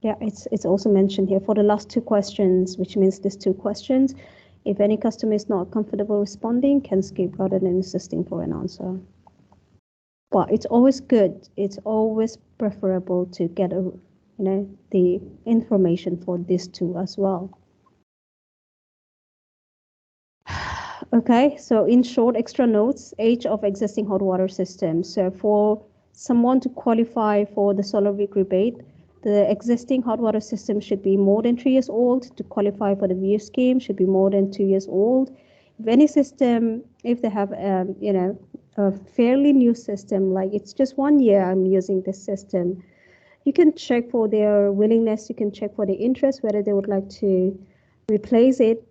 Yeah, it's also mentioned here for the last two questions, which means there's two questions. If any customer is not comfortable responding, can skip rather than insisting for an answer. But it's always good. It's always preferable to get the information for these two as well. Okay, so in short, extra notes, age of existing hot water system. So for someone to qualify for the solar week rebate, the existing hot water system should be more than 3 years old. To qualify for the VEU scheme, should be more than 2 years old. If any system, if they have, a fairly new system, like it's just 1 year I'm using this system, you can check for their willingness, you can check for the interest, whether they would like to replace it.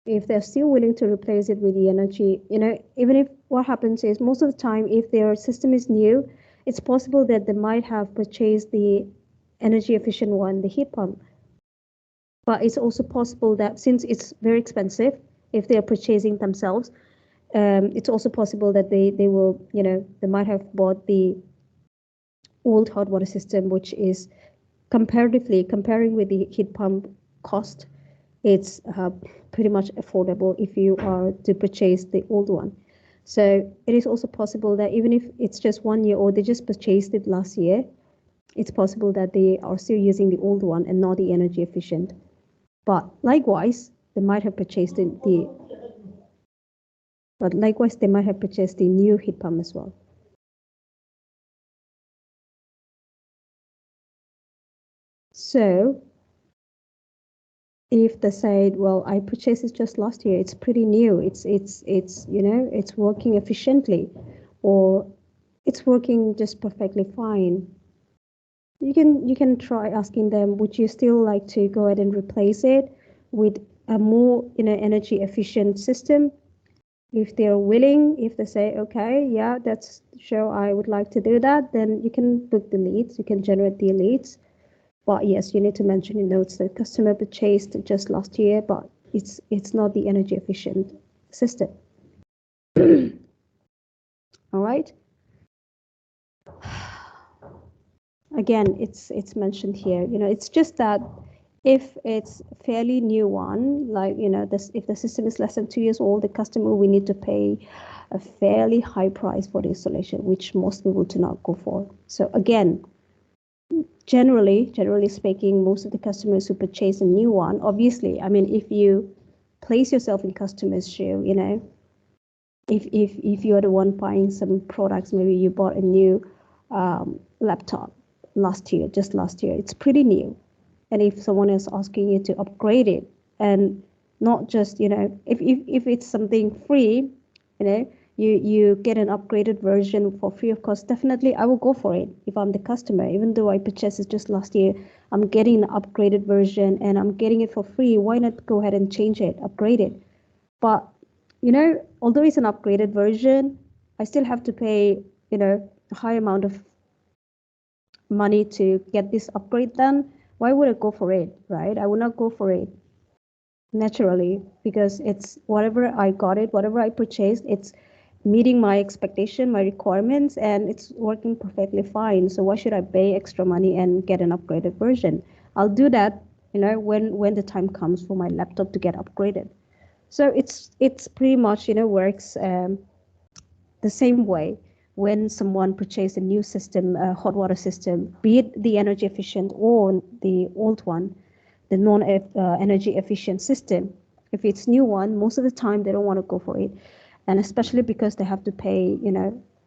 If they're still willing to replace it with the energy, even if what happens is most of the time, if their system is new, it's possible that they might have purchased the energy efficient one, the heat pump. But it's also possible that since it's very expensive, if they're purchasing themselves, it's also possible that they will, they might have bought the old hot water system, which is comparing with the heat pump cost, it's pretty much affordable if you are to purchase the old one. So it is also possible that even if it's just 1 year or they just purchased it last year, it's possible that they are still using the old one and not the energy efficient. But likewise, they might have purchased the new heat pump as well. So if they said, well, I purchased it just last year, it's pretty new, it's working efficiently, or it's working just perfectly fine, you can try asking them, would you still like to go ahead and replace it with a more energy efficient system? If they're willing, if they say, okay, yeah, that's sure, I would like to do that, then you can book the leads, you can generate the leads. But yes, you need to mention in notes that customer purchased just last year, but it's not the energy efficient system. All right. Again, it's mentioned here. It's just that if it's a fairly new one, like if the system is less than 2 years old, the customer will need to pay a fairly high price for the installation, which most people do not go for. So again, generally speaking, most of the customers who purchase a new one, obviously, I mean, if you place yourself in customers' shoe, if you're the one buying some products, maybe you bought a new laptop just last year, it's pretty new. And if someone is asking you to upgrade it, and not just, if it's something free, you get an upgraded version for free of cost, definitely I will go for it if I'm the customer. Even though I purchased it just last year, I'm getting an upgraded version and I'm getting it for free. Why not go ahead and change it, upgrade it? But although it's an upgraded version, I still have to pay a high amount of money to get this upgrade done. Why would I go for it, right? I would not go for it. naturally, because it's whatever I got it, whatever I purchased, it's meeting my expectation, my requirements, and it's working perfectly fine. So why should I pay extra money and get an upgraded version? I'll do that, when the time comes for my laptop to get upgraded. So it's pretty much, works the same way when someone purchases a new system, a hot water system, be it the energy efficient or the old one, the non-energy efficient system. If it's new one, most of the time they don't want to go for it, and especially because they have to pay,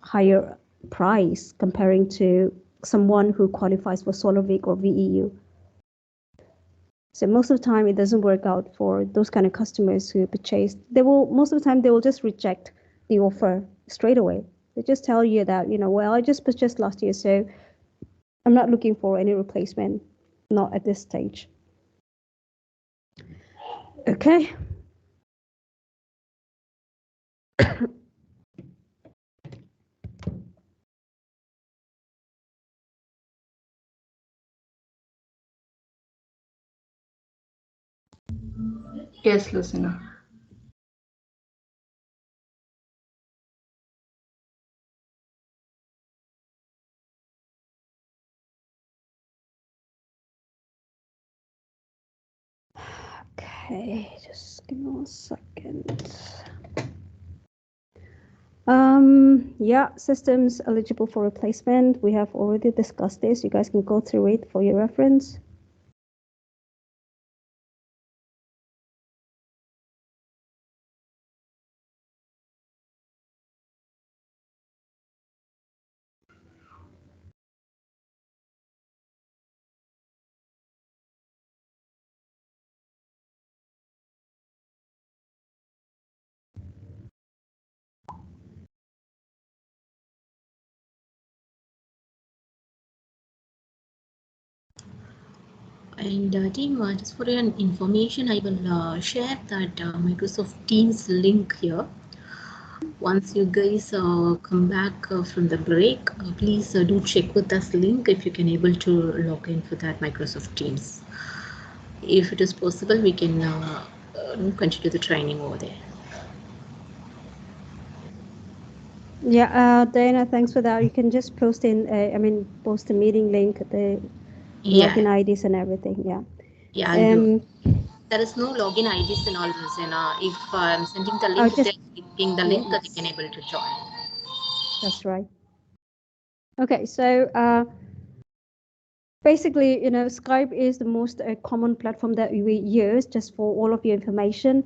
higher price comparing to someone who qualifies for solar VEEC or VEU. So most of the time it doesn't work out for those kind of customers who purchase. Most of the time they will just reject the offer straight away. They just tell you that, well, I just purchased last year, so I'm not looking for any replacement, not at this stage. Okay. Yes, Lucina. Okay, just give me 1 second. Yeah, systems eligible for replacement. We have already discussed this. You guys can go through it for your reference. And team, just for your information, I will share that Microsoft Teams link here. Once you guys come back from the break, please do check with us link if you can able to log in for that Microsoft Teams. If it is possible, we can continue the training over there. Yeah, Diana, thanks for that. You can just post post the meeting link, the login IDs and everything. Yeah. Yeah, I'll do. There is no login IDs in all this. If I'm sending the link, if they're clicking the link, they can able to join. That's right. Okay, so basically, Skype is the most common platform that we use, just for all of your information.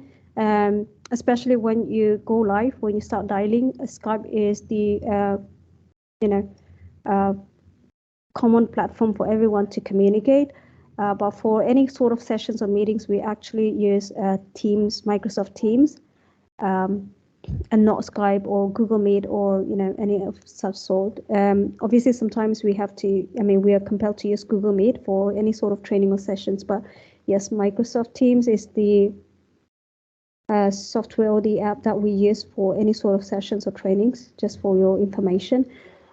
Especially when you go live, when you start dialing, Skype is the common platform for everyone to communicate. But for any sort of sessions or meetings, we actually use Teams, Microsoft Teams, and not Skype or Google Meet or any of such sort. Obviously, sometimes we are compelled to use Google Meet for any sort of training or sessions. But yes, Microsoft Teams is the software or the app that we use for any sort of sessions or trainings, just for your information.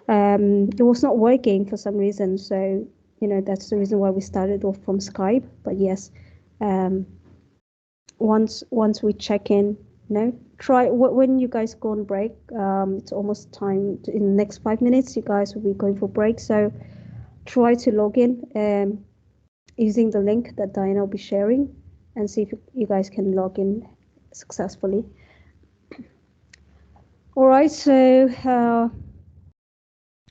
It was not working for some reason, so that's the reason why we started off from Skype. But yes, once we check in, try when you guys go on break. It's almost time in the next 5 minutes. You guys will be going for break, so try to log in using the link that Diana will be sharing, and see if you guys can log in successfully. All right, so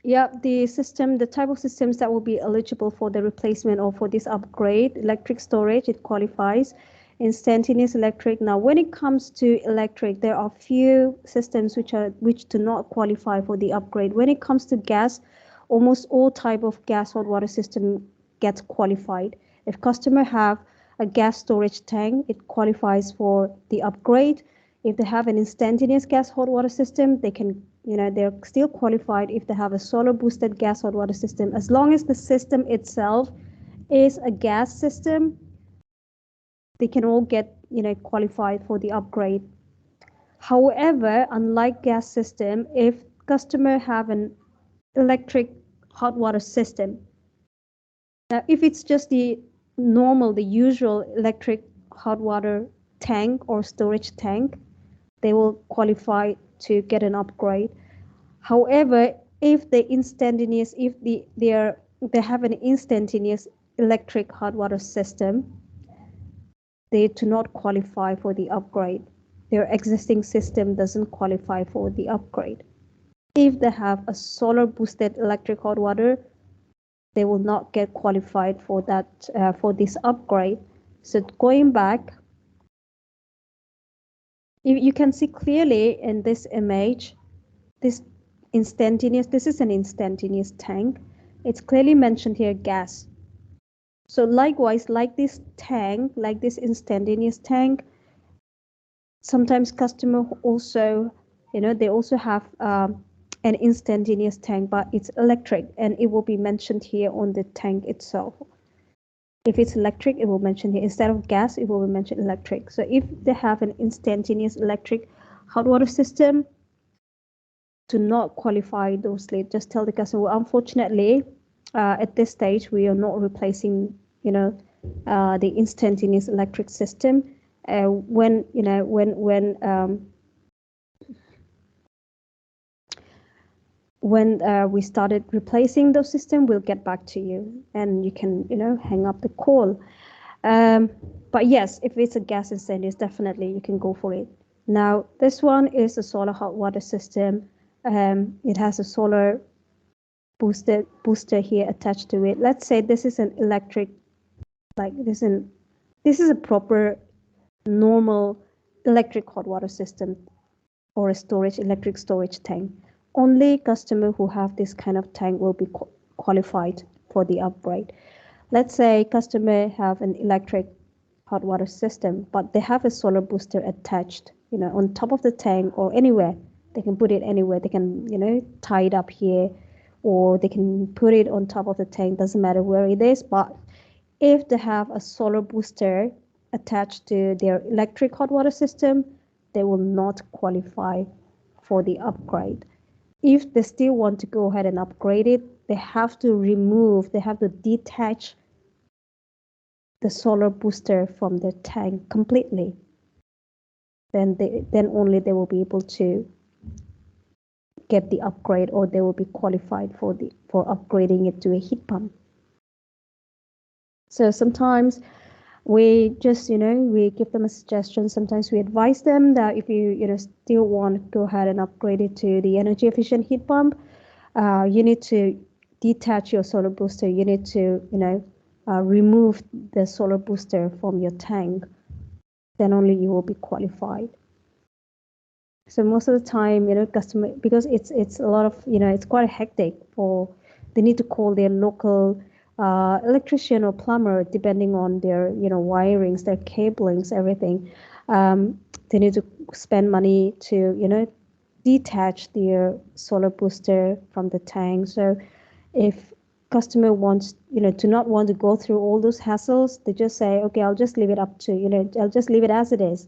yeah, the type of systems that will be eligible for the replacement or for this upgrade: electric storage, it qualifies. Instantaneous electric. Now, when it comes to electric, there are few systems which do not qualify for the upgrade. When it comes to gas, almost all type of gas hot water system gets qualified. If customer have a gas storage tank, it qualifies for the upgrade. If they have an instantaneous gas hot water system, they can, they're still qualified if they have a solar boosted gas hot water system. As long as the system itself is a gas system, they can all get, qualified for the upgrade. However, unlike gas system, if customer have an electric hot water system, now if it's just the usual electric hot water tank or storage tank, they will qualify to get an upgrade. However, if they have an instantaneous electric hot water system, they do not qualify for the upgrade. Their existing system doesn't qualify for the upgrade. If they have a solar boosted electric hot water, they will not get qualified for that for this upgrade. So going back, you can see clearly in this image, this is an instantaneous tank. It's clearly mentioned here gas. So likewise, like this tank, like this instantaneous tank, sometimes customer also, they also have an instantaneous tank, but it's electric, and it will be mentioned here on the tank itself. If it's electric, it will mention here. Instead of gas, it will be mentioned electric. So if they have an instantaneous electric hot water system, do not qualify those leads. Just tell the customer, well, unfortunately, at this stage, we are not replacing, the instantaneous electric system. When we started replacing those system, we'll get back to you, and you can, hang up the call. But yes, if it's a gas incentive, definitely you can go for it. Now, this one is a solar hot water system. It has a solar booster here attached to it. Let's say this is an electric, like this is a proper normal electric hot water system or a electric storage tank. Only customer who have this kind of tank will be qualified for the upgrade. Let's say customer have an electric hot water system, but they have a solar booster attached, on top of the tank or anywhere. They can put it anywhere. They can, tie it up here, or they can put it on top of the tank. Doesn't matter where it is. But if they have a solar booster attached to their electric hot water system, they will not qualify for the upgrade. If they still want to go ahead and upgrade it, they have to detach the solar booster from the tank completely. Then only they will be able to get the upgrade, or they will be qualified for upgrading it to a heat pump. So sometimes we just, we give them a suggestion. Sometimes we advise them that if you, still want to go ahead and upgrade it to the energy efficient heat pump, you need to detach your solar booster. You need to, remove the solar booster from your tank. Then only you will be qualified. So most of the time, customer, because it's a lot of, it's quite hectic they need to call their local electrician or plumber, depending on their, wirings, their cablings, everything. They need to spend money to, detach their solar booster from the tank. So if customer wants, to not want to go through all those hassles, they just say, okay, I'll just leave it I'll just leave it as it is,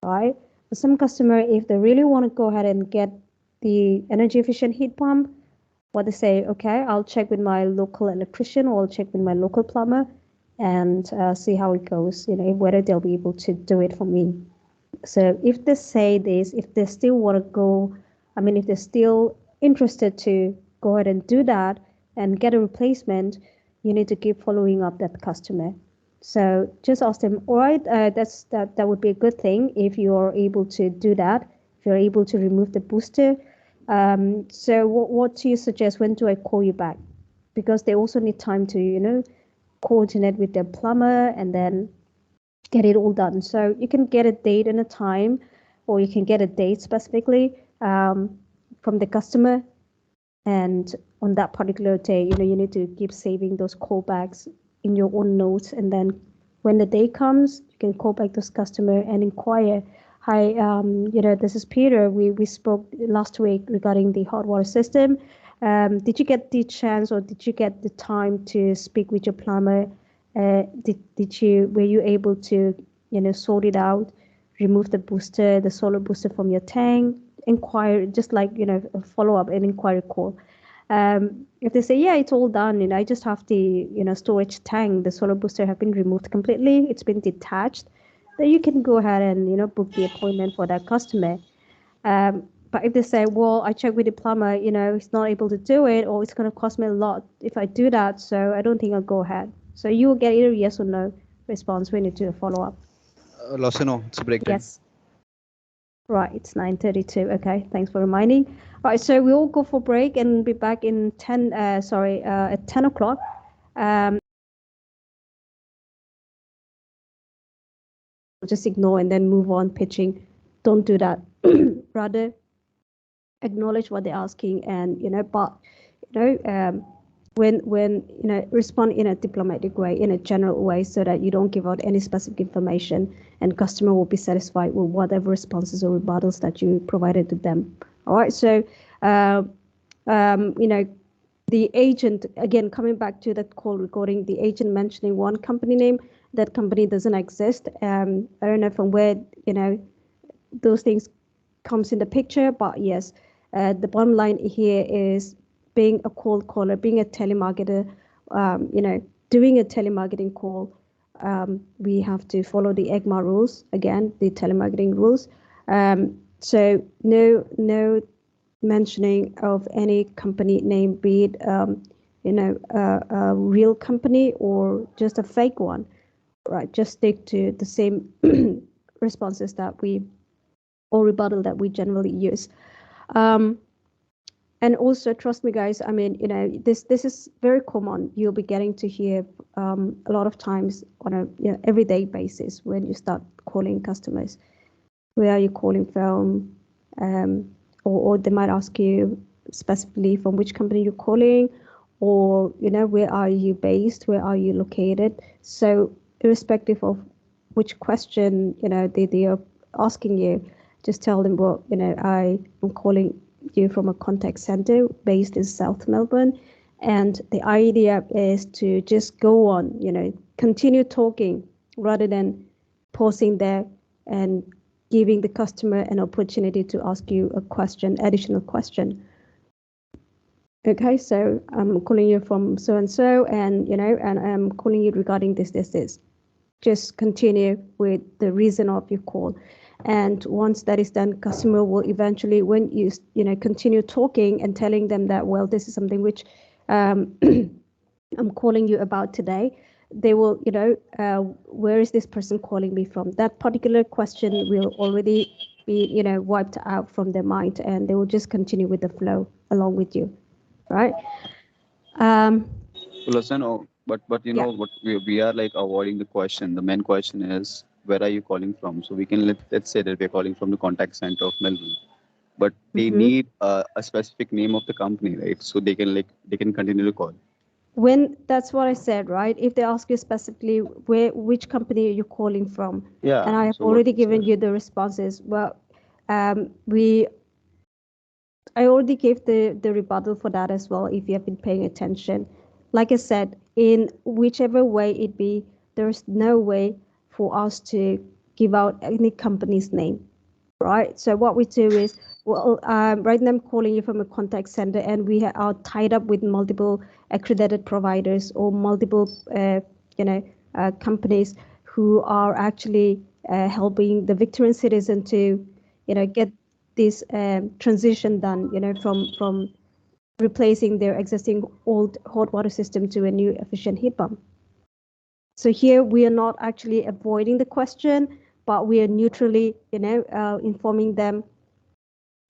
right? But some customer, if they really want to go ahead and get the energy efficient heat pump, what they say, okay, I'll check with my local electrician, or I'll check with my local plumber and see how it goes, whether they'll be able to do it for me. So if they say this, if they still want to go, if they're still interested to go ahead and do that and get a replacement, you need to keep following up that customer. So just ask them, all right, that would be a good thing if you're able to do that, if you're able to remove the booster. So what do you suggest? When do I call you back? Because they also need time to, coordinate with their plumber and then get it all done. So you can get a date and a time, or you can get a date specifically from the customer. And on that particular day, you need to keep saving those callbacks in your own notes. And then when the day comes, you can call back this customer and inquire. Hi, this is Peter. We spoke last week regarding the hot water system. Did you get the chance, or did you get the time to speak with your plumber? Were you able to, sort it out, remove the solar booster from your tank? Inquire, just like, a follow up and inquiry call. If they say, yeah, it's all done, I just have the, storage tank, the solar booster have been removed completely, it's been detached, then you can go ahead and book the appointment for that customer. But if they say, well, I checked with the plumber, he's not able to do it, or it's going to cost me a lot if I do that, so I don't think I'll go ahead. So you will get either yes or no response when you do a follow up. Loseno, it's break time. Yes. Right, it's 9:32. Okay, thanks for reminding. Right, so we all go for break and be back in at 10 o'clock. Just ignore and then move on pitching. Don't do that. Rather, acknowledge what they're asking, and when respond in a diplomatic way, in a general way, so that you don't give out any specific information, and customer will be satisfied with whatever responses or rebuttals that you provided to them. All right, so the agent, again, coming back to that call recording, the agent mentioning one company name, that company doesn't exist. I don't know from where those things comes in the picture, but yes, the bottom line here is being a cold caller, being a telemarketer, doing a telemarketing call. We have to follow the EGMA rules, again, the telemarketing rules. So no mentioning of any company name, be it a real company or just a fake one, right? Just stick to the same responses that we or rebuttal that we generally use. And also, trust me, guys. I mean, this is very common. You'll be getting to hear a lot of times on a everyday basis when you start calling customers. Where are you calling from? Or they might ask you specifically from which company you're calling, or where are you based? Where are you located? So irrespective of which question they are asking you, just tell them, well, I am calling you from a contact center based in South Melbourne, and the idea is to just go on, continue talking rather than pausing there and giving the customer an opportunity to ask you a question, additional question. Okay, so I'm calling you from so and so, and and I'm calling you regarding this. Just continue with the reason of your call. And once that is done, customer will eventually, when you continue talking and telling them that, well, this is something which I'm calling you about today, they will, where is this person calling me from? That particular question will already be, wiped out from their mind, and they will just continue with the flow along with you, right? So Loseno, but Yeah. what we are like avoiding the question. The main question is where are you calling from? So we can let's say that we're calling from the contact center of Melbourne, but they Mm-hmm. need a specific name of the company, right? So they can continue to call. When that's what I said, right? If they ask you specifically which company are you calling from, Yeah. and I have So what? already given you the responses. Well, I already gave the rebuttal for that as well. If you have been paying attention, like I said, in whichever way it be, there's no way for us to give out any company's name, right? So what we do is, well, right now I'm calling you from a contact center, and we are tied up with multiple accredited providers or multiple, companies who are actually helping the Victorian citizen to, get this transition done, from replacing their existing old hot water system to a new efficient heat pump. So here we are not actually avoiding the question, but we are neutrally, informing them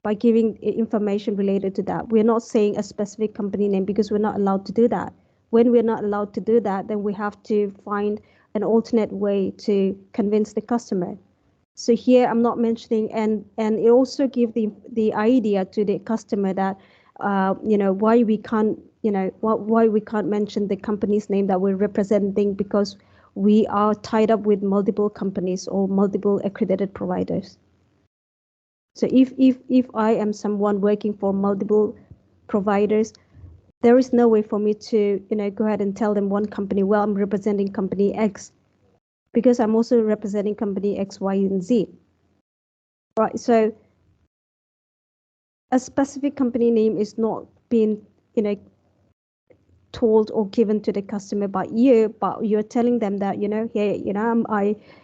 by giving information related to that. We're not saying a specific company name because we're not allowed to do that. When we're not allowed to do that, then we have to find an alternate way to convince the customer. So here I'm not mentioning, and it also give the idea to the customer that why we can't why we can't mention the company's name that we're representing, because we are tied up with multiple companies or multiple accredited providers. So if I am someone working for multiple providers, there is no way for me to go ahead and tell them one company, well, I'm representing company X, because I'm also representing company X, Y, and Z. Right. So a specific company name is not being told or given to the customer by you, but you're telling them that, hey,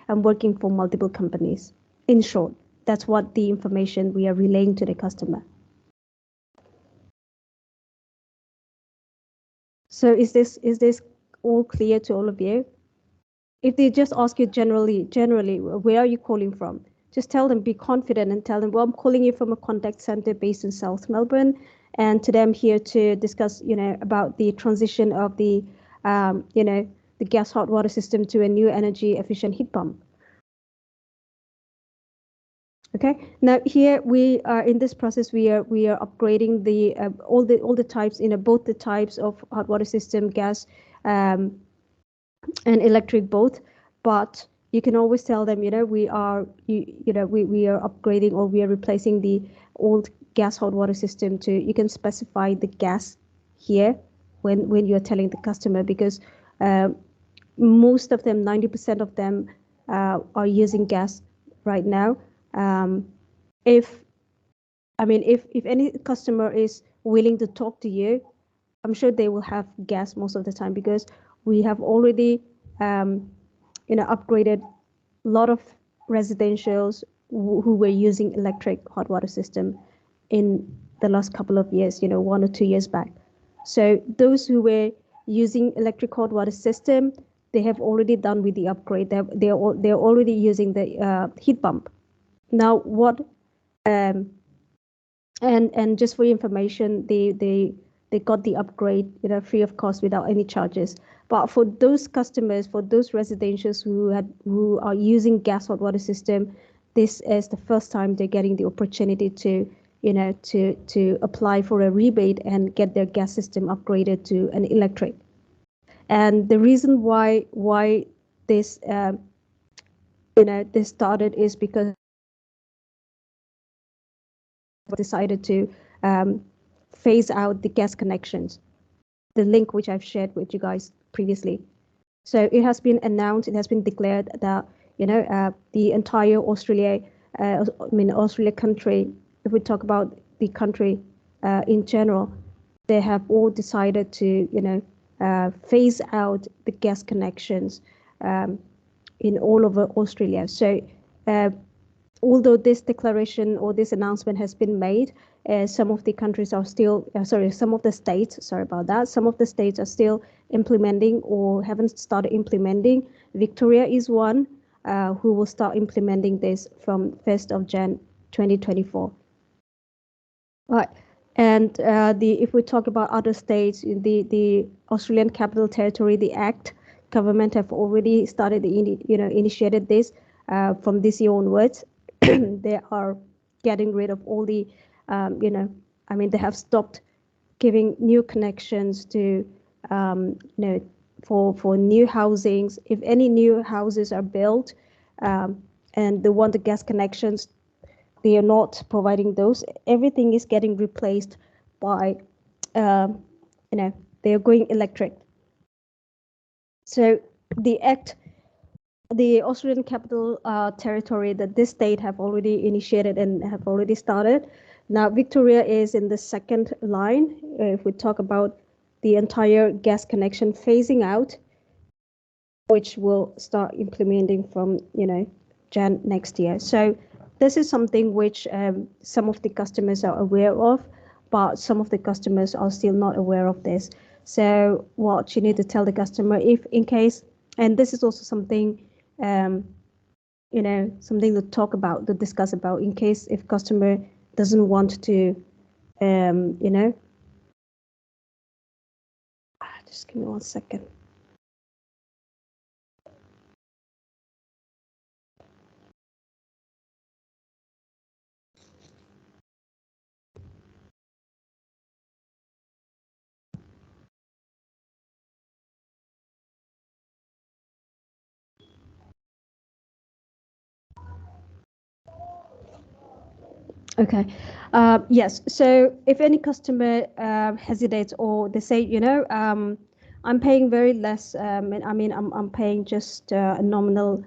I'm working for multiple companies. In short, that's what the information we are relaying to the customer. So is this all clear to all of you? If they just ask you generally, where are you calling from? Just tell them, be confident and tell them, well, I'm calling you from a contact center based in South Melbourne. And today I'm here to discuss, about the transition of the gas hot water system to a new energy efficient heat pump. Okay, now here we are in this process. We are upgrading the all the types, both the types of hot water system, gas and electric both. But you can always tell them, we are we are upgrading, or we are replacing the old gas hot water system to. You can specify the gas here when you're telling the customer, because most of them, 90% of them, are using gas right now. If any customer is willing to talk to you, I'm sure they will have gas most of the time, because we have already upgraded a lot of residentials who were using electric hot water system in the last couple of years, 1 or 2 years back. So those who were using electric hot water system, they have already done with the upgrade. They're already using the heat pump. Now what? And just for your information, they got the upgrade, free of cost, without any charges. But for those customers, for those residentials who are using gas hot water system, this is the first time they're getting the opportunity to to apply for a rebate and get their gas system upgraded to an electric. And the reason why this this started is because decided to phase out the gas connections, the link which I've shared with you guys previously. So it has been announced, it has been declared that the entire Australia country, if we talk about the country in general, they have all decided to phase out the gas connections in all over Australia. So although this declaration or this announcement has been made, some of the countries are still, some of the states, sorry about that, some of the states are still implementing or haven't started implementing. Victoria is one who will start implementing this from 1st of Jan 2024. Right. And if we talk about other states, the Australian Capital Territory, the Act, government have already started, initiated this from this year onwards. They are getting rid of all the, they have stopped giving new connections to, for new housings. If any new houses are built and they want the gas connections, they are not providing those. Everything is getting replaced by, they are going electric. So the Act, the Australian Capital Territory, that this state have already initiated and have already started. Now Victoria is in the second line. If we talk about the entire gas connection phasing out, which will start implementing from Jan next year. So this is something which some of the customers are aware of, but some of the customers are still not aware of this. So what you need to tell the customer, if in case, and this is also something something to talk about, to discuss about, in case if customer doesn't want to, just give me 1 second. Okay. Yes. So if any customer hesitates, or they say, I'm paying very less. I'm paying just a nominal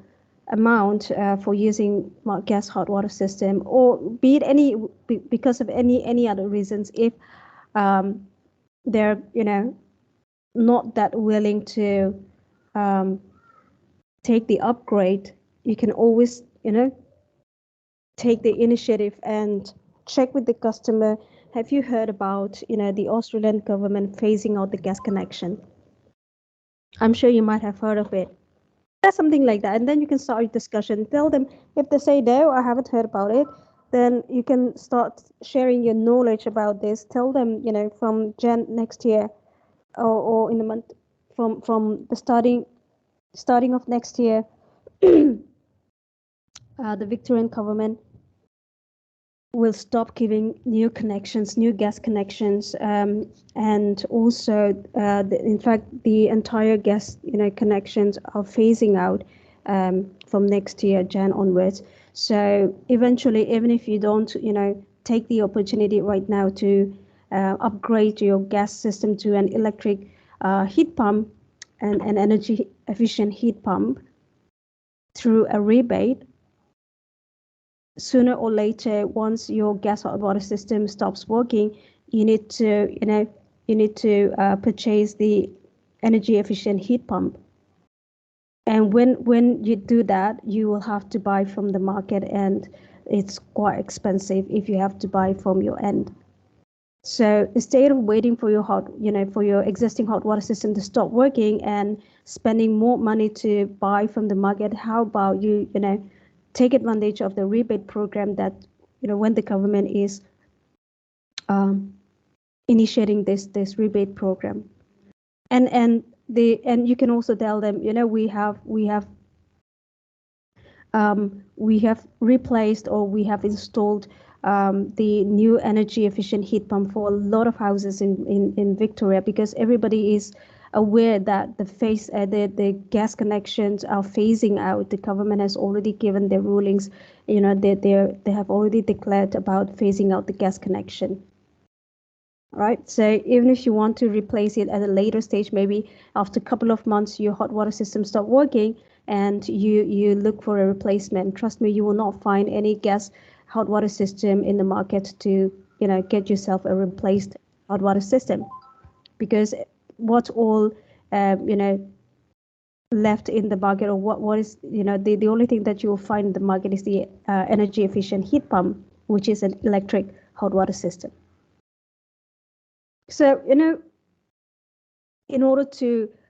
amount for using my gas hot water system, or be it because of any other reasons. If they're not that willing to take the upgrade, you can always, take the initiative and check with the customer. Have you heard about, the Australian government phasing out the gas connection? I'm sure you might have heard of it. That's something like that. And then you can start a discussion. Tell them, if they say no, I haven't heard about it, then you can start sharing your knowledge about this. Tell them, from Jan next year, or in the month from the starting of next year, the Victorian government will stop giving new connections, new gas connections, and also, in fact, the entire gas, connections are phasing out from next year, Jan onwards. So eventually, even if you don't, take the opportunity right now to upgrade your gas system to an electric heat pump and an energy efficient heat pump through a rebate, sooner or later, once your gas or water system stops working, you need to, purchase the energy efficient heat pump. And when you do that, you will have to buy from the market, and it's quite expensive if you have to buy from your end. So instead of waiting for for your existing hot water system to stop working and spending more money to buy from the market, how about you, take advantage of the rebate program that, when the government is um, initiating this rebate program, and you can also tell them, we have replaced, or we have installed the new energy efficient heat pump for a lot of houses in Victoria, because everybody is aware that the gas connections are phasing out. The government has already given their rulings. They have already declared about phasing out the gas connection. Right, so even if you want to replace it at a later stage, maybe after a couple of months your hot water system stop working and you look for a replacement, trust me, you will not find any gas hot water system in the market to get yourself a replaced hot water system, because what's all left in the market, or what is the only thing that you will find in the market is the energy efficient heat pump, which is an electric hot water system. So, in order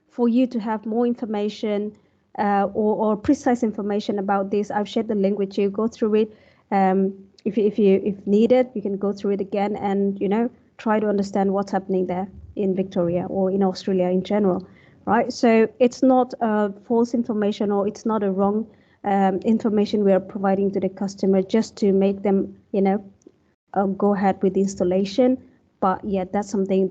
for you to have more information or precise information about this, I've shared the link with you. Go through it. If needed, you can go through it again and try to understand what's happening there in Victoria or in Australia in general, right? So it's not false information, or it's not a wrong information we are providing to the customer just to make them go ahead with the installation. But yeah, that's something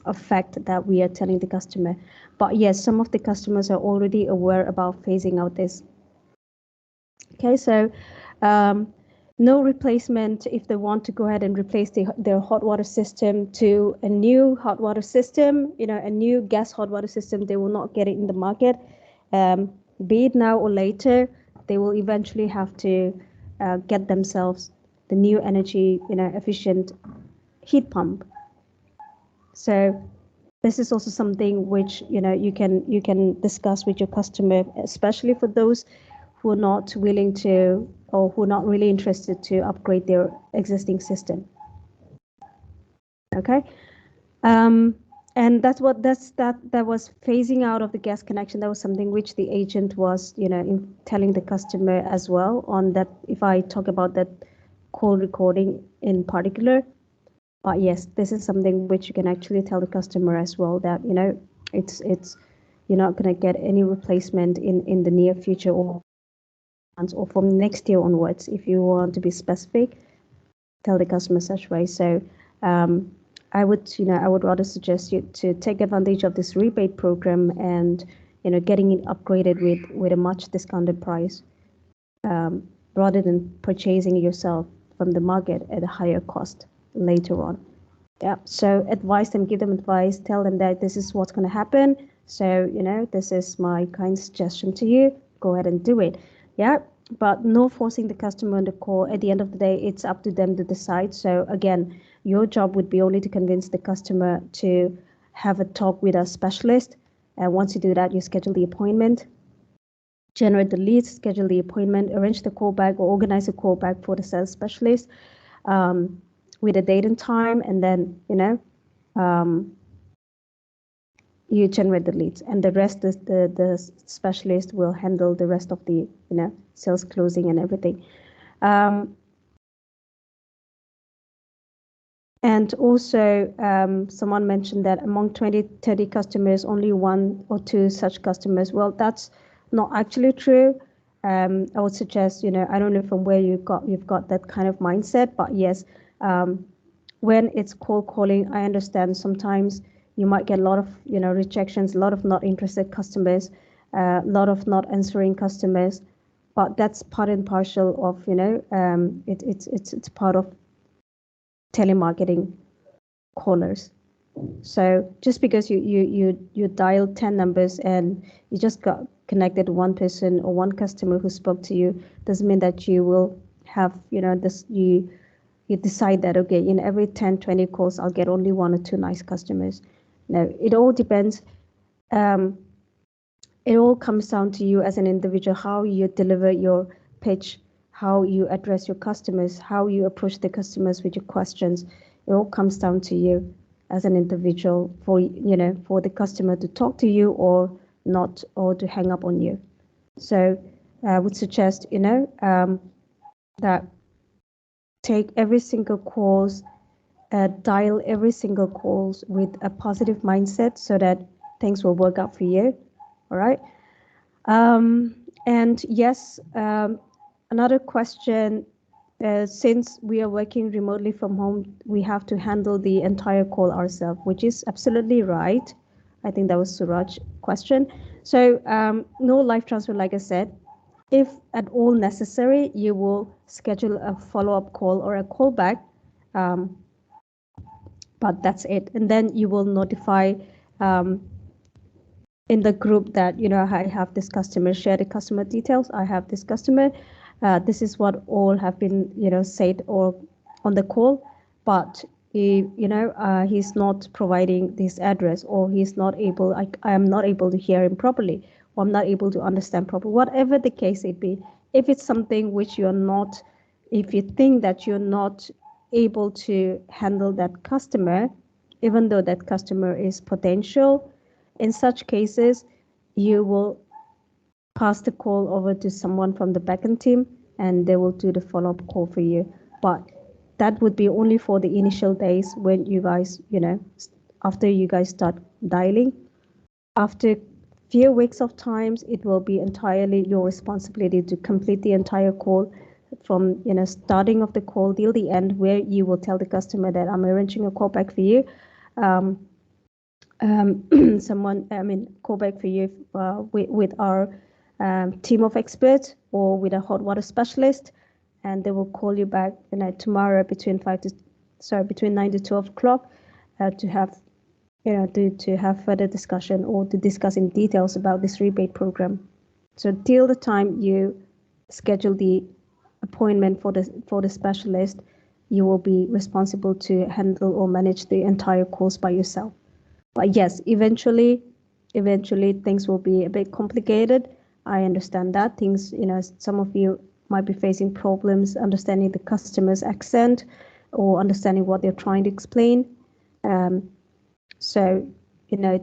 a fact that we are telling the customer. But yes, some of the customers are already aware about phasing out this. Okay, so no replacement. If they want to go ahead and replace their hot water system to a new hot water system, a new gas hot water system, they will not get it in the market. Be it now or later, they will eventually have to get themselves the new energy efficient heat pump. So this is also something which you can discuss with your customer, especially for those who are not willing to, or who are not really interested to upgrade their existing system. Okay, and that was phasing out of the gas connection. That was something which the agent was telling the customer as well. On that, if I talk about that call recording in particular. But yes, this is something which you can actually tell the customer as well, that it's you're not going to get any replacement in the near future, or from next year onwards. If you want to be specific, tell the customer such way. So I would rather suggest you to take advantage of this rebate program and getting it upgraded with a much discounted price, rather than purchasing yourself from the market at a higher cost later on. Yeah, so advise them, give them advice, tell them that this is what's going to happen. So this is my kind suggestion to you. Go ahead and do it. Yeah, but no forcing the customer on the call. At the end of the day, it's up to them to decide. So again, your job would be only to convince the customer to have a talk with a specialist. And once you do that, you schedule the appointment, generate the leads, schedule the appointment, arrange the callback or organize a callback for the sales specialist with a date and time, and then you generate the leads, and the rest is the specialist will handle the rest of the sales closing and everything. And also, someone mentioned that among 20-30 customers, only 1 or 2 such customers. Well, that's not actually true. I would suggest, I don't know from where you've got that kind of mindset, but yes, when it's cold calling, I understand sometimes you might get a lot of, rejections, a lot of not interested customers, a lot of not answering customers, but that's part and parcel of, it's part of telemarketing callers. So just because you dial 10 numbers and you just got connected to one person or one customer who spoke to you doesn't mean that you will have, this you decide that, okay, in every 10-20 calls I'll get only 1 or 2 nice customers. No, it all depends. It all comes down to you as an individual, how you deliver your pitch, how you address your customers, how you approach the customers with your questions. It all comes down to you as an individual for the customer to talk to you or not, or to hang up on you. So I would suggest that take every single calls, dial every single calls with a positive mindset so that things will work out for you. All right. And yes, another question, since we are working remotely from home, we have to handle the entire call ourselves, which is absolutely right. I think that was Suraj's question. So no live transfer, like I said. If at all necessary, you will schedule a follow-up call or a callback, but that's it. And then you will notify in the group that, I have this customer, share the customer details. I have this customer. This is what all have been, said or on the call, but he's not providing this address, or he's not able, I am not able to hear him properly, or I'm not able to understand properly, whatever the case it be. If it's something which you're not, if you think that you're not able to handle that customer, even though that customer is potential, in such cases, you will pass the call over to someone from the backend team and they will do the follow-up call for you. But that would be only for the initial days when you guys, after you guys start dialing. After few weeks of times, it will be entirely your responsibility to complete the entire call from, starting of the call till the end, where you will tell the customer that I'm arranging a callback for you. Callback for you with our team of experts or with a hot water specialist, and they will call you back tomorrow between 9 to 12 o'clock to have to have further discussion or to discuss in details about this rebate program. So till the time you schedule the appointment for the specialist, you will be responsible to handle or manage the entire course by yourself. But yes, eventually things will be a bit complicated. I understand that things, some of you might be facing problems understanding the customer's accent or understanding what they're trying to explain. So,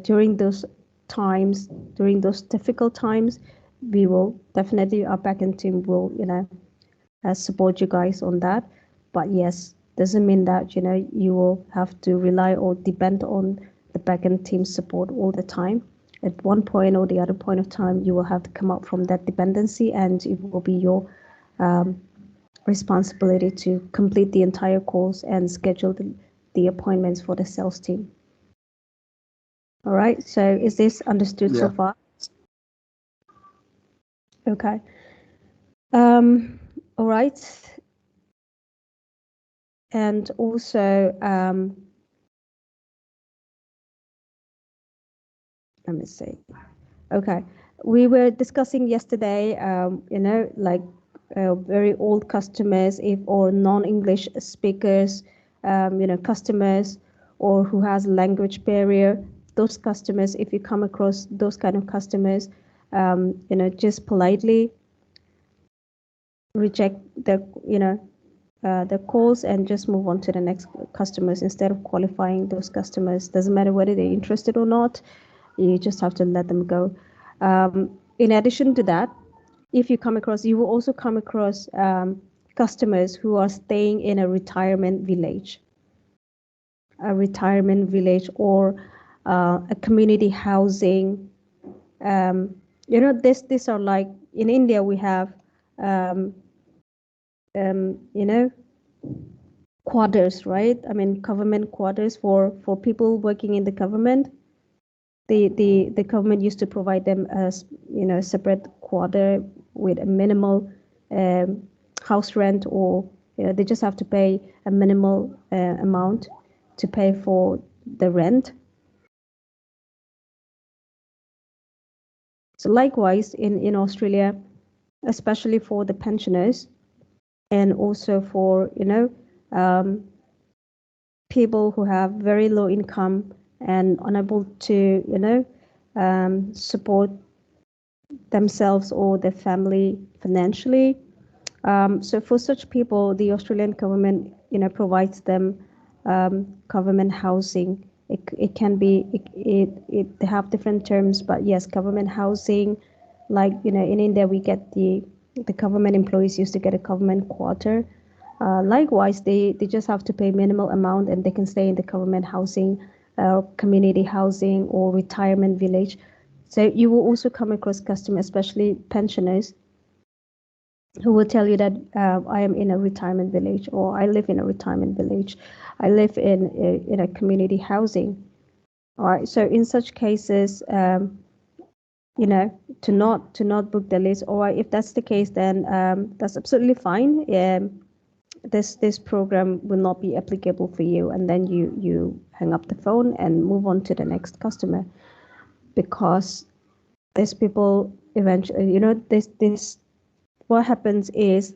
during those times, during those difficult times, we will definitely, our backend team will, support you guys on that. But yes, doesn't mean that, you will have to rely or depend on the backend team support all the time. At one point or the other point of time, you will have to come out from that dependency, and it will be your responsibility to complete the entire course and schedule the appointments for the sales team. All right, so is this understood so far? Okay. All right. And also, let me see. Okay, we were discussing yesterday, like very old customers, or non-English speakers, customers, or who has language barrier. those customers, if you come across those kind of customers, just politely reject the calls and just move on to the next customers instead of qualifying those customers. Doesn't matter whether they're interested or not, you just have to let them go. In addition to that, if you will also come across customers who are staying in a retirement village or a community housing. These are like, in India we have quarters, right? I mean, government quarters for people working in the government. The government used to provide them a separate quarter with a minimal house rent, or they just have to pay a minimal amount to pay for the rent. So likewise in Australia, especially for the pensioners and also for people who have very low income and unable to support themselves or their family financially. So for such people, the Australian government provides them government housing. It can be they have different terms, but yes, government housing. Like in India, we get the government employees used to get a government quarter. Likewise, they just have to pay minimal amount and they can stay in the government housing, community housing, or retirement village. So you will also come across customers, especially pensioners, who will tell you that I am in a retirement village, or I live in a retirement village, I live in a community housing. All right. So in such cases, to not book the list. Or if that's the case, then that's absolutely fine. This program will not be applicable for you, and then you hang up the phone and move on to the next customer, because these people eventually, this what happens is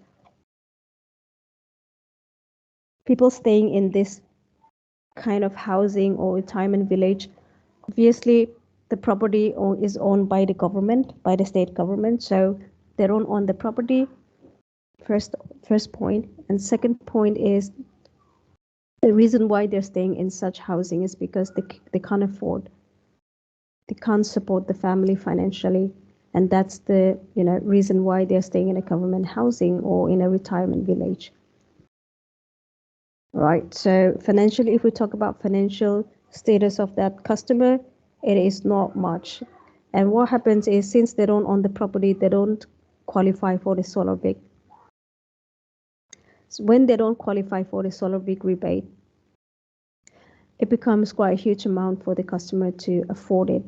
people staying in this kind of housing or retirement village, obviously the property is owned by the government, by the state government, so they don't own the property. First point. And second point is, the reason why they're staying in such housing is because they can't afford, they can't support the family financially, and that's the reason why they're staying in a government housing or in a retirement village. Right. So financially, if we talk about financial status of that customer, it is not much. And what happens is, since they don't own the property, they don't qualify for the solar big. So when they don't qualify for the solar big rebate, it becomes quite a huge amount for the customer to afford it,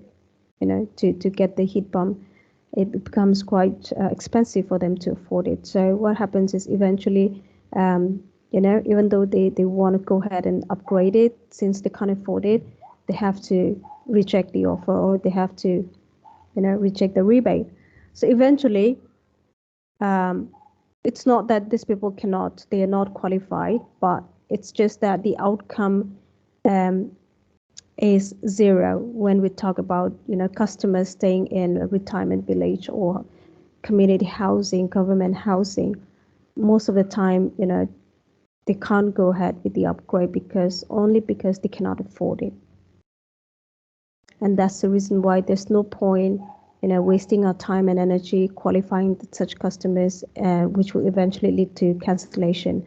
to get the heat pump. It becomes quite expensive for them to afford it. So what happens is, eventually, even though they want to go ahead and upgrade it, since they can't afford it, they have to reject the offer, or they have to, reject the rebate. So eventually, it's not that these people they are not qualified, but it's just that the outcome is zero when we talk about, customers staying in a retirement village or community housing, government housing. Most of the time, they can't go ahead with the upgrade because they cannot afford it. And that's the reason why there's no point wasting our time and energy qualifying such customers, which will eventually lead to cancellation,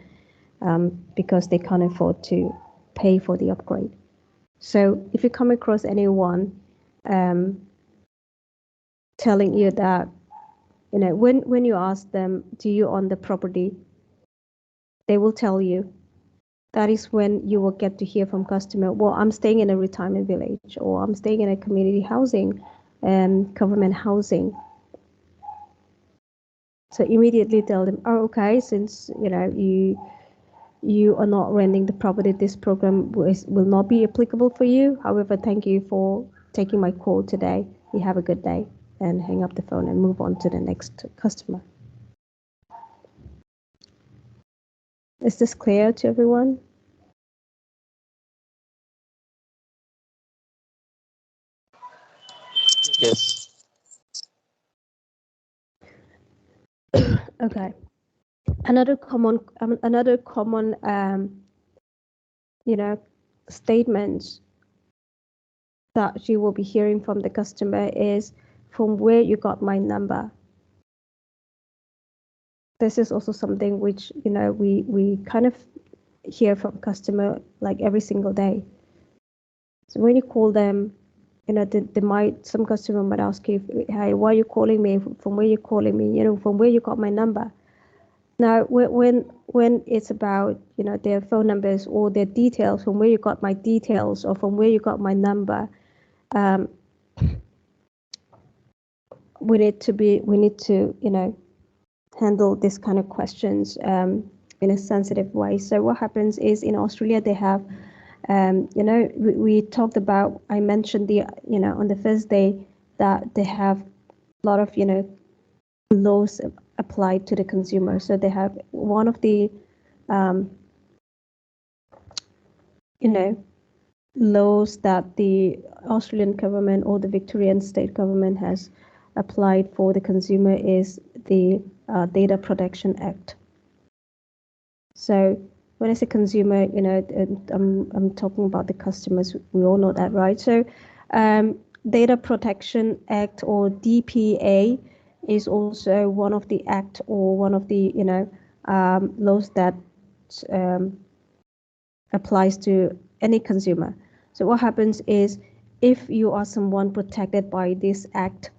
because they can't afford to pay for the upgrade. So if you come across anyone telling you that, when you ask them, do you own the property, they will tell you, that is when you will get to hear from customer, well, I'm staying in a retirement village, or I'm staying in a community housing, government housing. So immediately tell them, oh, okay, since you are not renting the property, this program will not be applicable for you. However, thank you for taking my call today. You have a good day, and hang up the phone and move on to the next customer. Is this clear to everyone? Yes. Okay. Another common you know, statements that you will be hearing from the customer is, from where you got my number. This is also something which, you know, we kind of hear from customer like every single day. So when you call them, you know, they might, some customer might ask you, hey, why are you calling me? From where you calling me? You know, from where you got my number? Now, when it's about, you know, their phone numbers or their details, from where you got my details or from where you got my number, um, we need to, you know, handle this kind of questions in a sensitive way. So what happens is, in Australia they have, you know, we talked about, I mentioned the, you know, on the first day that they have a lot of, you know, laws applied to the consumer. So they have one of the, you know, laws that the Australian government or the Victorian state government has applied for the consumer is the Data Protection Act. So when I say consumer, you know, I'm talking about the customers. We all know that, right? So Data Protection Act, or DPA, is also one of the act or one of the, you know, laws that um, applies to any consumer. So what happens is, if you are someone protected by this act,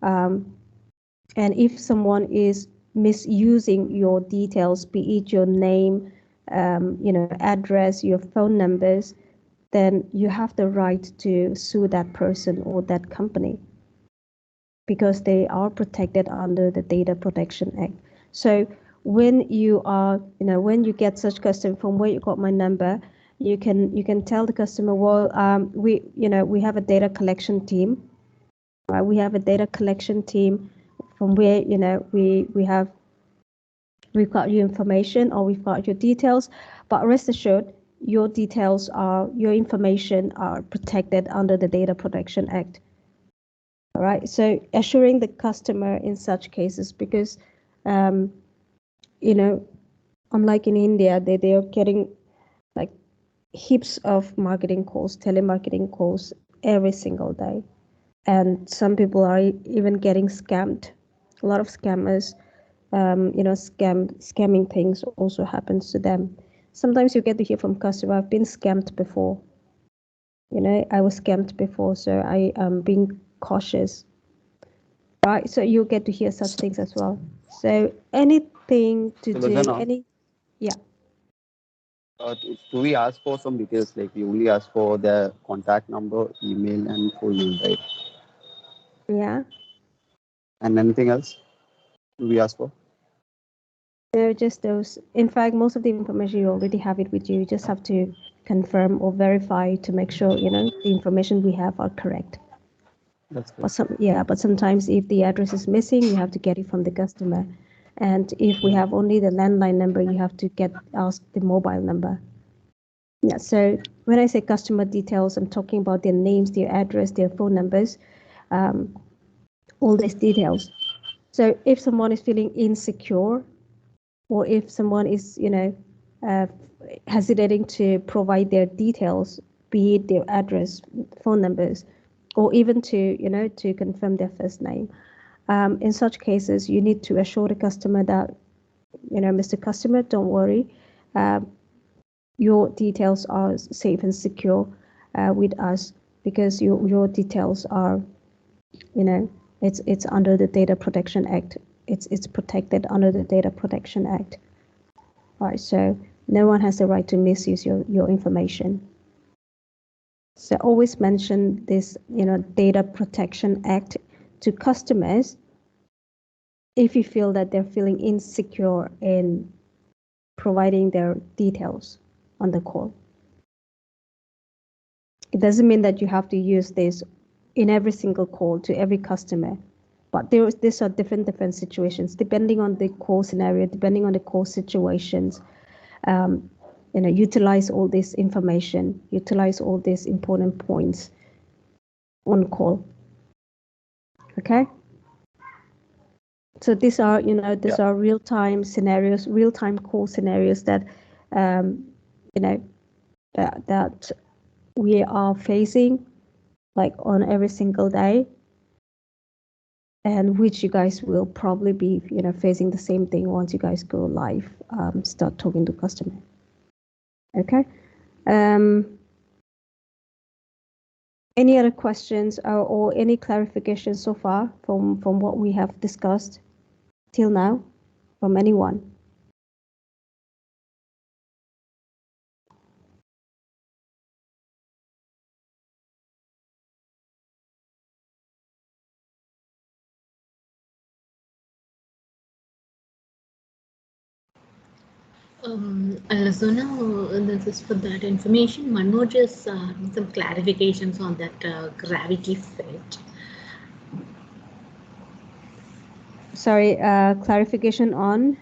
and if someone is misusing your details, be it your name, you know, address, your phone numbers, then you have the right to sue that person or that company, because they are protected under the Data Protection Act. So when you are, you know, when you get such customer, from where you got my number, you can tell the customer, well, we, you know, we have a data collection team, right? We have a data collection team from where, you know, we've got your information or we've got your details, but rest assured, your details are, your information are protected under the Data Protection Act. All right, so assuring the customer in such cases, because you know, unlike in India, they are getting like heaps of marketing calls, telemarketing calls every single day, and some people are even getting scammed. A lot of scammers, you know, scamming things also happens to them. Sometimes you get to hear from customer, I've been scammed before. You know, I was scammed before, so I am being cautious. Right, so you get to hear such things as well. So anything to So, do, Lajana, yeah, do we ask for some details? Like we only ask for their contact number, email, and full name, right? yeah. And anything else do we ask for? They're just those. In fact, most of the information you already have it with you. You just have to confirm or verify to make sure, you know, the information we have are correct. That's good. But but sometimes if the address is missing, you have to get it from the customer. And if we have only the landline number, you have to ask the mobile number. Yeah, so when I say customer details, I'm talking about their names, their address, their phone numbers, all these details. So if someone is feeling insecure, or if someone is, you know, uh, hesitating to provide their details, be it their address, phone numbers, or even to, you know, to confirm their first name, in such cases, you need to assure the customer that, you know, Mr. Customer, don't worry, your details are safe and secure with us, because your details are, you know, it's under the Data Protection Act. It's protected under the Data Protection Act. All right, so no one has the right to misuse your information. So always mention this, you know, Data Protection Act to customers if you feel that they're feeling insecure in providing their details on the call. It doesn't mean that you have to use this in every single call to every customer, but these are different situations depending on the call scenario, depending on the call situations. You know, utilize all this information, utilize all these important points on call. Okay. So these are, Yeah. these are real-time scenarios, real-time call scenarios that, um, you know, that we are facing like on every single day, and which you guys will probably be, facing the same thing once you guys go live, start talking to customer. Okay. Any other questions or any clarification so far from what we have discussed till now from anyone? So now this is for that information. Manoj is some clarifications on that gravity fit. Sorry, clarification on.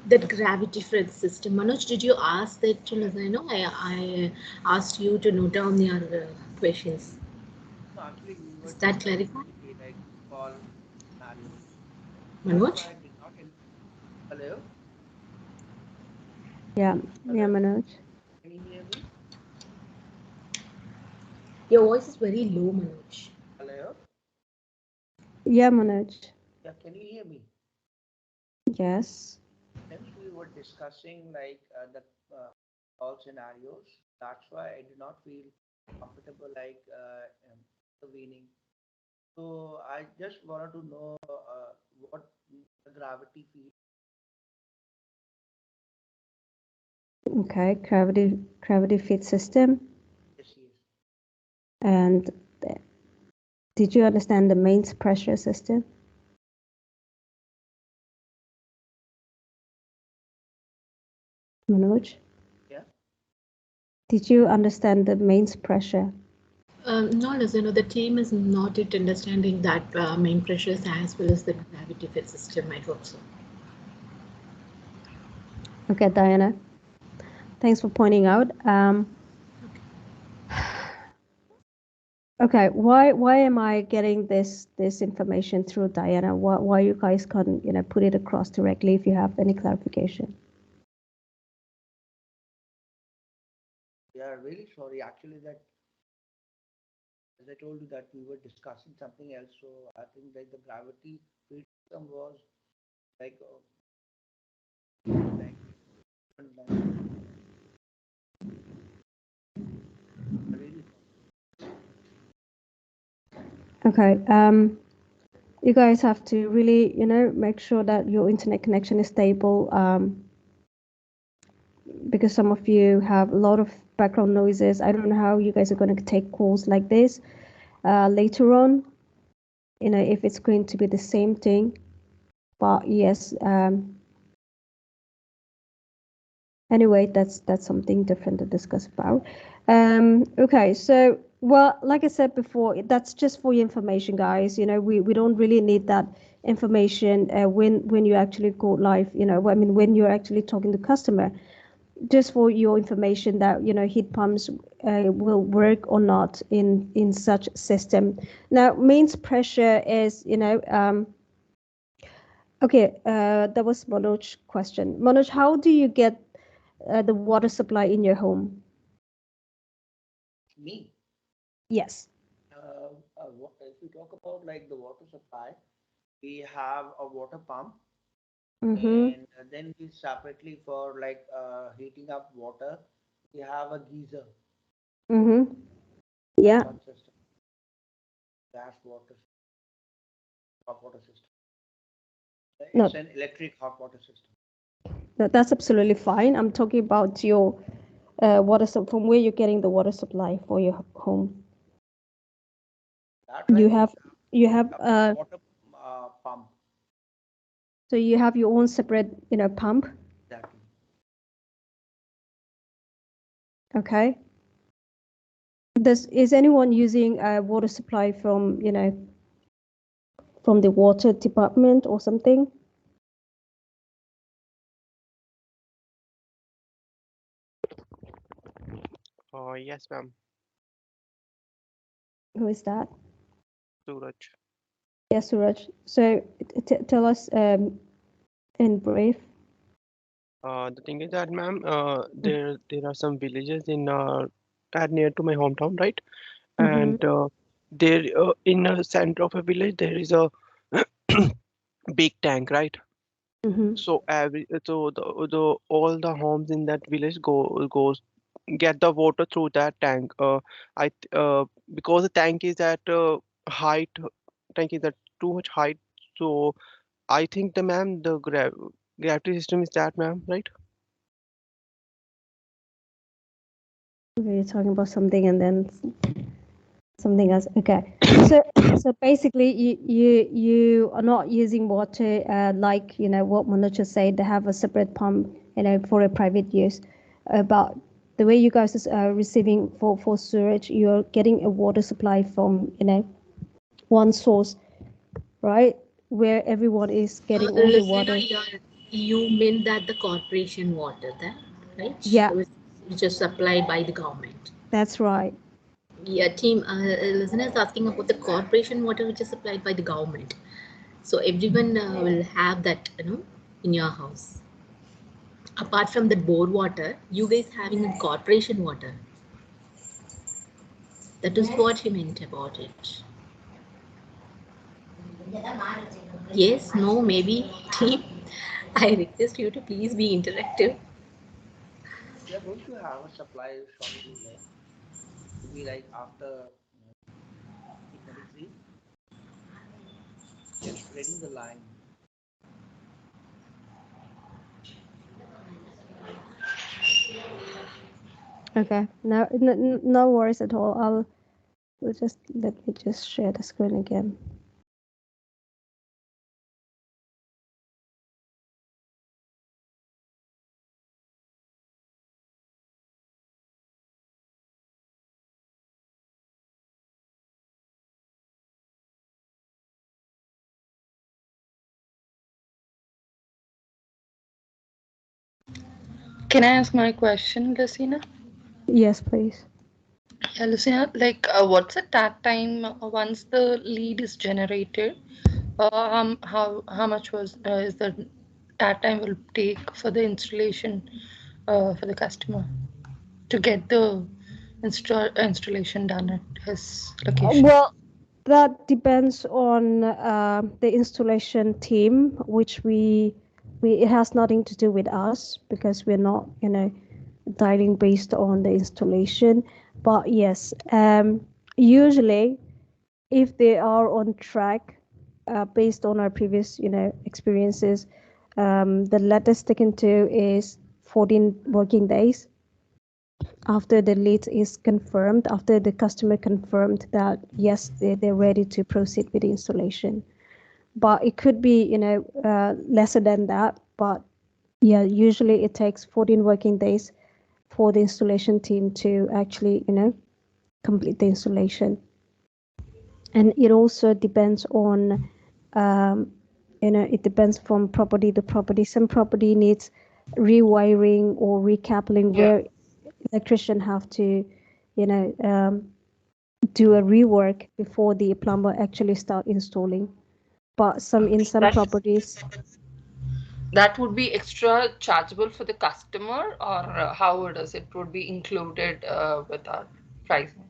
That gravity field system. Manoj, did you ask that to Lozano? I asked you to note down your questions. No, actually, we were Is that discussing clarified? like call scenarios. That's Manoj? why I did not. Hello, Yeah, yeah, hello. Manoj. Can you hear me? Your voice is very low, Manoj. Hello. Yeah, Manoj. Yeah, can you hear me? Yes. Since we were discussing like the all scenarios, that's why I did not feel comfortable like intervening. So I just wanted to know what the gravity field Okay, gravity feed system. is. And did you understand the mains pressure system, Manoj? Yeah. Did you understand the mains pressure? No, Lozano, the team is not yet understanding that main pressures as well as the gravity field system. I hope so. Okay, Diana. Thanks for pointing out. Okay, why am I getting this information through Diana? Why you guys can't put it across directly if you have any clarification? We are really sorry. Actually, that as I told you that we were discussing something else. So I think like the gravity field system was like like like really Okay. You guys have to really make sure that your internet connection is stable. Because some of you have a lot of background noises. I don't know how you guys are going to take calls like this later on. If it's going to be the same thing. But yes, anyway, that's something different to discuss about. Okay, so well, like I said before, that's just for your information, guys. We don't really need that information when you actually go live. I mean, when you're actually talking to customer, just for your information that heat pumps will work or not in such system. Now, mains pressure is okay. That was Manoj's question. Manoj, how do you get the water supply in your home? me. Yes. If we talk about like the water supply, we have a water pump, Mm-hmm. and then we separately for like heating up water, we have a geyser. Mm-hmm. That's Yeah. one system. Gas water, hot water system. No, It's an electric hot water system. that's absolutely fine. I'm talking about your from where you're getting the water supply for your home. That You like we have you have have uh a water pump. so you have your own separate pump. Exactly. Okay. Is anyone using a water supply from from the water department or something? Oh, yes, ma'am. Who is that? Suraj. Yes, Suraj. So tell us in brief. The thing is that, ma'am, there are some villages in that near to my hometown, right? Mm-hmm. And there in the center of a village there is a big tank, right? Mm-hmm. So the all the homes in that village goes get the water through that tank. Because the tank is at height, tank is at too much height. So I think the ma'am the gravity system is that, ma'am, right? We're talking about something and then something else. Okay. So basically, you are not using water like what Manoj just said. They have a separate pump, for a private use. But the way you guys is receiving for sewage, you're getting a water supply from one source, right? Where everyone is getting all the Lucina, water. you mean that the corporation water, that right? Yeah, Which is supplied by the government. that's right. Yeah, team. Listener is asking about the corporation water, which is supplied by the government. So everyone will have that, in your house. Apart from the bore water, you guys having a corporation water. That is what he meant about it. Yes, no, maybe. Team, I request you to please be interactive. We are going to have a supply shortly, like maybe like after 2033. We are spreading the line. Okay. No worries at all. Let me just share the screen again. Can I ask my question, Lucina? Yes, please. Yeah, Lucina, like what's the tag time once the lead is generated? How much was is the tag time will take for the installation for the customer to get the installation done at his location? Well, that depends on the installation team, which we it has nothing to do with us because we're not, dialing based on the installation. But yes, usually if they are on track, based on our previous, experiences, the latest they can do is 14 working days after the lead is confirmed, after the customer confirmed that yes, they're ready to proceed with the installation. But it could be, lesser than that. But yeah, usually it takes 14 working days for the installation team to actually, complete the installation. And it also depends on, it depends from property to property. Some property needs rewiring or recoupling Yeah. where electrician have to, do a rework before the plumber actually start installing. But in some That properties, that would be extra chargeable for the customer, or how does it would be included with our pricing?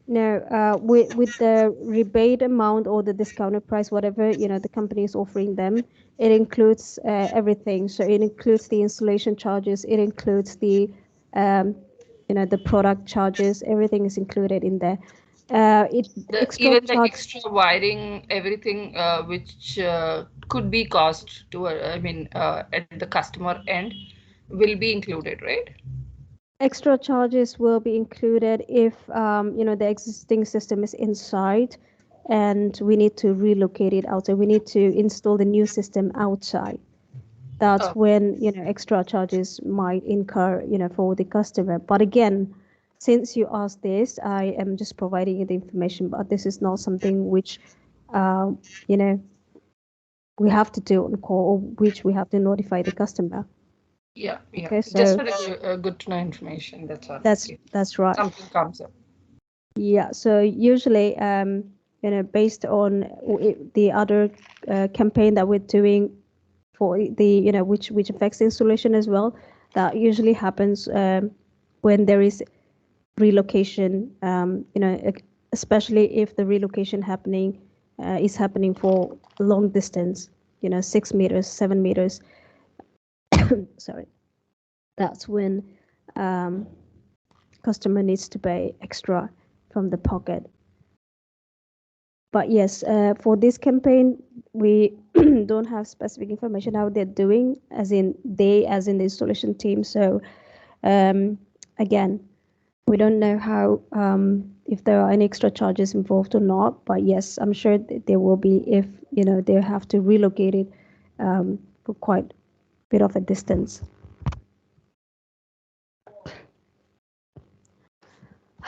no, with the rebate amount or the discounted price, whatever the company is offering them, it includes everything. So it includes the installation charges, it includes um, the product charges. Everything is included in there. It The extra even the charge. extra wiring, everything which could be cost to at the customer end will be included, right? Extra charges will be included if the existing system is inside and we need to relocate it outside. We need to install the new system outside. That's Oh, when extra charges might incur for the customer. But again, since you asked this, I am just providing you the information. But this is not something which uh, you know we have to do on call, or which we have to notify the customer. yeah, yeah. Okay, Just so for the good to know information. That's all. that's If that's right. something comes up. Yeah, so usually, based on the other campaign that we're doing for the, which affects the installation as well. That usually happens when there is relocation, especially if the relocation is happening for long distance, 6 meters, 7 meters. Sorry. That's when customer needs to pay extra from the pocket. But yes, for this campaign, we don't have specific information how they're doing, as in the installation team. So again, we don't know how if there are any extra charges involved or not. But yes, I'm sure there will be if they have to relocate it for quite a bit of a distance.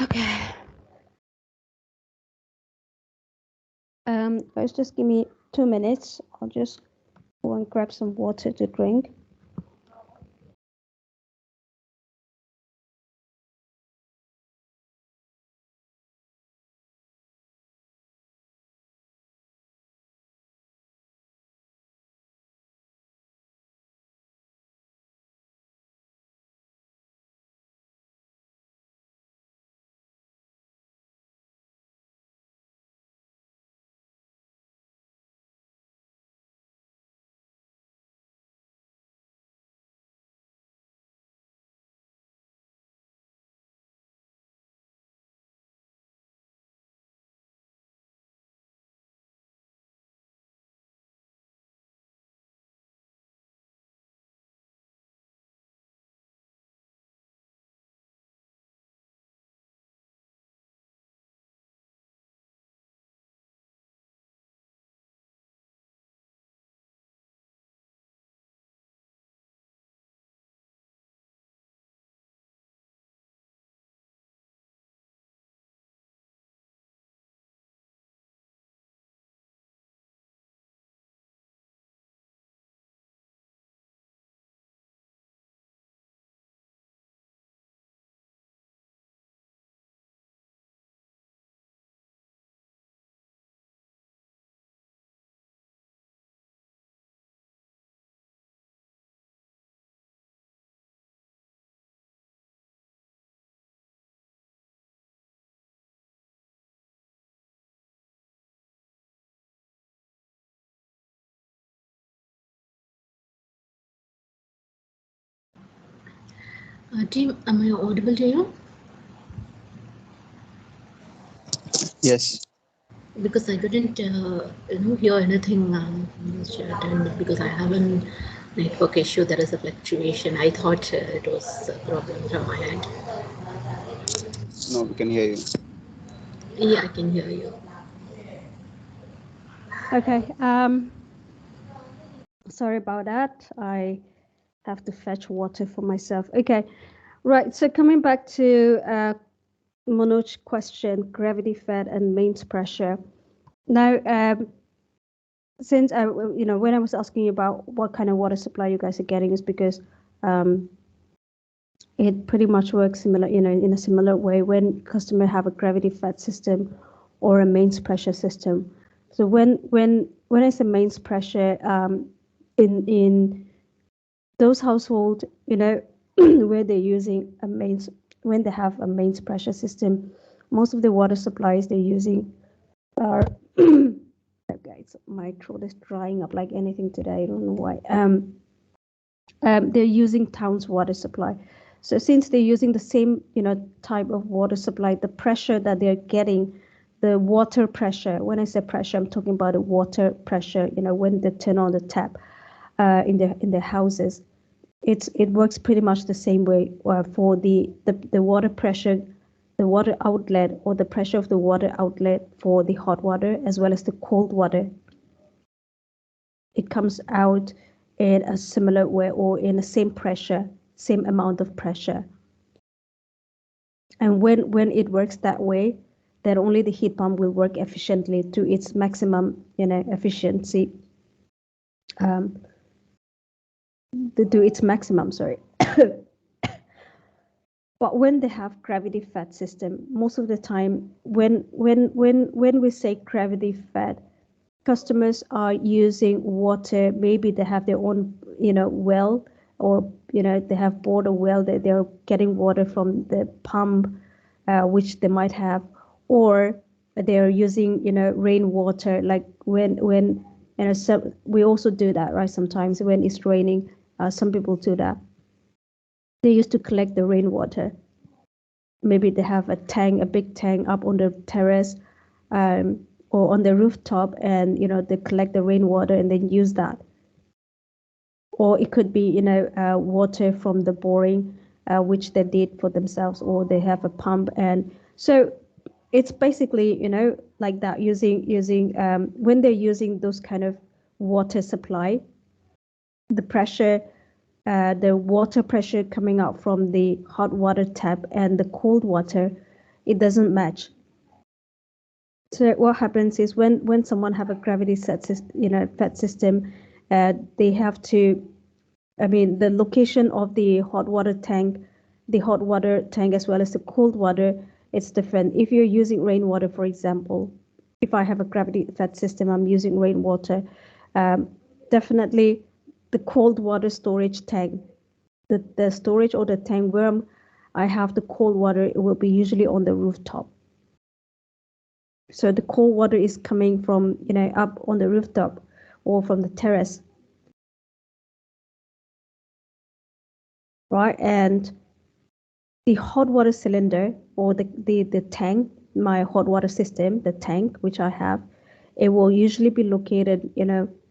Okay. Guys, just give me 2 minutes. I'll just go and grab some water to drink. Team, am I audible to you? Yes. Because I couldn't, hear anything in the chat, and because I have a network issue, there is a fluctuation. I thought it was a problem from my end. No, we can hear you. Yeah, I can hear you. Okay. Sorry about that. I have to fetch water for myself. Okay. Right. So coming back to Manoj's question, gravity fed and mains pressure. Now, since when I was asking you about what kind of water supply you guys are getting, is because it pretty much works similar, in a similar way when customer have a gravity fed system or a mains pressure system. So when I say mains pressure, in those households, where they're using when they have a mains pressure system, most of the water supplies they're using are guys, my throat is drying up like anything today. I don't know why. They're using town's water supply. So since they're using the same, type of water supply, the pressure that they're getting, the water pressure. When I say pressure, I'm talking about the water pressure. When they turn on the tap in their houses, it works pretty much the same way for the water pressure, the water outlet, or the pressure of the water outlet for the hot water as well as the cold water. It comes out in a similar way or in the same pressure, same amount of pressure. And when it works that way, then only the heat pump will work efficiently to its maximum, efficiency. To its maximum, sorry. But when they have gravity fed system, most of the time when we say gravity fed, customers are using water. Maybe they have their own, well, or they have bored a well that they're getting water from the pump, which they might have, or they're using rainwater. Like when so we also do that, right? Sometimes when it's raining, some people do that. They used to collect the rainwater. Maybe they have a big tank up on the terrace, or on the rooftop, and they collect the rainwater and then use that. Or it could be water from the boring, which they did for themselves, or they have a pump. And so it's basically like that, using when they're using those kind of water supply, the pressure, the water pressure coming out from the hot water tap and the cold water, it doesn't match. So what happens is when someone have a gravity fed system, they have to, the location of the hot water tank, as well as the cold water, it's different. If you're using rainwater, for example, if I have a gravity fed system, I'm using rainwater, definitely the cold water storage tank, the storage or the tank where I have the cold water, it will be usually on the rooftop. So the cold water is coming from, up on the rooftop or from the terrace, right? And the hot water cylinder or the tank, my hot water system, the tank which I have, it will usually be located,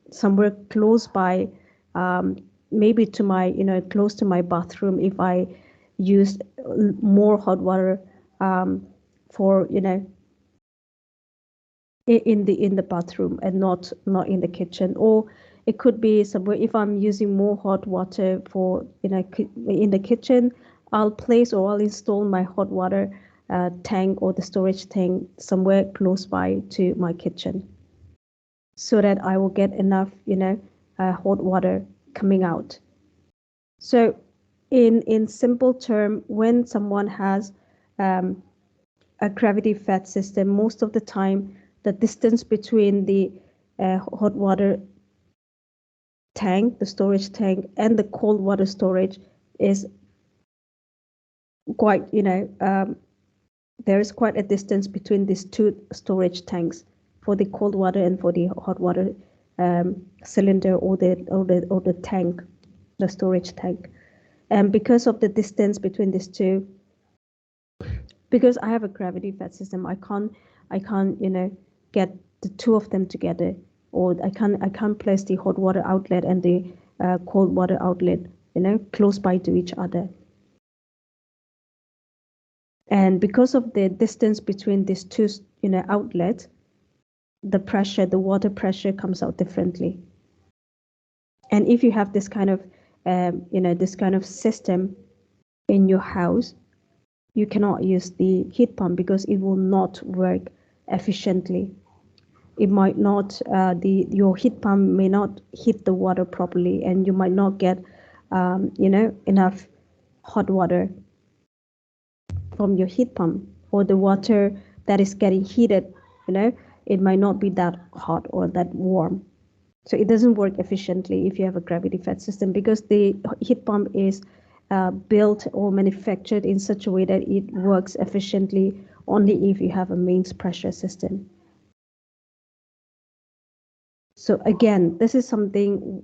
somewhere close by, maybe to my, close to my bathroom if I use more hot water, for, in the bathroom and not in the kitchen. Or it could be somewhere, if I'm using more hot water for in the kitchen, I'll place or I'll install my hot water tank or the storage tank somewhere close by to my kitchen, so that I will get enough hot water coming out. So in simple term, when someone has a gravity fed system, most of the time the distance between the hot water tank, the storage tank, and the cold water storage is quite, there is quite a distance between these two storage tanks, for the cold water and for the hot water cylinder or the tank, the storage tank. And because of the distance between these two, because I have a gravity fed system, I can't get the two of them together, or I can't place the hot water outlet and the cold water outlet close by to each other. And because of the distance between these two outlets, the water pressure comes out differently. And if you have this kind of this kind of system in your house, you cannot use the heat pump because it will not work efficiently. It might not, your heat pump may not heat the water properly, and you might not get enough hot water from your heat pump, or the water that is getting heated, it might not be that hot or that warm. So it doesn't work efficiently if you have a gravity fed system, because the heat pump is built or manufactured in such a way that it works efficiently only if you have a mains pressure system. So again, this is something,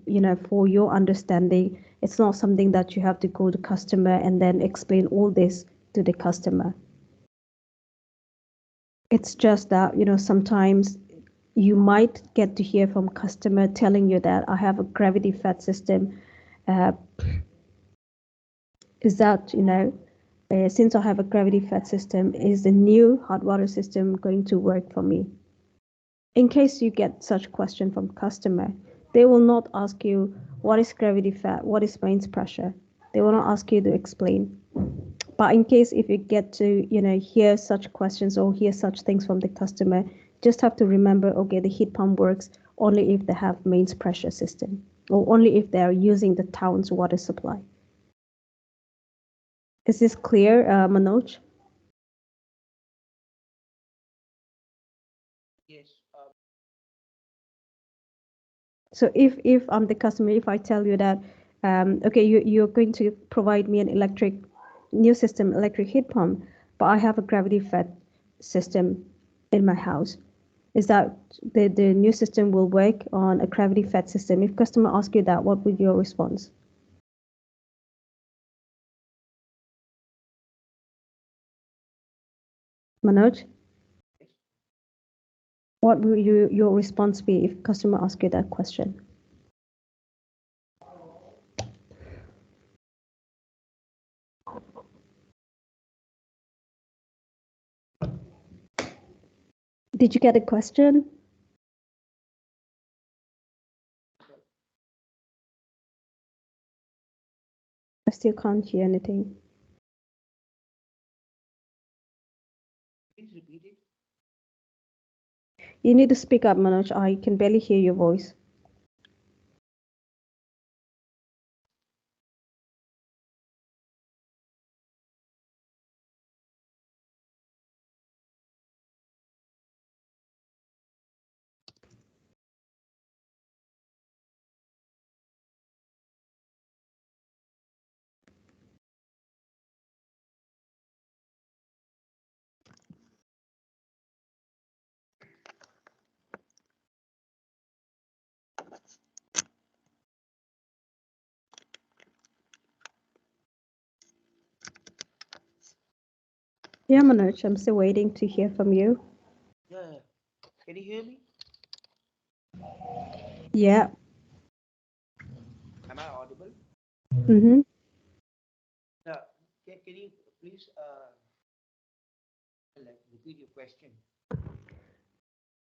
for your understanding. It's not something that you have to go to customer and then explain all this to the customer. It's just that, sometimes you might get to hear from customer telling you that I have a gravity fed system. Is that, since I have a gravity fed system, is the new hot water system going to work for me? In case you get such question from customer, they will not ask you what is gravity fed, what is mains pressure. They will not ask you to explain. But in case if you get to hear such questions or hear such things from the customer, just have to remember, okay, the heat pump works only if they have mains pressure system, or only if they are using the town's water supply. Is this clear, Manoj? Yes. So if I'm the customer, if I tell you that, okay, you're going to provide me an new system, electric heat pump, but I have a gravity fed system in my house. Is that the new system will work on a gravity fed system? If customer asks you that, what would your response? Manoj, what will your response be if customer asks you that question? Did you get a question? I still can't hear anything. Please repeat it. You need to speak up, Manoj. I can barely hear your voice. Yeah, Manoj, I'm still waiting to hear from you. Yeah. Can you hear me? Yeah. Am I audible? Mm-hmm. Yeah. Can you please like repeat your question?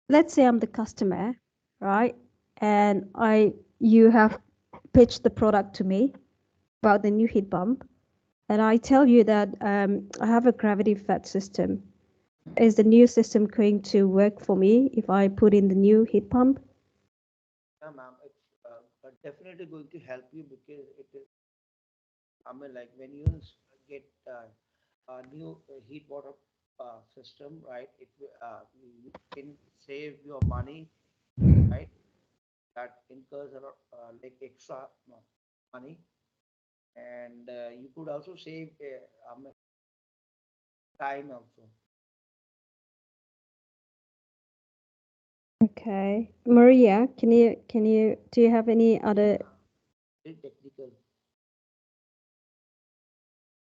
Let's say I'm the customer, right? And you have pitched the product to me about the new heat pump, and I tell you that I have a gravity fed system. Is the new system going to work for me if I put in the new heat pump? Yeah, ma'am. It's definitely going to help you because it is. I mean, like when you get a new heat water system, right? You can save your money, right? That incurs a lot, like extra money, and you could also save I mean, time also. Okay. Maria, do you have any other? Very technical.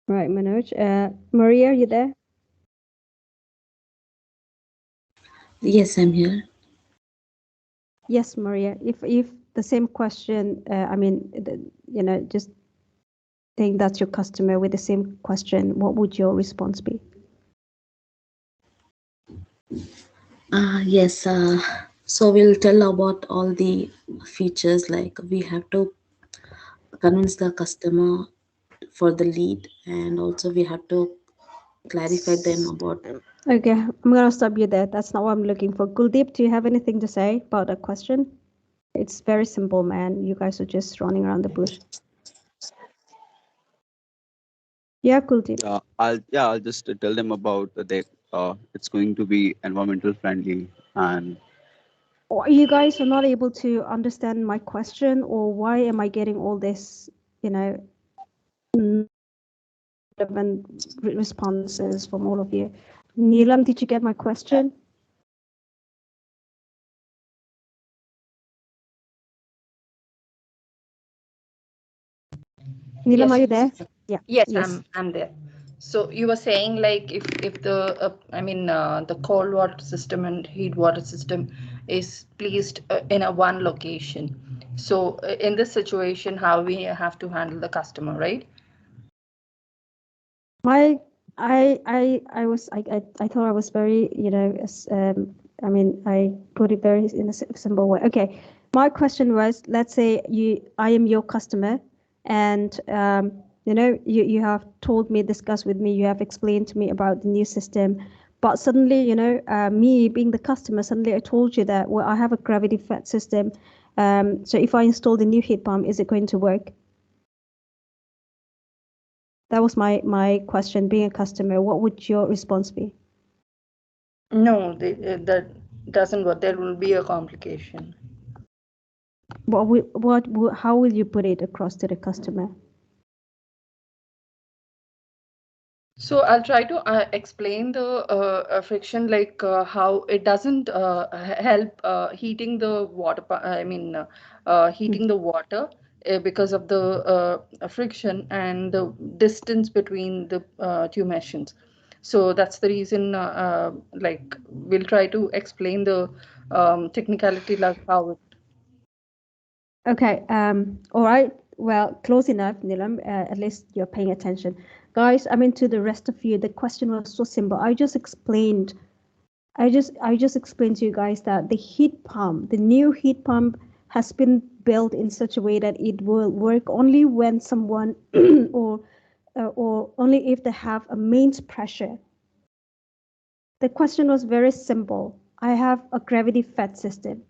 Right, Manoj. Maria, you there? Yes, I'm here. Yes, Maria. If the same question, just think that's your customer with the same question, what would your response be? Yes, so we'll tell about all the features, like we have to convince the customer for the lead, and also we have to clarify them about. Okay, I'm gonna stop you there. That's not what I'm looking for. Guldeep, do you have anything to say about that question? It's very simple, man. You guys are just running around the bush. Yeah, Guldeep. I'll just tell them about that. It's going to be environmental friendly, and Or you guys are not able to understand my question, or why am I getting all this, relevant responses from all of you? Neelam, did you get my question? Neelam, Yes. are you there? Yeah. Yes, Yes. I'm there. So you were saying like if the the cold water system and heat water system is placed in a one location. So in this situation, how we have to handle the customer, right? I I thought I was very, I put it very in a simple way. Okay, my question was, let's say I am your customer, and you have told me, discussed with me, you have explained to me about the new system, but suddenly, me being the customer, suddenly I told you that, well, I have a gravity fed system. So if I install the new heat pump, is it going to work? That was my question. Being a customer, what would your response be? No, that doesn't work. There will be a complication. How will you put it across to the customer? So I'll try to explain the friction, like how it doesn't help heating the water. Heating the water because of the friction and the distance between the two machines. So that's the reason. Like we'll try to explain the technicality, like how it. Okay. All right. Well, close enough, Nilam. At least you're paying attention, guys. I mean, to the rest of you, the question was so simple. I just explained to you guys that the heat pump, the new heat pump, has been built in such a way that it will work only when someone or only if they have a mains pressure. The question was very simple. I have a gravity fed system.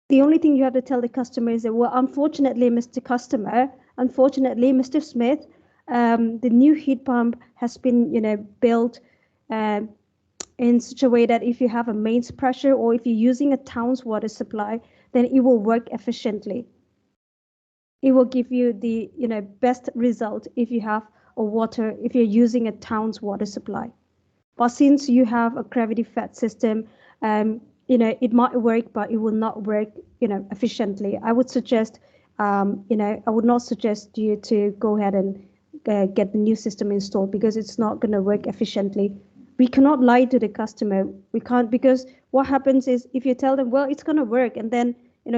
The only thing you have to tell the customer is that, well, unfortunately, Mr. Customer, unfortunately, Mr. Smith, the new heat pump has been, built um, in such a way that if you have a mains pressure or if you're using a town's water supply, then it will work efficiently. It will give you the, best result if you have if you're using a town's water supply. But since you have a gravity fed system, it might work, but it will not work, efficiently. I would suggest, I would not suggest you to go ahead and get the new system installed because it's not going to work efficiently. We cannot lie to the customer. We can't, because what happens is if you tell them, well, it's going to work, and then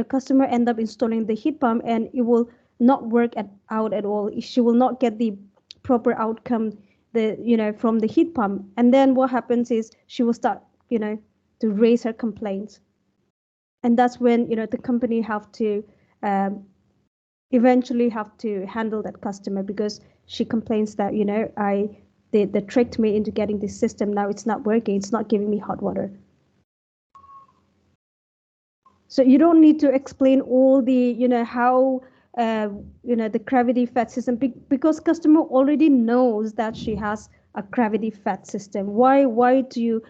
customer end up installing the heat pump and it will not work out at all. She will not get the proper outcome from the heat pump, and then what happens is she will start to raise her complaints, and that's when the company have to eventually have to handle that customer because she complains that they tricked me into getting this system. Now it's not working, it's not giving me hot water. So you don't need to explain all the how the gravity fed system, because customer already knows that she has a gravity fed system. Why would you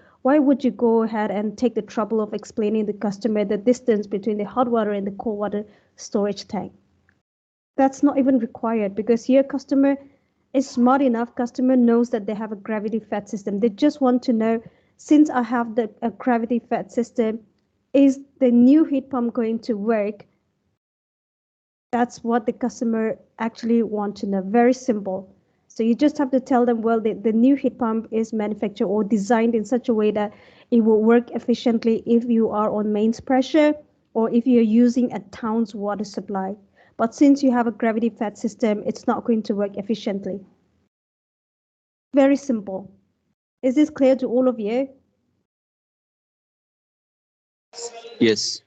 go ahead and take the trouble of explaining the customer the distance between the hot water and the cold water storage tank? That's not even required, because here customer is smart enough. Customer knows that they have a gravity fed system. They just want to know, since I have a gravity fed system, is the new heat pump going to work? That's what the customer actually want to know. Very simple. So you just have to tell them, well, the new heat pump is manufactured or designed in such a way that it will work efficiently if you are on mains pressure or if you're using a town's water supply. But since you have a gravity fed system, it's not going to work efficiently. Very simple. Is this clear to all of you? Yes.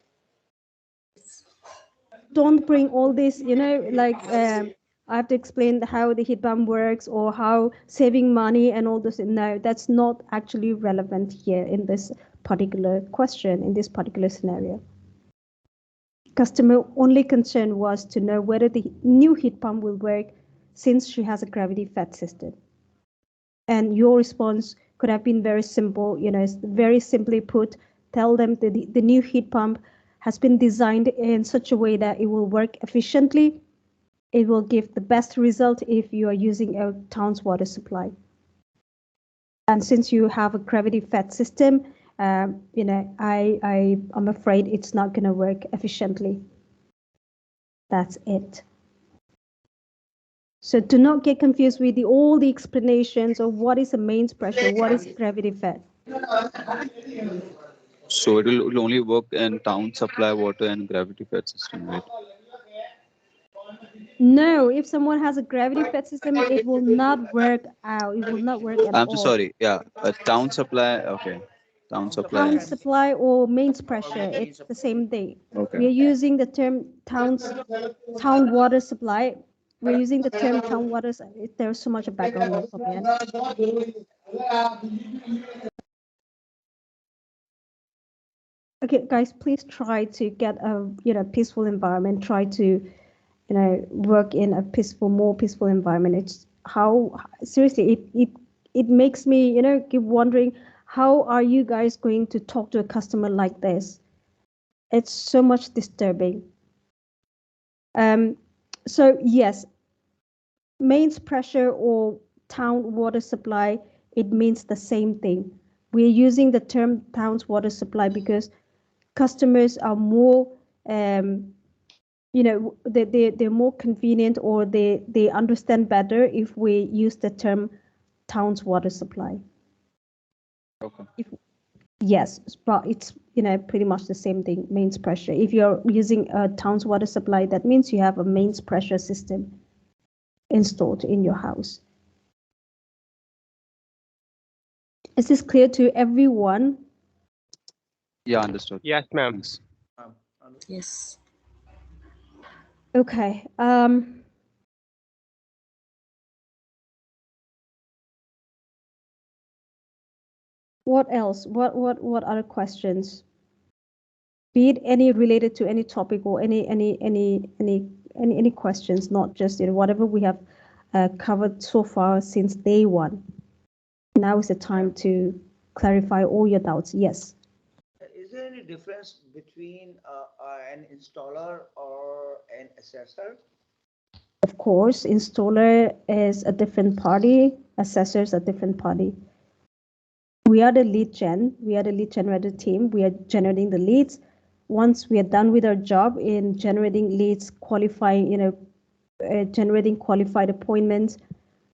Don't bring all this, I have to explain how the heat pump works or how saving money and all this. No, that's not actually relevant here in this particular question, in this particular scenario. Customer only concern was to know whether the new heat pump will work since she has a gravity fed system. And your response could have been very simple, very simply put, tell them the new heat pump has been designed in such a way that it will work efficiently. It will give the best result if you are using a town's water supply. And since you have a gravity fed system, I'm afraid it's not going to work efficiently. That's it. So do not get confused with all the explanations of what is a mains pressure, what is gravity fed. So it will only work in town supply water and gravity fed system, right? No, if someone has a gravity fed system, it will not work out. It will not work at I'm so all. sorry. Yeah, a town supply. Okay, town supply. Town supply or mains pressure, it's the same thing. Okay. We are using the term town water supply. We're using the term town water. There's so much of background noise from here. Okay, guys, please try to get a peaceful environment. Try to work in a more peaceful environment. how seriously it makes me keep wondering, how are you guys going to talk to a customer like this? It's so much disturbing. So yes, mains pressure or town water supply, it means the same thing. We're using the term town's water supply because customers are more they're more convenient, or they understand better if we use the term town's water supply. Okay. Yes, but it's pretty much the same thing. Mains pressure, if you're using a town's water supply, that means you have a mains pressure system installed in your house. Is this clear to everyone? Yeah, understood. Yes, ma'am. Thanks. Yes. Okay. What else? What other questions? Be it any related to any topic, or any questions, not just whatever we have covered so far since day one. Now is the time to clarify all your doubts. Yes. Is there any difference between an installer or an assessor? Of course, installer is a different party, assessor is a different party. We are the lead generator team. We are generating the leads. Once we are done with our job in generating leads, qualifying, generating qualified appointments,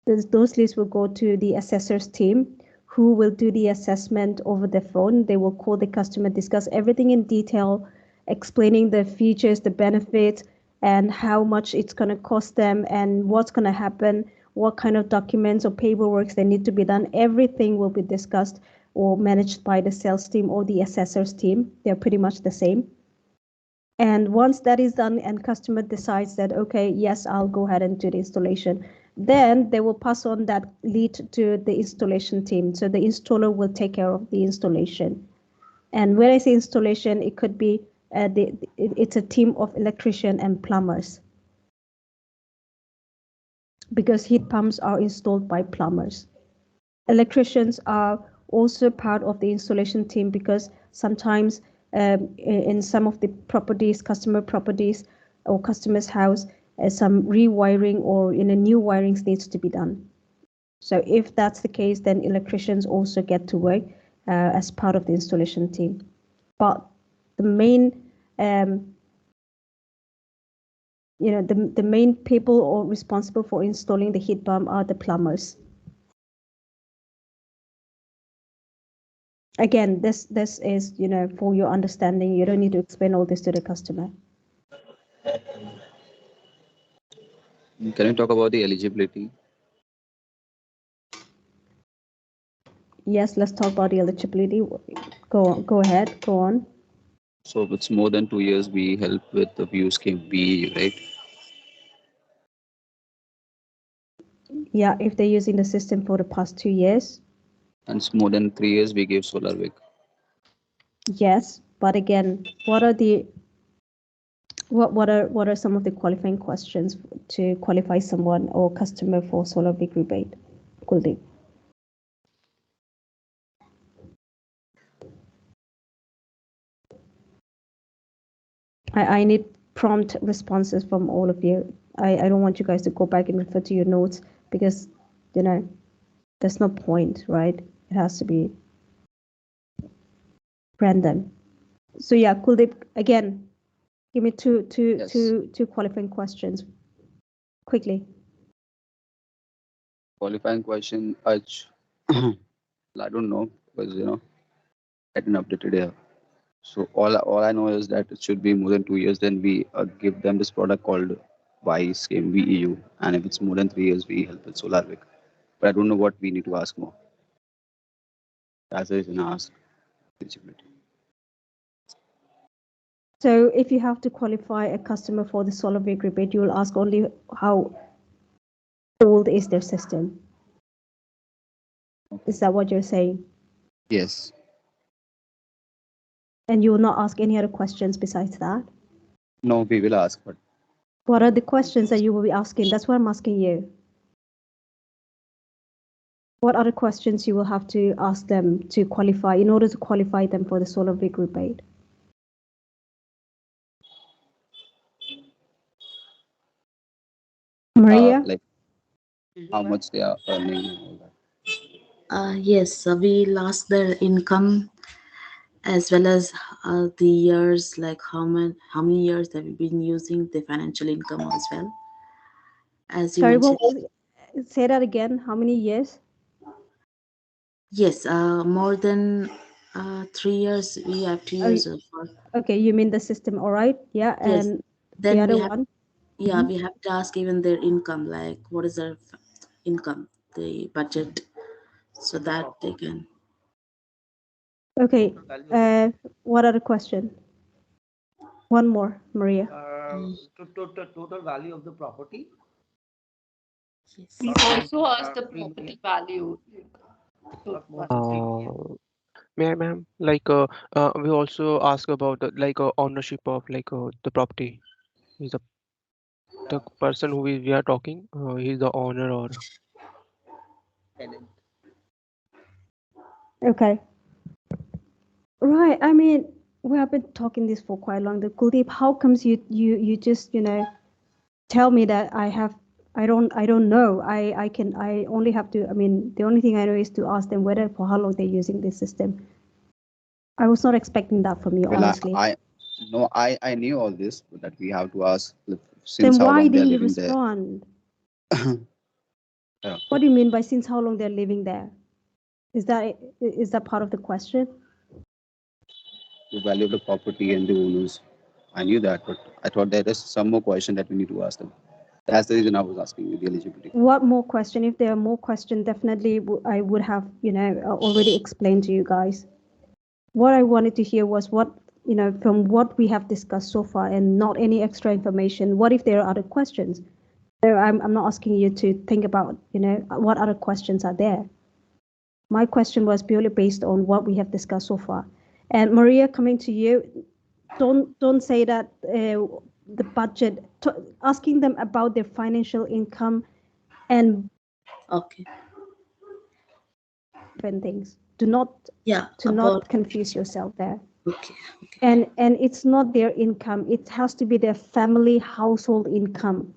those leads will go to the assessors team, who will do the assessment over the phone. They will call the customer, discuss everything in detail, explaining the features, the benefits, and how much it's going to cost them, and what's going to happen, what kind of documents or paperwork they need to be done. Everything will be discussed or managed by the sales team or the assessors team. They're pretty much the same. And once that is done and customer decides that, okay, yes, I'll go ahead and do the installation, then they will pass on that lead to the installation team. So the installer will take care of the installation. And when I say installation, it could be it's a team of electrician and plumbers, because heat pumps are installed by plumbers. Electricians are also part of the installation team, because sometimes in some of the properties, customer properties or customer's house, some rewiring or new wirings needs to be done. So if that's the case, then electricians also get to work as part of the installation team. But the main the main people or responsible for installing the heat pump are the plumbers. Again, this is for your understanding. You don't need to explain all this to the customer. Can you talk about the eligibility? Yes, let's talk about the eligibility. Go ahead, go on. So if it's more than 2 years, we help with the VEU scheme, VEU, right? Yeah, if they're using the system for the past 2 years. And it's more than 3 years, we give solar week. Yes, but again, what are some of the qualifying questions to qualify someone or customer for solar big rebate? Kuldeep. I need prompt responses from all of you. I don't want you guys to go back and refer to your notes, because there's no point, right? It has to be random. So yeah, Kuldeep, again, give me two qualifying questions quickly. Qualifying question, I don't know, because I didn't update it here. So all I know is that it should be more than 2 years. Then we give them this product called VI scheme, VEU, and if it's more than 3 years, we help with solar week. But I don't know what we need to ask more. That's the reason I ask eligibility. So if you have to qualify a customer for the solar big rebate, you will ask only how old is their system. Is that what you're saying? Yes. And you will not ask any other questions besides that? No, we will ask, but What are the questions that you will be asking? That's what I'm asking you. What other questions you will have to ask them to qualify in order to qualify them for the solar rig rebate? Maria? Like how much they are earning and all that. Yes, we'll ask their income as well as the years, like how many years they've been using the financial income as well. As you Sorry, mentioned, what was it? Say that again. How many years? yes, more than 3 years we have two Oh, years of okay, you mean the system, all right. Yeah, yes. and the Then other we have, one. yeah, we have to ask even their income, like what is their income, the budget, so The that profit, they can. Okay, total value of the what other question? One more, Maria. Mm, total value of the property, yes. We not more also than ask the 3 million, property value. So not more much. than 3 million. May I, ma'am? Like, we also ask about ownership of the property. Is the person who we are talking, he's the owner or Tenant. Okay, right. I mean, we have been talking this for quite long. The Kuldeep, how comes you just tell me that I don't know. I only have to. I mean, the only thing I know is to ask them whether for how long they're using this system. I was not expecting that from you, Well, honestly. I knew all this, but that we have to ask like, since Then how why long they are didn't you living there. respond? Yeah, What do you mean by since how long they're living there? Is that part of the question? the value of the property and the owners. I knew that, but I thought there is some more question that we need to ask them. That's the reason I was asking you the eligibility. What more question? If there are more questions, definitely I would have already explained to you guys. What I wanted to hear was what from what we have discussed so far, and not any extra information. What if there are other questions? So I'm not asking you to think about what other questions are there. My question was purely based on what we have discussed so far. And Maria, coming to you, don't say that the budget. Asking them about their financial income and Okay. different things. Do not About confuse yourself there. okay. Okay. And it's not their income. It has to be their family household income.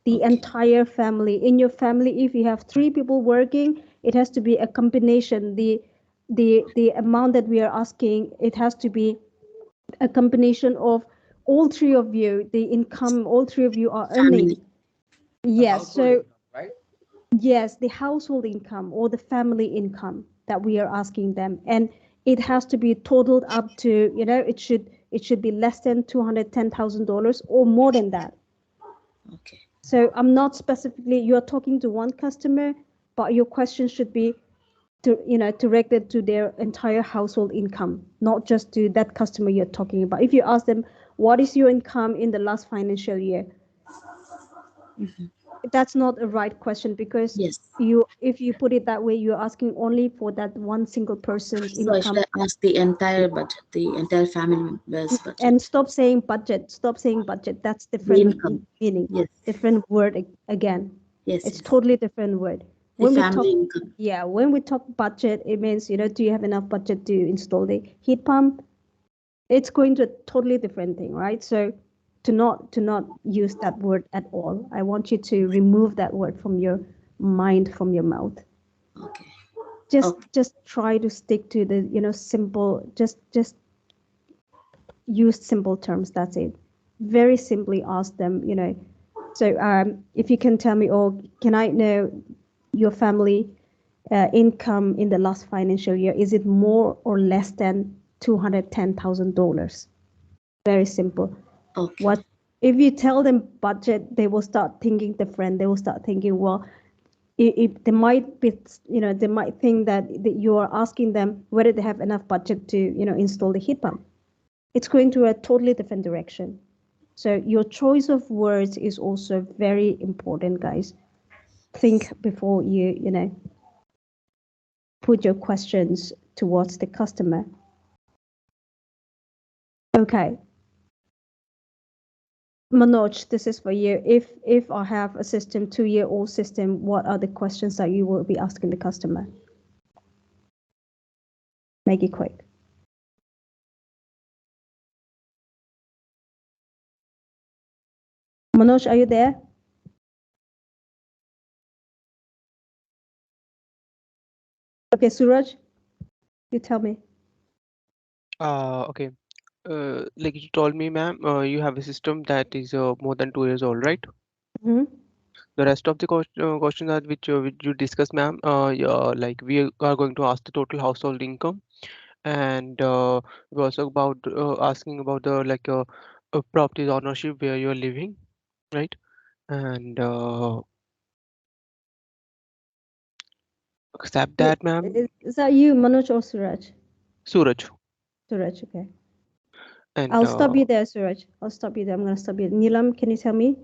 The Okay. entire family. In your family, if you have 3 people working, it has to be a combination. The amount that we are asking, it has to be a combination of all 3 of you, the income all 3 of you are earning. Family. The Yes, household so income, right? yes, the household income or the family income that we are asking them, and it has to be totaled up to it should be less than $210,000 or more than that. Okay. So I'm not specifically you're talking to one customer, but your question should be directed to their entire household income, not just to that customer you're talking about. If you ask them what is your income in the last financial year, that's not a right question, because Yes. if you put it that way, you're asking only for that one single person's So should income. I ask the entire budget, the entire family members' And budget, stop saying budget, that's the different income? meaning, Yes. different word again. Yes. It's Yes. totally different word. The When we talk family income. Yeah, when we talk budget, it means do you have enough budget to install the heat pump? It's going to a totally different thing, right? So to not use that word at all. I want you to remove that word from your mind, from your mouth. Okay. just Okay. just try to stick to the simple, just use simple terms. That's it. Very simply ask them, so if you can tell me, or can I know your family income in the last financial year, is it more or less than $210,000? Very simple. Okay. What if you tell them budget? They will start thinking different. They will start thinking, well, if they might be, they might think that you are asking them whether they have enough budget to, install the heat pump. It's going to a totally different direction. So your choice of words is also very important, guys. Think before you put your questions towards the customer. Okay. Manoj, this is for you. If I have a system, 2-year-old system, what are the questions that you will be asking the customer? Make it quick. Manoj, are you there? Okay, Suraj, you tell me. Okay. Like you told me, ma'am, you have a system that is more than 2 years old, right? Hmm. The rest of the questions that which you discussed, ma'am, yeah, like we are going to ask the total household income, and we also about asking about the property ownership where you are living, right? And accept that, ma'am. Is that you, Manoj or Suraj? Suraj, Suraj, okay. and I'll stop you there, Suraj. I'll stop you there. I'm going to stop you. Neelam, can you tell me?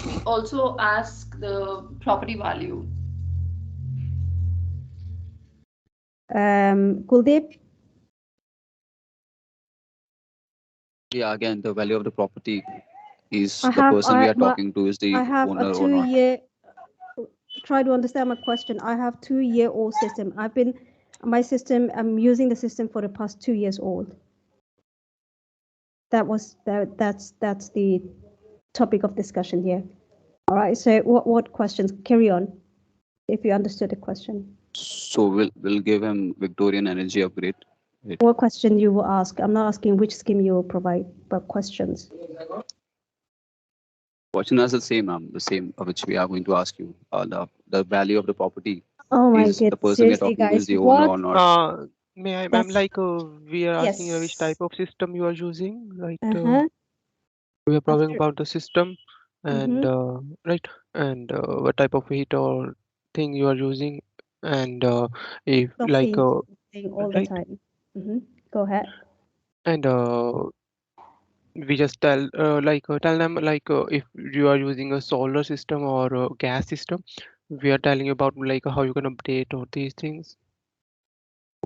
We also ask the property value. Kuldeep? Yeah, again, the value of the property is I the have person we are talking to is I the have a owner or not. 2-year. Try to understand my question. I have 2-year-old system. I'm using the system for the past 2 years old. That's the topic of discussion here. All right. So what questions? Carry on. If you understood the question. So we'll give him Victorian energy upgrade. Right. What question you will ask? I'm not asking which scheme you will provide, but questions. Question is the same which we are going to ask you. The value of the property Oh my is the god, person we are seriously, talking to is guys, the owner what? or not. may I, ma'am, That's we are asking which yes. type of system you are using, right? Uh-huh. We are talking After. about the system, and Mm-hmm. right, and what type of heat or thing you are using, and if Nothing, nothing all the right, time. Mm-hmm. Go ahead. and we just tell them if you are using a solar system or a gas system, we are telling you about how you can update all these things.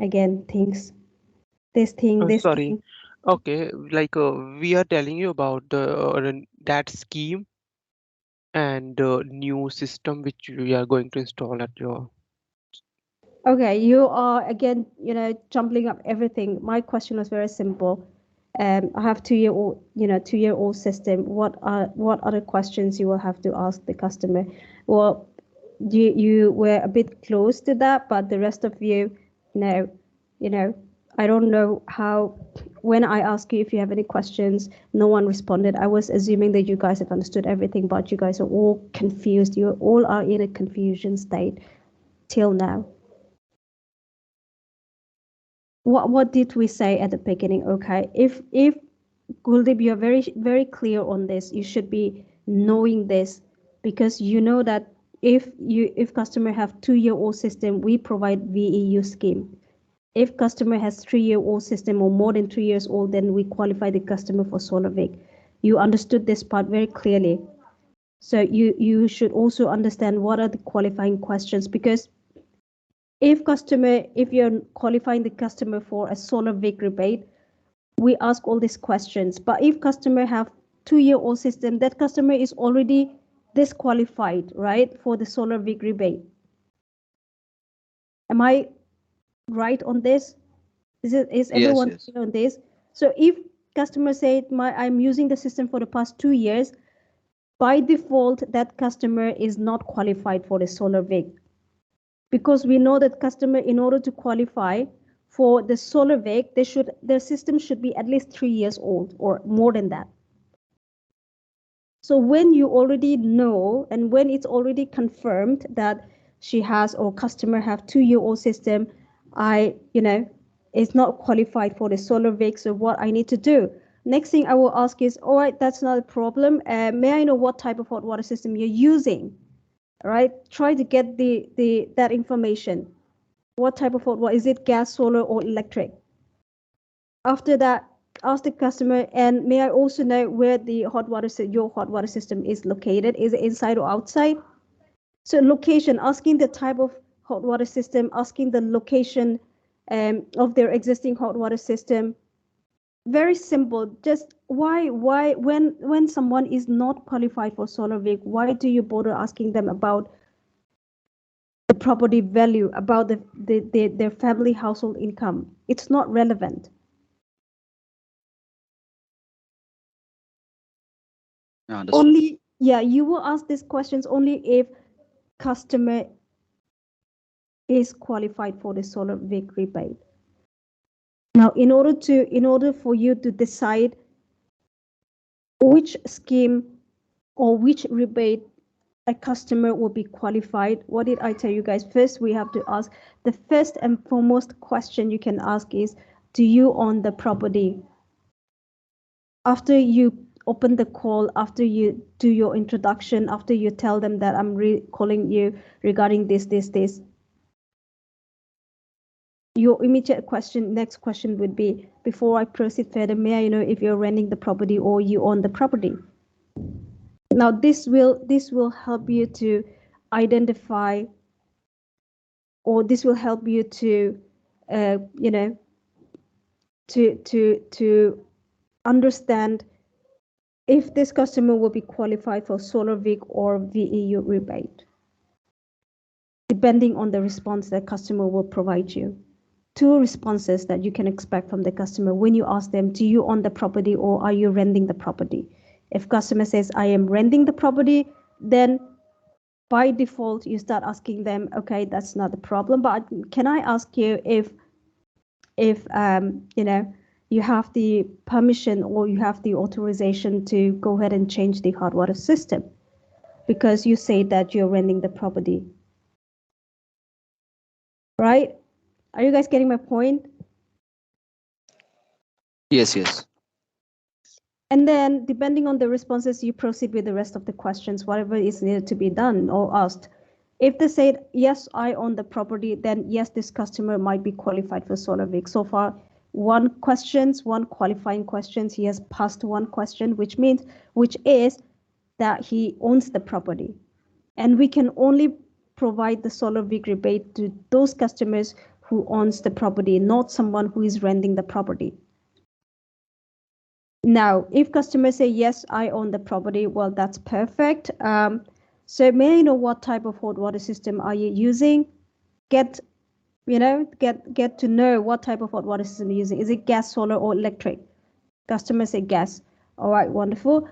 Again, things. This Sorry. thing. Okay, we are telling you about that scheme and new system which we are going to install at your. Okay, you are again, jumbling up everything. My question was very simple. I have 2-year-old, 2-year-old system. What other questions you will have to ask the customer? Well, you were a bit close to that, but the rest of you, no, you know, I don't know how. When I ask you if you have any questions, no one responded. I was assuming that you guys have understood everything, but you guys are all confused. You all are in a confusion state till now. What did we say at the beginning? Okay, if Guldeep, you're very clear on this. You should be knowing this because you know that if customer have 2-year-old system, we provide VEU scheme. If customer has 3-year-old system or more than 3 years old, then we qualify the customer for solar VIC. You understood this part very clearly. So you should also understand what are the qualifying questions because if you're qualifying the customer for a solar VIC rebate, we ask all these questions. But if customer have 2-year-old system, that customer is already disqualified, right, for the solar VIC rebate. Am I right on this? Is Yes, everyone yes. clear on this? So if customer said I'm using the system for the past 2 years, by default that customer is not qualified for the solar VIC because we know that customer in order to qualify for the solar VIC, their system should be at least 3 years old or more than that. So when you already know and when it's already confirmed that she has or customer have 2-year-old system, is not qualified for the solar VIC. So what I need to do? Next thing I will ask is, all right, that's not a problem. May I know what type of hot water system you're using? All right, try to get that information. What type of hot water? Is it gas, solar, or electric? After that, ask the customer, and may I also know where your hot water system is located? Is it inside or outside? So location, asking the type of hot water system, asking the location of their existing hot water system. Very simple. Just why when someone is not qualified for solar rig, why do you bother asking them about the property value, about their family household income? It's not relevant. Yeah, understood. Only, yeah, you will ask these questions only if customer is qualified for the solar rig rebate. Now, in order for you to decide which scheme or which rebate a customer will be qualified, what did I tell you guys? First, we have to ask, the first and foremost question you can ask is, do you own the property? After you open the call, after you do your introduction, after you tell them that I'm calling you regarding this, your immediate question, next question would be, before I proceed further, may I know if you're renting the property or you own the property? Now, this will help you to identify, or this will help you to, you know, to understand if this customer will be qualified for solar VIC or VEU rebate, depending on the response that customer will provide you. Two responses that you can expect from the customer when you ask them, do you own the property or are you renting the property? If customer says, I am renting the property, then by default, you start asking them, okay, that's not the problem, but can I ask you if you know, you have the permission or you have the authorization to go ahead and change the hot water system because you say that you're renting the property, right? Are you guys getting my point? Yes, yes. And then depending on the responses, you proceed with the rest of the questions, whatever is needed to be done or asked. If they said, yes, I own the property, then yes, this customer might be qualified for solar VIC. So far, one qualifying questions. He has passed one question, which is that he owns the property. And we can only provide the solar VIC rebate to those customers who owns the property, not someone who is renting the property. Now, if customers say, yes, I own the property, well, that's perfect. So may I know what type of hot water system are you using? Get to know what type of hot water system you're using. Is it gas, solar, or electric? Customers say gas. All right, wonderful.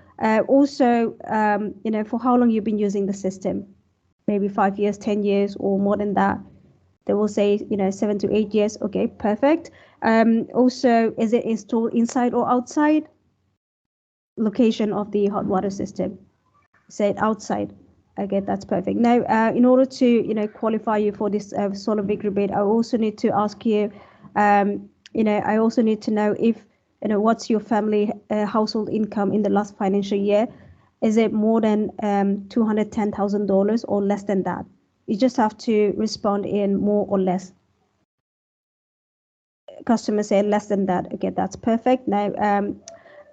Also, for how long you've been using the system? Maybe 5 years, 10 years, or more than that. They will say, 7 to 8 years. Okay, perfect. Also, is it installed inside or outside? Location of the hot water system. Say it outside. Okay, that's perfect. Now, in order to qualify you for this solar VIC rebate, I also need to ask you, I also need to know if what's your family household income in the last financial year. Is it more than $210,000 or less than that? You just have to respond in more or less. Customers say less than that. Okay, that's perfect. Now,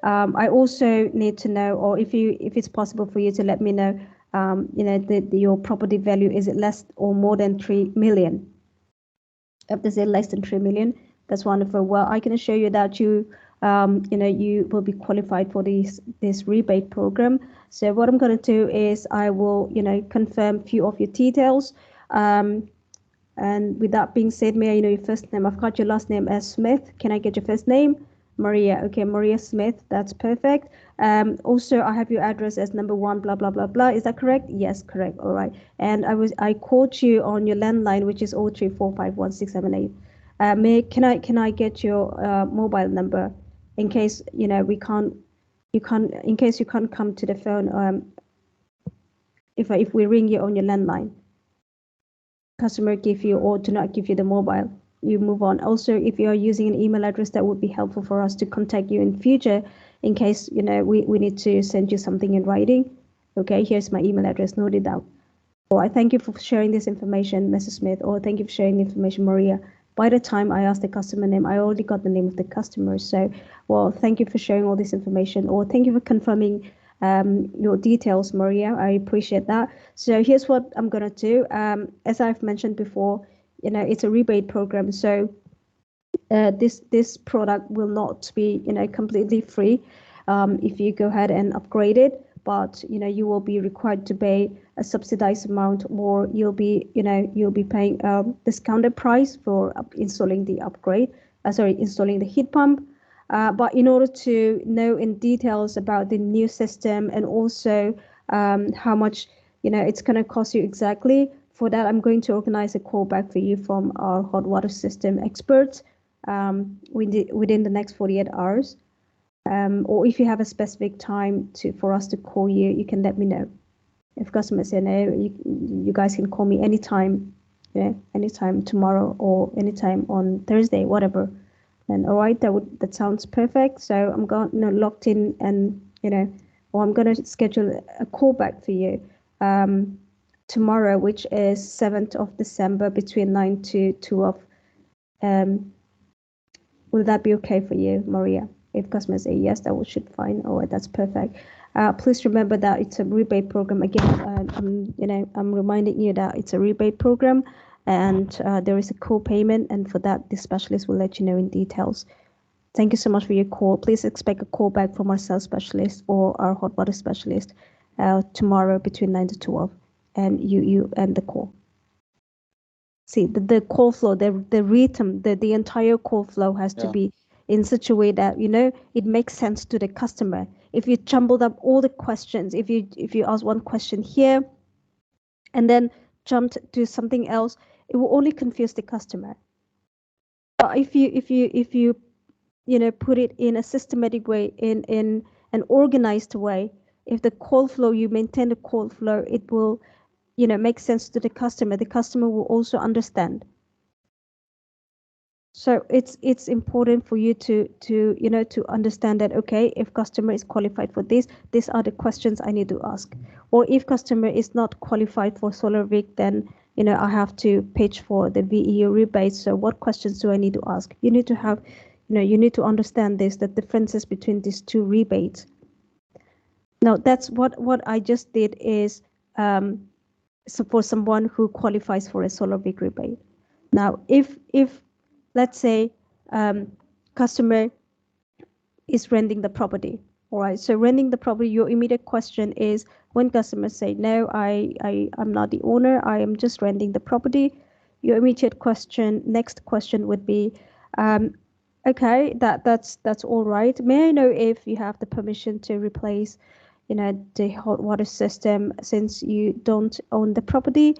I also need to know, or if it's possible for you to let me know, your property value, is it less or more than 3 million? If they say less than 3 million, that's wonderful. Well, I can assure you that you will be qualified for this rebate program. So what I'm going to do is I will confirm a few of your details. And with that being said, may I know your first name? I've got your last name as Smith. Can I get your first name? Maria. Okay, Maria Smith. That's perfect. Also, I have your address as number 1, blah, blah, blah, blah. Is that correct? Yes, correct. All right. And I called you on your landline, which is 03451678. Can I get your mobile number in case in case you can't come to the phone, if we ring you on your landline, customer give you or do not give you the mobile, you move on. Also, if you are using an email address, that would be helpful for us to contact you in future in case we need to send you something in writing. Okay, here's my email address, note it down. Well, I thank you for sharing this information, Mrs. Smith, or thank you for sharing the information, Maria. By the time I asked the customer name, I already got the name of the customer. So, well, thank you for sharing all this information, or thank you for confirming your details, Maria. I appreciate that. So here's what I'm gonna do. As I've mentioned before, it's a rebate program. So this product will not be completely free if you go ahead and upgrade it, but you will be required to pay a subsidized amount, or you'll be paying a discounted price for installing the upgrade. Installing the heat pump. But in order to know in details about the new system, and also how much it's going to cost you exactly, for that I'm going to organize a call back for you from our hot water system experts within the next 48 hours. Or if you have a specific time for us to call you, you can let me know. If customers say no, you guys can call me anytime, anytime tomorrow or anytime on Thursday, whatever. And all right, that sounds perfect. So I'm going locked in, and or I'm gonna schedule a call back for you tomorrow, which is 7th of December between 9 to 12. Will that be okay for you, Maria? If customers say yes, that should fine. All right, that's perfect. Please remember that it's a rebate program. Again, I'm reminding you that it's a rebate program, and there is a co-payment, and for that, the specialist will let you know in details. Thank you so much for your call. Please expect a call back from our sales specialist or our hot water specialist tomorrow between 9 to 12, and you end the call. See, the call flow, the rhythm, the entire call flow has to be in such a way that it makes sense to the customer. If you jumbled up all the questions, if you ask one question here and then jumped to something else, it will only confuse the customer. But if you put it in a systematic way, in an organized way, if the call flow, you maintain the call flow, it will make sense to the customer. The customer will also understand. So it's important for you to understand that, okay, if customer is qualified for this, these are the questions I need to ask. Or if customer is not qualified for SolarVIC, then I have to pitch for the VEU rebate. So what questions do I need to ask? You need to have, you need to understand the differences between these two rebates. Now that's what I just did is so for someone who qualifies for a SolarVIC rebate. Now if let's say customer is renting the property. All right, so renting the property, your immediate question is, when customers say, no, I'm not the owner, I am just renting the property, your immediate question, next question would be, okay, that's all right. May I know if you have the permission to replace the hot water system, since you don't own the property?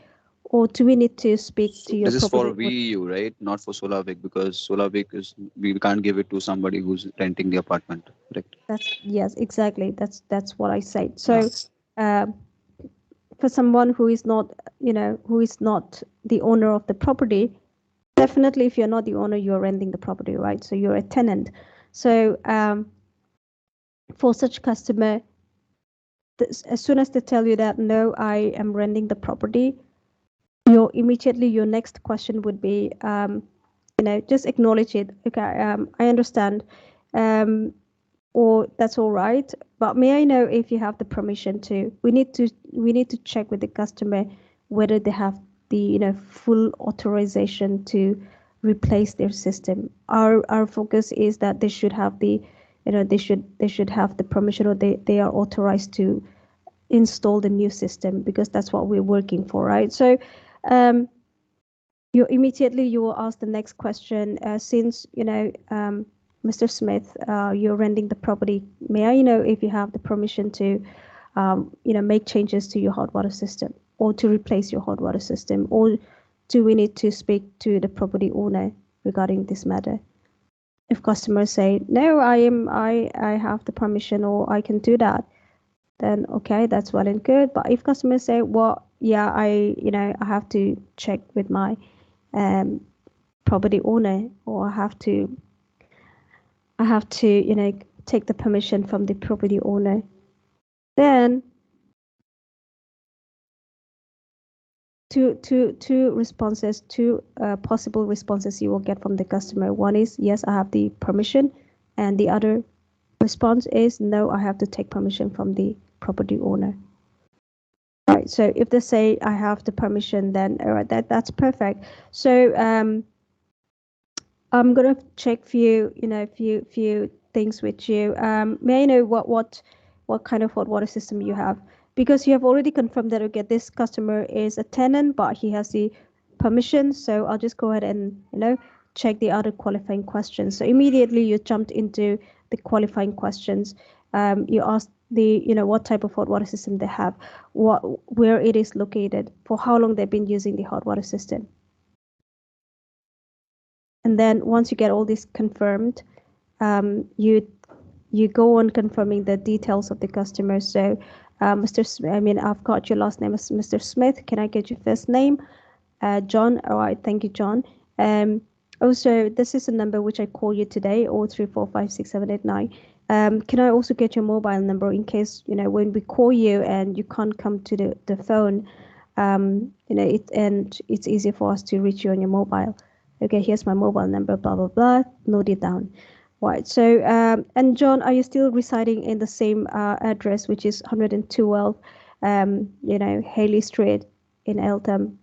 Or do we need to speak to your This is property? for VEU, right? Not for SolarVIC, because SolarVIC is, we can't give it to somebody who's renting the apartment, correct? Yes, exactly. That's what I said. So, for someone who is not, who is not the owner of the property, definitely, if you're not the owner, you're renting the property, right? So you're a tenant. So, for such customer, as soon as they tell you that, no, I am renting the property, your next question would be, just acknowledge it. Okay, I understand, or that's all right. But may I know if you have the permission to? We need to check with the customer whether they have the full authorization to replace their system. Our focus is that they should have the they should have the permission, or they are authorized to install the new system, because that's what we're working for, right? So you will ask the next question, since Mr. Smith, you're renting the property, may I know if you have the permission to make changes to your hot water system, or to replace your hot water system, or do we need to speak to the property owner regarding this matter? If customers say, no, I have the permission, or I can do that, then okay, that's well and good. But if customers say, well, yeah, I have to check with my property owner, or I have to take the permission from the property owner, then two responses, two possible responses you will get from the customer. One is, yes, I have the permission, and the other response is, no, I have to take permission from the property owner. Right. So if they say I have the permission, then all right, that's perfect. So I'm gonna check few things with you. May I know what kind of hot water system you have? Because you have already confirmed that okay, this customer is a tenant, but he has the permission. So I'll just go ahead and check the other qualifying questions. So immediately you jumped into the qualifying questions. You asked the what type of hot water system they have, where it is located, for how long they've been using the hot water system. And then once you get all this confirmed, you go on confirming the details of the customer. So, I've got your last name as Mr. Smith. Can I get your first name? John. All right, thank you, John. Also, this is a number which I call you today, 03456789. Can I also get your mobile number in case when we call you and you can't come to the phone, it's easier for us to reach you on your mobile. Okay, here's my mobile number, blah, blah, blah, note it down. Right, so, and John, are you still residing in the same address, which is 112, Haley Street in Eltham?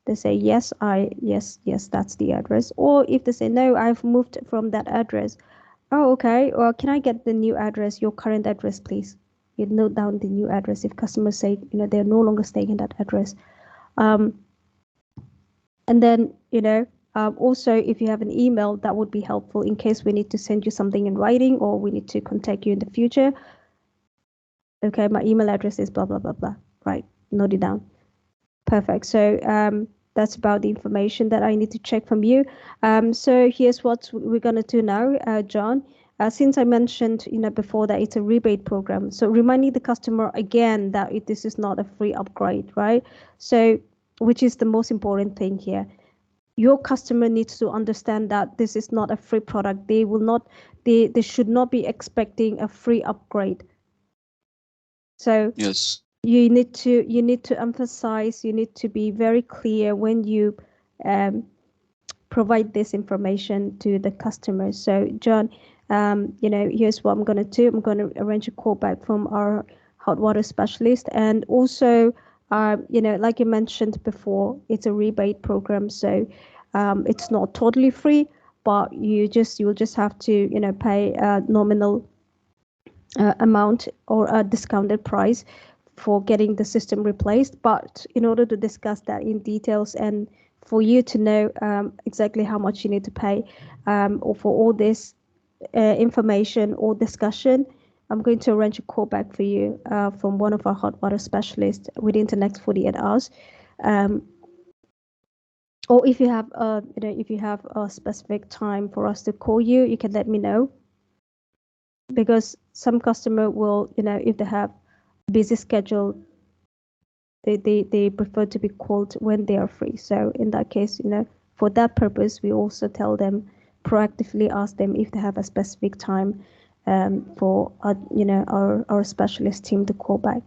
They say, yes, yes, that's the address. Or if they say, no, I've moved from that address. Oh, okay, well, can I get the new address, your current address, please? You note down the new address if customers say, they're no longer staying in that address. And then, also, if you have an email, that would be helpful in case we need to send you something in writing or we need to contact you in the future. Okay, my email address is blah, blah, blah, blah. Right, note it down. Perfect. So that's about the information that I need to check from you. So here's what we're going to do now, John. Since I mentioned before that it's a rebate program, so reminding the customer again that this is not a free upgrade, right? So which is the most important thing here. Your customer needs to understand that this is not a free product. They should not be expecting a free upgrade. So Yes. you need to emphasize, you need to be very clear when you provide this information to the customer. So John, here's what I'm going to do. I'm going to arrange a call back from our hot water specialist. And also, like you mentioned before, it's a rebate program. So it's not totally free, but you'll just have to, pay a nominal amount or a discounted price for getting the system replaced. But in order to discuss that in details and for you to know exactly how much you need to pay or for all this information or discussion, I'm going to arrange a call back for you from one of our hot water specialists within the next 48 hours. Or if you have a specific time for us to call you, you can let me know. Because some customer will, if they have busy schedule, they prefer to be called when they are free. So in that case, for that purpose, we also tell them, proactively ask them if they have a specific time for our specialist team to call back.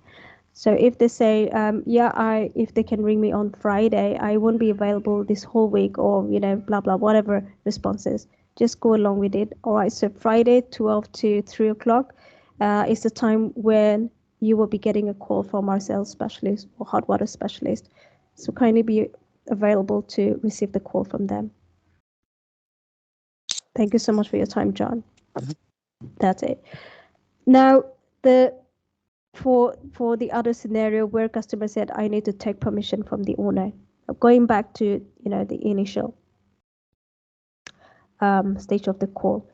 So if they say, if they can ring me on Friday, I won't be available this whole week, or blah blah, whatever responses, just go along with it. All right. So Friday, 12 to 3 o'clock, is the time when you will be getting a call from our sales specialist or hot water specialist. So kindly be available to receive the call from them. Thank you so much for your time, John. That's it. Now, for the other scenario where customer said, I need to take permission from the owner, going back to the initial stage of the call.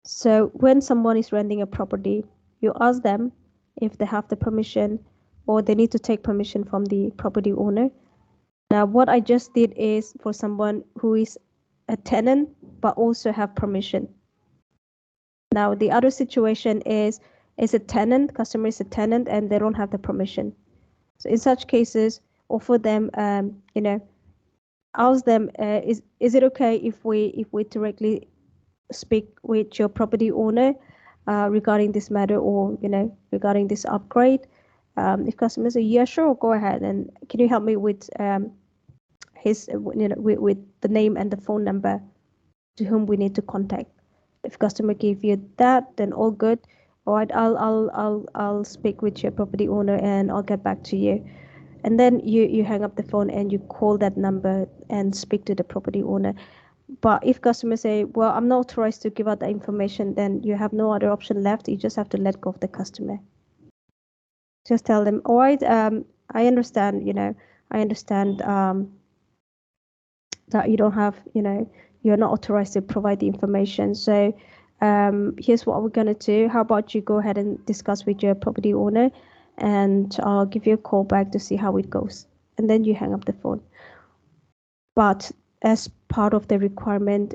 So when someone is renting a property, you ask them if they have the permission or they need to take permission from the property owner. Now, what I just did is for someone who is a tenant but also have permission. Now, the other situation is a tenant, customer is a tenant and they don't have the permission. So in such cases, offer them, ask them, is it okay if we directly speak with your property owner regarding this matter, or regarding this upgrade? If customers say, yeah, sure, go ahead, and can you help me with his with the name and the phone number to whom we need to contact? If customer give you that, then all good. All right, I'll speak with your property owner and I'll get back to you. And then you hang up the phone and you call that number and speak to the property owner. But if customers say, well, I'm not authorized to give out the information, then you have no other option left. You just have to let go of the customer. Just tell them, all right, I understand, I understand that you don't have, you're not authorized to provide the information. So here's what we're going to do. How about you go ahead and discuss with your property owner, and I'll give you a call back to see how it goes. And then you hang up the phone. But as part of the requirement,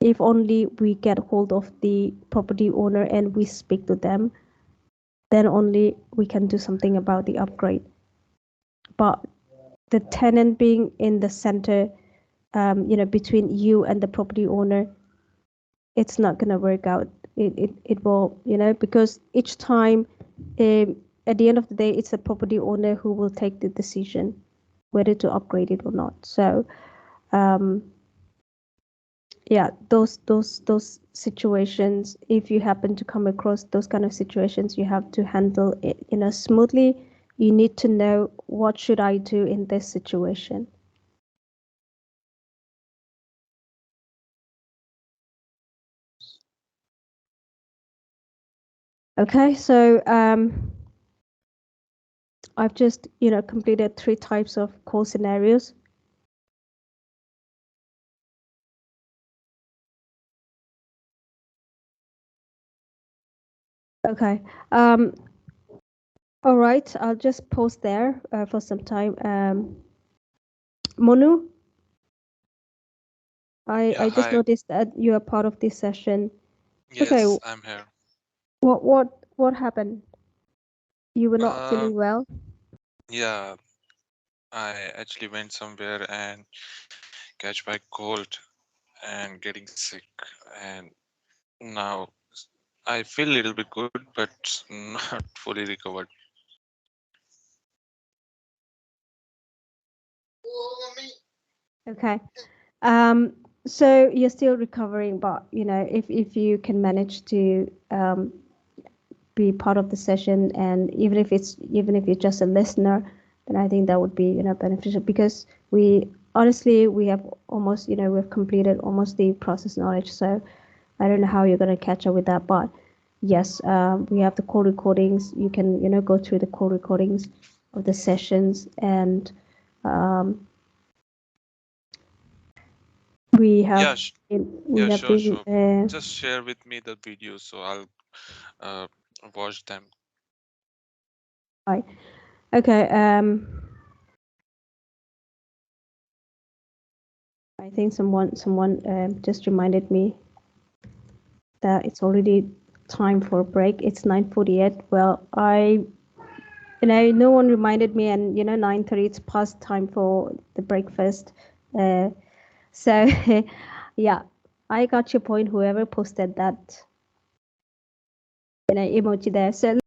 if only we get hold of the property owner and we speak to them, then only we can do something about the upgrade. But the tenant being in the center, between you and the property owner, it's not going to work out. It will, because each time, at the end of the day, it's the property owner who will take the decision whether to upgrade it or not. So, yeah, those situations, if you happen to come across those kind of situations, you have to handle it, smoothly. You need to know, what should I do in this situation? Okay, so I've just, completed 3 types of call scenarios. Okay. All right. I'll just pause there for some time. Monu, I just Hi. noticed that you are part of this session. Okay. Yes, I'm here. What happened? You were not Uh, feeling well? yeah, I actually went somewhere and catch my cold and getting sick, and now I feel a little bit good, but not fully recovered. Okay. So you're still recovering, but if you can manage to be part of the session, and even if you're just a listener, then I think that would be beneficial, because we honestly, we have almost, we've completed almost the process knowledge. So I don't know how you're going to catch up with that, but yes, we have the call recordings. You can go through the call recordings of the sessions, and we have Yeah, we yeah, have sure, been sure. Just share with me the videos so I'll uh, watch them. right. Okay. I think someone just reminded me that it's already time for a break. It's 9:48. Well, no one reminded me, and 9:30, it's past time for the breakfast. So yeah, I got your point. Whoever posted that emoji there. So